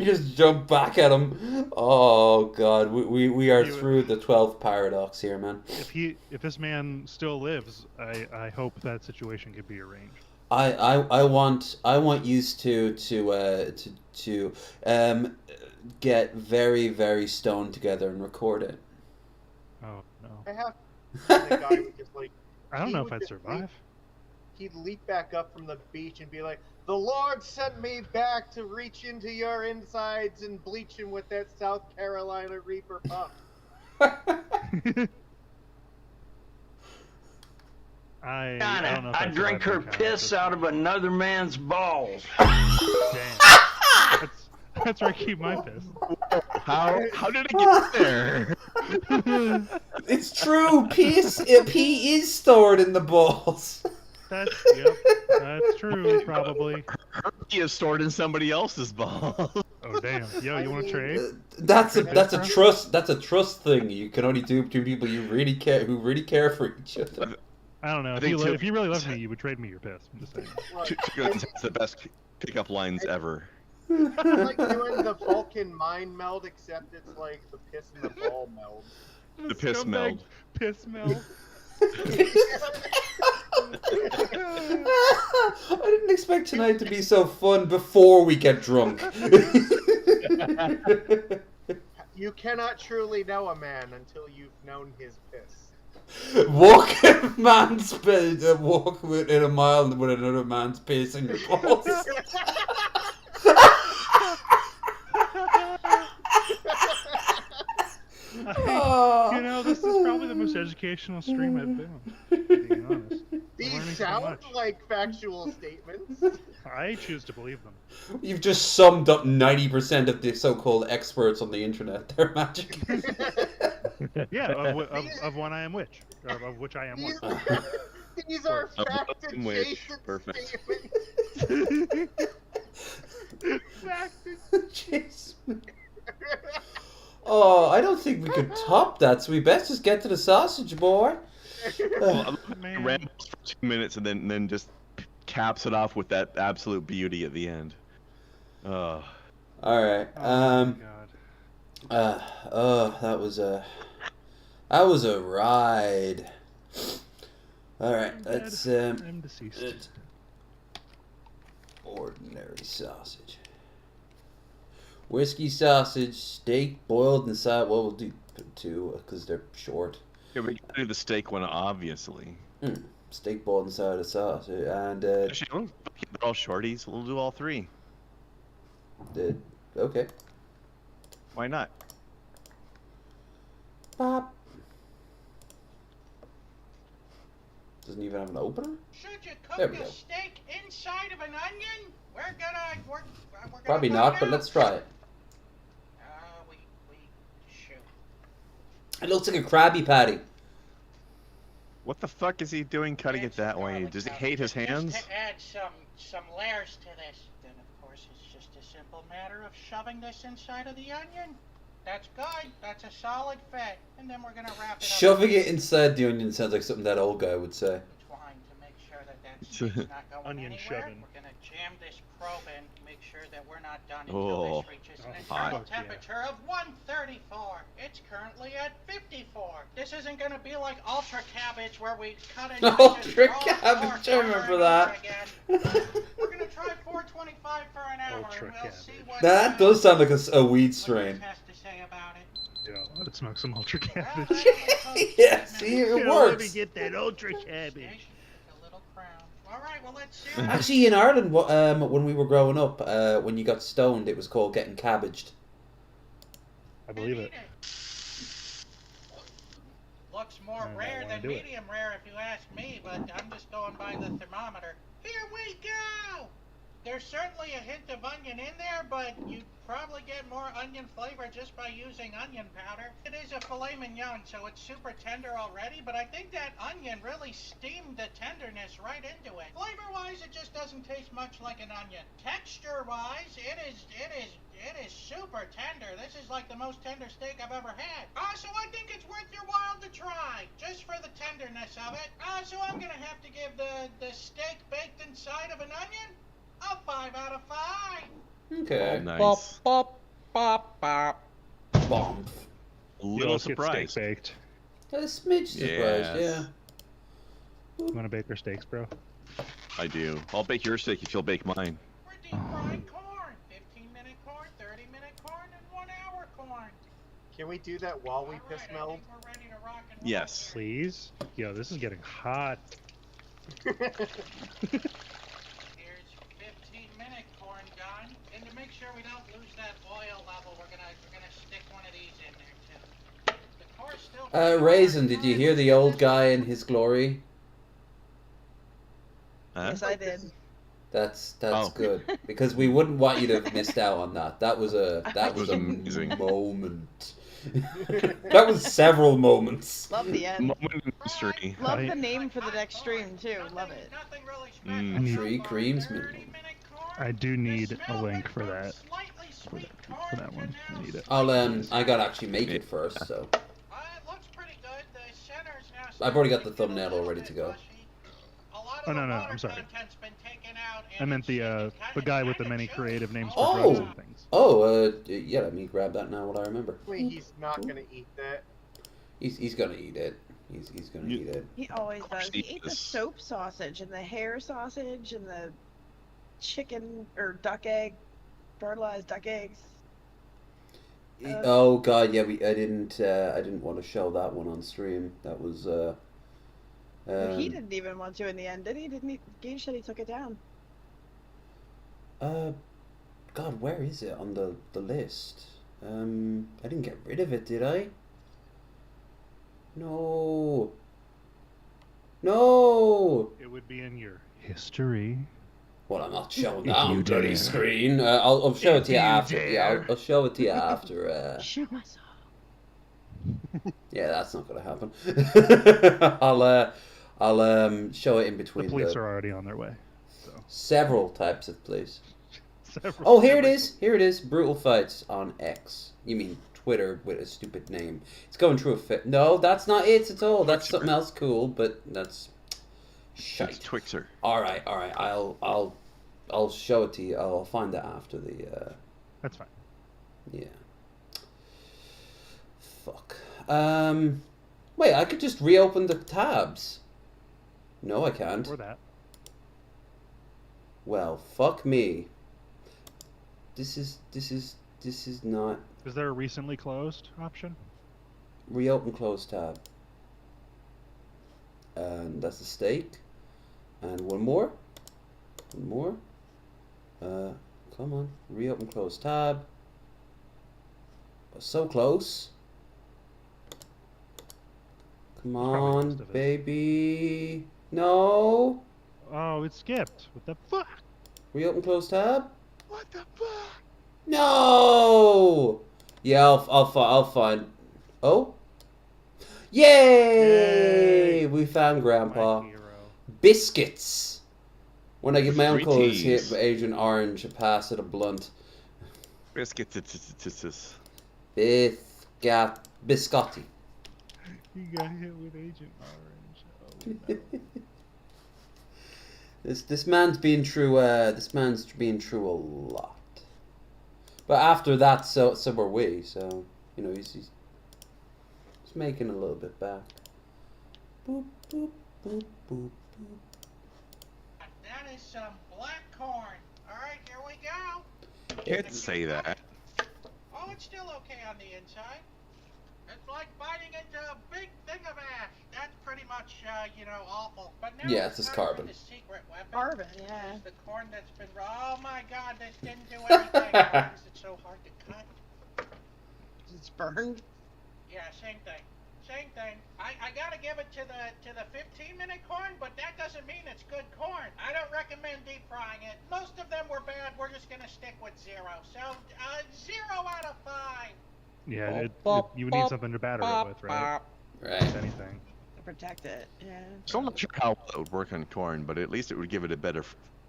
just jump back at him. Oh god, we are through the 12th paradox here, man. If this man still lives, I hope that situation could be arranged. I want used to get very, very stoned together and record it. Oh no. I have the guy would just like. I don't know if I'd survive. He'd leap back up from the beach and be like, "The Lord sent me back to reach into your insides and bleach him with that South Carolina Reaper puff." I don't know if I drank her piss out of another man's balls. Damn. That's where I keep my piss. How did it get there? It's true. Pee is stored in the balls. Yep. That's true, probably. He is stored in somebody else's balls. Oh damn! Yo, you want to trade? That's a trust thing. You can only do between people who really care for each other. I don't know. If you really love me, you would trade me your piss. I'm just saying. It's the best pickup lines ever. It's like doing the Vulcan mind meld, except it's like the piss and the ball meld. The piss meld. Piss meld. I didn't expect tonight to be so fun before we get drunk. You cannot truly know a man until you've known his piss. Walk a man's piss, walk in a mile with another man's piss in your balls. You know, this is probably the most educational stream I've been on, being honest. These sound like factual statements. I choose to believe them. You've just summed up 90% of the so-called experts on the internet. They're magic. Yeah, of one I am which. Of which I am one. These are fact-adjacent statements. Fact-adjacent. Oh, I don't think we could top that, so we best just get to the sausage, boy. Rambles for 2 minutes and then just caps it off with that absolute beauty at the end. All right. That was a ride. All right, let's I'm deceased. Ordinary sausage. Whiskey sausage, steak boiled inside. Well, we'll do 2 because they're short. Yeah, we can do the steak one, obviously. Steak boiled inside a sauce, and Actually, they're all shorties. We'll do all 3. Okay. Why not? Pop. Doesn't even have an opener. Should you There cook we a go. steak inside of an onion? We're gonna Probably find not, but out. let's try it. We shoot. It looks like a Krabby Patty. What the fuck is he doing cutting it that way? Does he hate his hands? Just to add some layers to this, then of course it's just a simple matter of shoving this inside of the onion. That's good. That's a solid fit. And then we're gonna wrap it up. Shoving it inside the onion sounds like something that old guy would say. Twine to make sure that steak's not going Onion anywhere. shoving. We're gonna jam this probe in, make sure that we're not done until Oh, this reaches an hot. internal temperature of 134. It's currently at 54. This isn't gonna be like ultra cabbage where we cut it. Ultra cabbage, I remember that. We're gonna try 425 for an hour, and we'll see what That does sound like a weed strain. has to say about it. Yeah, let's smoke some ultra cabbage. Yeah, see, it Let me works. get that ultra cabbage. All right, well let's see. Actually, in Ireland, when we were growing up, when you got stoned, it was called getting cabbaged. I believe it. Looks more rare than medium rare if you ask me, but I'm just going by the thermometer. Here we go! There's certainly a hint of onion in there, but you'd probably get more onion flavor just by using onion powder. It is a filet mignon, so it's super tender already, but I think that onion really steamed the tenderness right into it. Flavor-wise, it just doesn't taste much like an onion. Texture-wise, it is super tender. This is like the most tender steak I've ever had. So I think it's worth your while to try, just for the tenderness of it. So I'm gonna have to give the steak baked inside of an onion a 5 out of 5. Okay. Oh, nice. Bop, bop, bop, bop. Bomb. A little surprised. Baked. A smidge surprised, yeah. You want to bake our steaks, bro? I do. I'll bake your steak if you'll bake mine. We're deep frying corn. 15-minute corn, 30-minute corn, and 1-hour corn. Can we do that while we piss meld? Yes. Please? Yo, this is getting hot. Here's 15-minute corn done. And to make sure we don't lose that oil level, we're gonna stick one of these in there too. The core's still Raisin, did you hear the old guy in his glory? Yes, I did. That's good because we wouldn't want you to have missed out on that. That was a amazing moment. That was several moments. Love the end. Moment in history. Love the name for the next stream too. Love it. Three creams minimum. I do need a link for that. For that one. I need it. I gotta actually make it first, so. I've already got the thumbnail all ready to go. Oh no, I'm sorry. I meant the guy with the many creative names for drugs and things. Yeah, let me grab that now. What I remember. Wait, he's not gonna eat that. He's gonna eat it. He's gonna eat it. He always does. He ate the soap sausage and the hair sausage and the chicken or duck egg, fertilized duck eggs. Oh god, yeah. I didn't want to show that one on stream. That was. He didn't even want to in the end, did he? Didn't he? Gage said he took it down. God, where is it on the list? I didn't get rid of it, did I? No. It would be in your history. Well, I'm not showing that on bloody screen. I'll show it to you after. Yeah, I'll show it to you after. Shoot myself. Yeah, that's not gonna happen. I'll show it in between. The police are already on their way. So. Several types of police. Oh, here it is. Here it is. Brutal fights on X. You mean Twitter with a stupid name? It's going through a fit. No, that's not it at all. That's something else cool, but that's shite. It's Twixer. All right. I'll show it to you. I'll find it after the. That's fine. Yeah. Fuck. Wait, I could just reopen the tabs. No, I can't. Or that. Well, fuck me. This is not. Is there a recently closed option? Reopen close tab. And that's a steak. And one more. One more. Come on. Reopen close tab. So close. Come on, baby. No. Oh, it skipped. What the fuck? Reopen close tab. What the fuck? No. Yeah, I'll find. Oh. Yay! We found Grandpa. Biscuits. When I give my uncle his hit Agent Orange a pass at a blunt. Biscuits. Biscotti. He got hit with Agent Orange. Oh, no. This man's been through a lot. But after that, so were we. So you know he's making a little bit back. Boop boop boop boop boop. That is some black corn. All right, here we go. Can't say that. Oh, it's still okay on the inside. It's like biting into a big thing of ash. That's pretty much, awful. But now yeah, it's just carbon. The secret weapon. Carbon, yeah. The corn that's been raw. Oh my God, this didn't do anything. Why is it so hard to cut? It's burned. Yeah, same thing. Same thing. I gotta give it to the 15-minute corn, but that doesn't mean it's good corn. I don't recommend deep frying it. Most of them were bad. We're just gonna stick with 0. So 0 out of 5. Yeah, you would need something to batter it with, right? Right. If anything. To protect it, yeah. So I'm not sure how well it would work on corn, but at least it would give it a better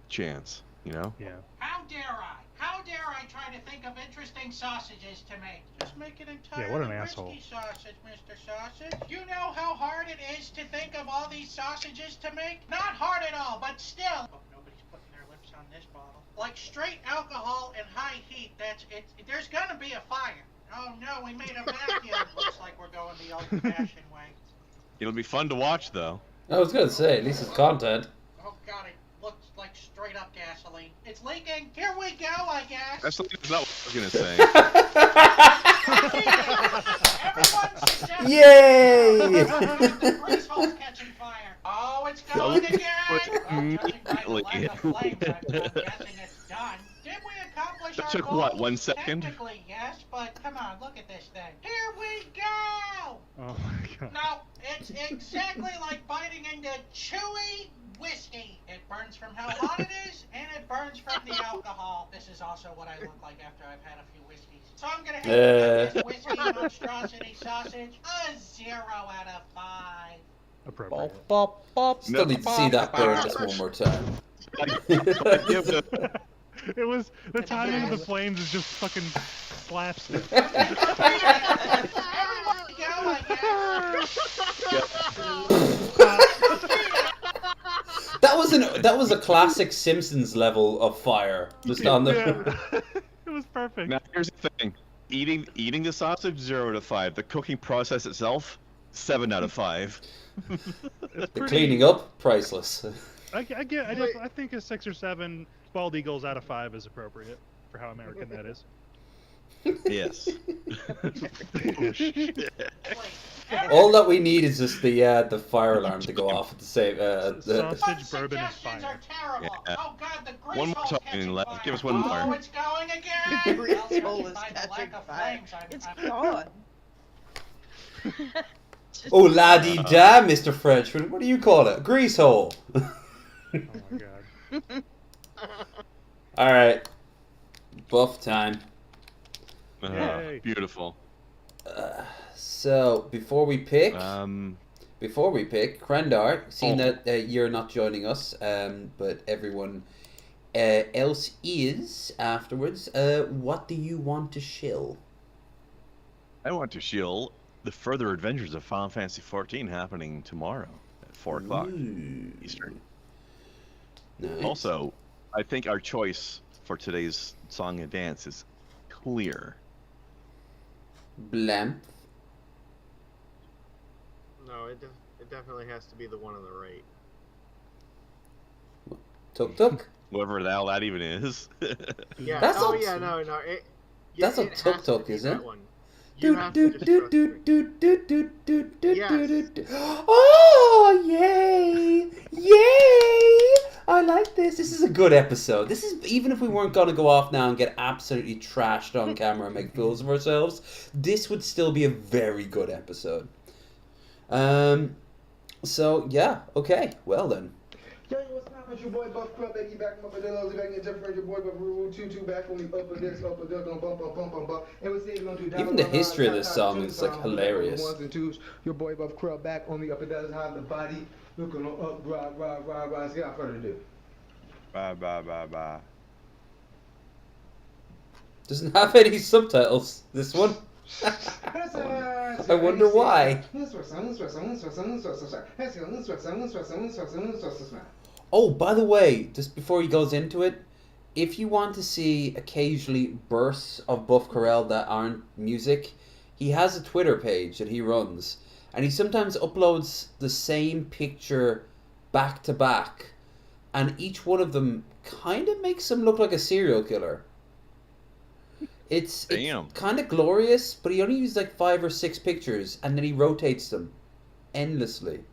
chance, you know? Yeah. How dare I? How dare I try to think of interesting sausages to make? Just make it entirely Yeah, what an asshole. risky sausage, Mr. Sausage. You know how hard it is to think of all these sausages to make? Not hard at all, but still. Oh, nobody's putting their lips on this bottle. Like straight alcohol and high heat, there's gonna be a fire. Oh no, we made a vacuum. Looks like we're going the old-fashioned way. It'll be fun to watch, though. I was gonna say, at least it's content. Oh god, it looks like straight up gasoline. It's leaking. Here we go, I guess. That's not what I was gonna say. Yay! The grease hole's catching fire. Oh, it's going again. Immediately. I'm guessing it's done. Did we accomplish That our took goal? what, 1 second? Technically, yes, but come on, look at this thing. Here we go! Oh my God. No, it's exactly like biting into chewy, whiskey. It burns from how hot it is, and it burns from the alcohol. This is also what I look like after I've had a few whiskeys. So I'm gonna have this whiskey monstrosity sausage a 0 out of 5. Appropriate. Still need to see that burn just one more time. It was the timing of the flames is just fucking slapstick. That was a classic Simpsons level of fire. Just on the. Yeah. It was perfect. Now here's the thing: eating the sausage 0 out of 5. The cooking process itself 7 out of 5. The cleaning up priceless. I think a 6 or 7 bald eagles out of 5 is appropriate for how American that is. Yes. All that we need is just the fire alarm to go off at the same. Sausage, bourbon, and fire. Yeah. Oh God, the grease One more hole's time left. fire. Give us one more. Oh, it's going again. Grease hole is catching fire. It's gone. Oh, la-di-da, Mr. Frenchman. What do you call it? Grease hole. Oh my god. Alright. Buff time. Beautiful. So, before we pick, Krendar, seeing that you're not joining us, but everyone else is afterwards, what do you want to shill? I want to shill the further adventures of Final Fantasy XIV happening tomorrow at 4 o'clock Eastern. Nice. Also, I think our choice for today's song and dance is clear. Blamp. No, it definitely has to be the one on the right. Tuk Tuk? Whoever the hell that even is. Yeah. That's no. That's not Tuk Tuk, is it? Oh, yay! Yay! I like this. This is a good episode. This is, even if we weren't going to go off now and get absolutely trashed on camera and make fools of ourselves, this would still be a very good episode. So, yeah. Okay. Well, then. Yo, what's up with your boy Buff Club, baby, back on my Fidelos, back in Jeff, your boy Buff Rule 22, back on the upper decks, upper deck, on bump. And we say we're gonna do Even the history of this song is like hilarious. Ones and twos, your boy Buff Club back on the upper decks, high the body, looking on up, rise, without further ado. Bye. Doesn't have any subtitles, this one. I wonder why. Oh, by the way, just before he goes into it, if you want to see occasionally bursts of Buff Corell that aren't music, he has a Twitter page that he runs, and he sometimes uploads the same picture back to back, and each one of them kind of makes him look like a serial killer. It's kind of glorious, but he only uses like 5 or 6 pictures, and then he rotates them endlessly.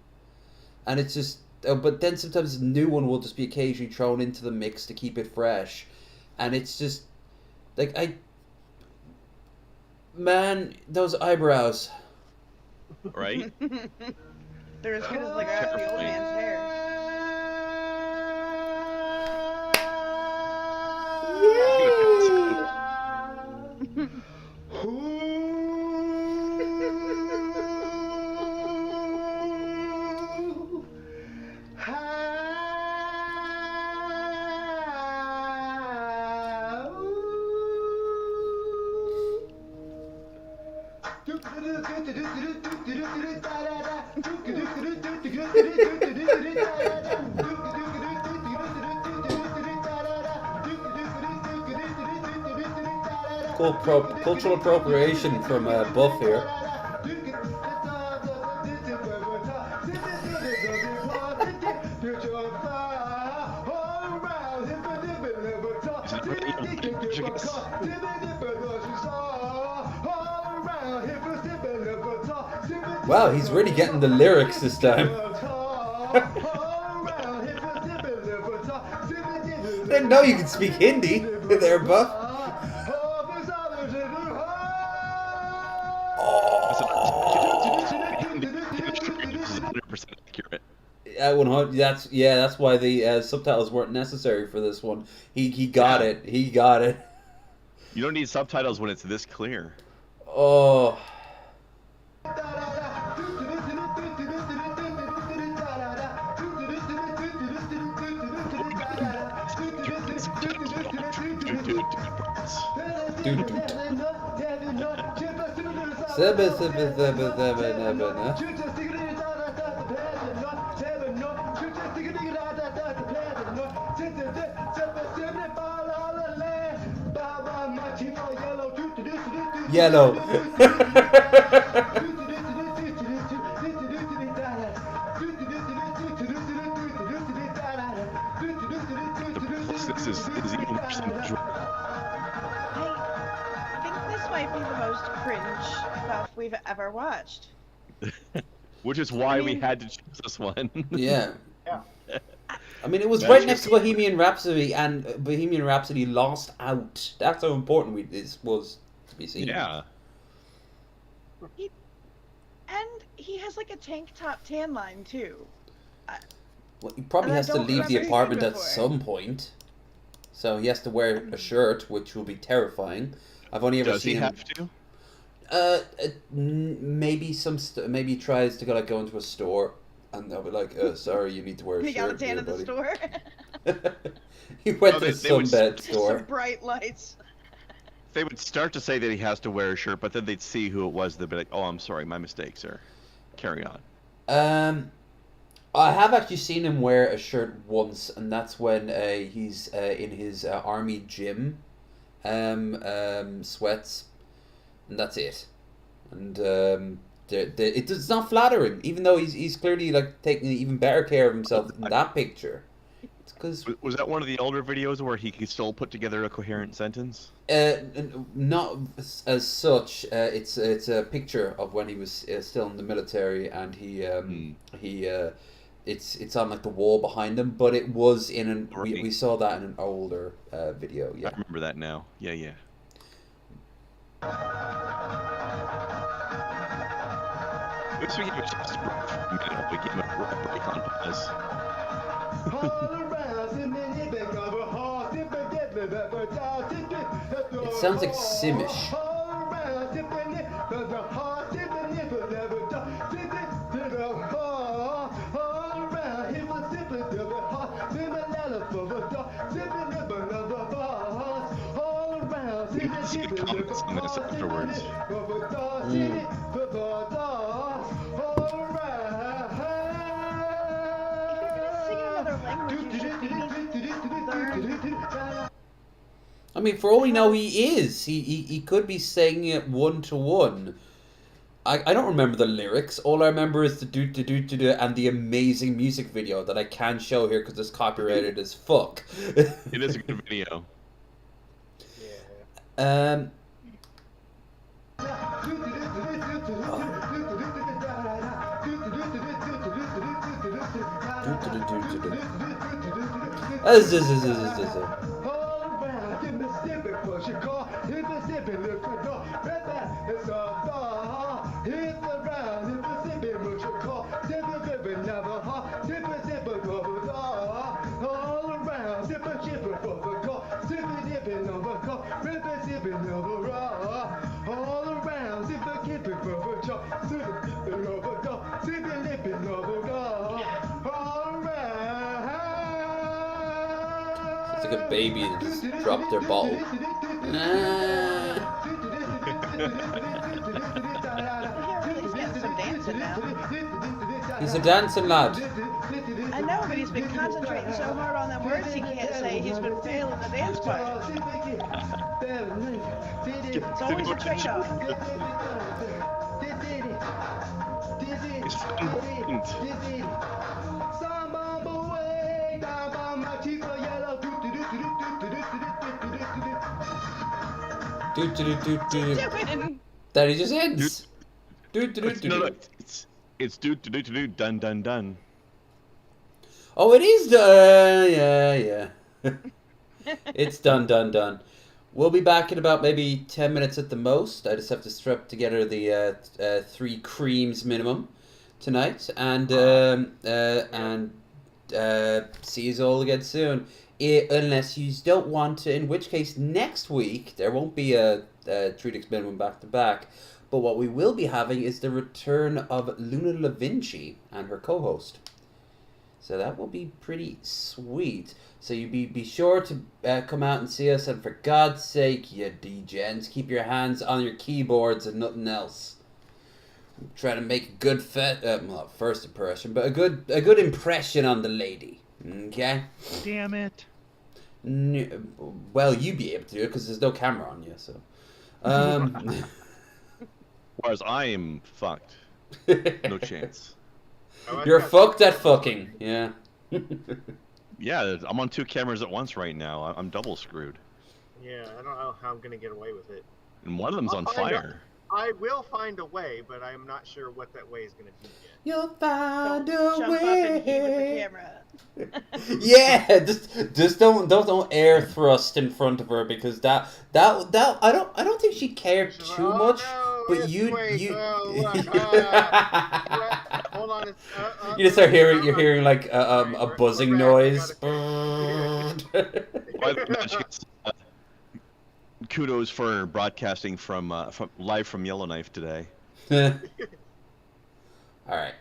And it's just... but then sometimes a new one will just be occasionally thrown into the mix to keep it fresh. And it's just... like, man, those eyebrows. Right? They're as good as like the old man's hair. Cool cultural appropriation from Buff here. Wow, he's really getting the lyrics this time. I didn't know you could speak Hindi there, Buff. 100. That's why the subtitles weren't necessary for this one. He got it. He got it. You don't need subtitles when it's this clear. Oh. Yellow. This is even worse than visual. I think this might be the most cringe stuff we've ever watched. Which is why we had to choose this one. Yeah. Yeah. I mean, it was right next to Bohemian Rhapsody, and Bohemian Rhapsody lost out. That's how important this was to be seen. Yeah. And he has like a tank top tan line too. Well, he probably And I has to don't leave the remember apartment seeing at before. some point. So he has to wear a shirt, which will be terrifying. I've only ever Does seen he him. have to? Maybe maybe he tries to go into a store, and they'll be like, "Sorry, you need to wear a He got a shirt." tan here, in the buddy." store. He went Oh, to they the would sunbed Some store. bright lights. They would start to say that he has to wear a shirt, but then they'd see who it was. They'd be like, "Oh, I'm sorry, my mistake, sir. Carry on." I have actually seen him wear a shirt once, and that's when he's in his army gym sweats, and that's it. And it's not flattering, even though he's clearly like taking even better care of himself in that picture. It's because Was that one of the older videos where he could still put together a coherent sentence? not as such. It's a picture of when he was still in the military, and it's on like the wall behind him, but it was in an we saw that in an older video. Yeah, I remember that now. Yeah, yeah. Let's give it just a minute. We give him a break on pause. It sounds like Simish. See the comments on this afterwards. I mean, for all we know, he is. He could be singing it one to one. I don't remember the lyrics. All I remember is the do and the amazing music video that I can show here because it's copyrighted as fuck. It is a good video. It's like a baby that just dropped their bottle. He's a dancing lad. I know, but he's been concentrating so hard on them words he can't say. He's been failing the dance part. It's always a trade-off. That he just ends. It's do done done done. Oh, it is done. Yeah. It's done. We'll be back in about maybe 10 minutes at the most. I just have to strap together the 3 creams minimum. tonight, and see you all again soon. Unless you don't want to, in which case next week there won't be a Treat Explain one back to back. But what we will be having is the return of Luna Da Vinci and her co-host. So that will be pretty sweet. So you be sure to come out and see us, and for God's sake, you D-gens, keep your hands on your keyboards and nothing else. Try to make a good first impression, but a good impression on the lady. Okay? Damn it. Well, you be able to do it because there's no camera on you, so. Whereas I am fucked. No chance. You're fucked at fucking, yeah. Yeah, I'm on 2 cameras at once right now. I'm double screwed. Yeah, I don't know how I'm gonna get away with it. And one of them's on fire. I will find a way, but I'm not sure what that way is gonna be yet. You'll find a Jump up and heat with the way. camera. Yeah, just don't air thrust in front of her, because that I don't think she cared too much. But you hold on, you just start hearing like a buzzing noise. Kudos for broadcasting from live from Yellowknife today. All right.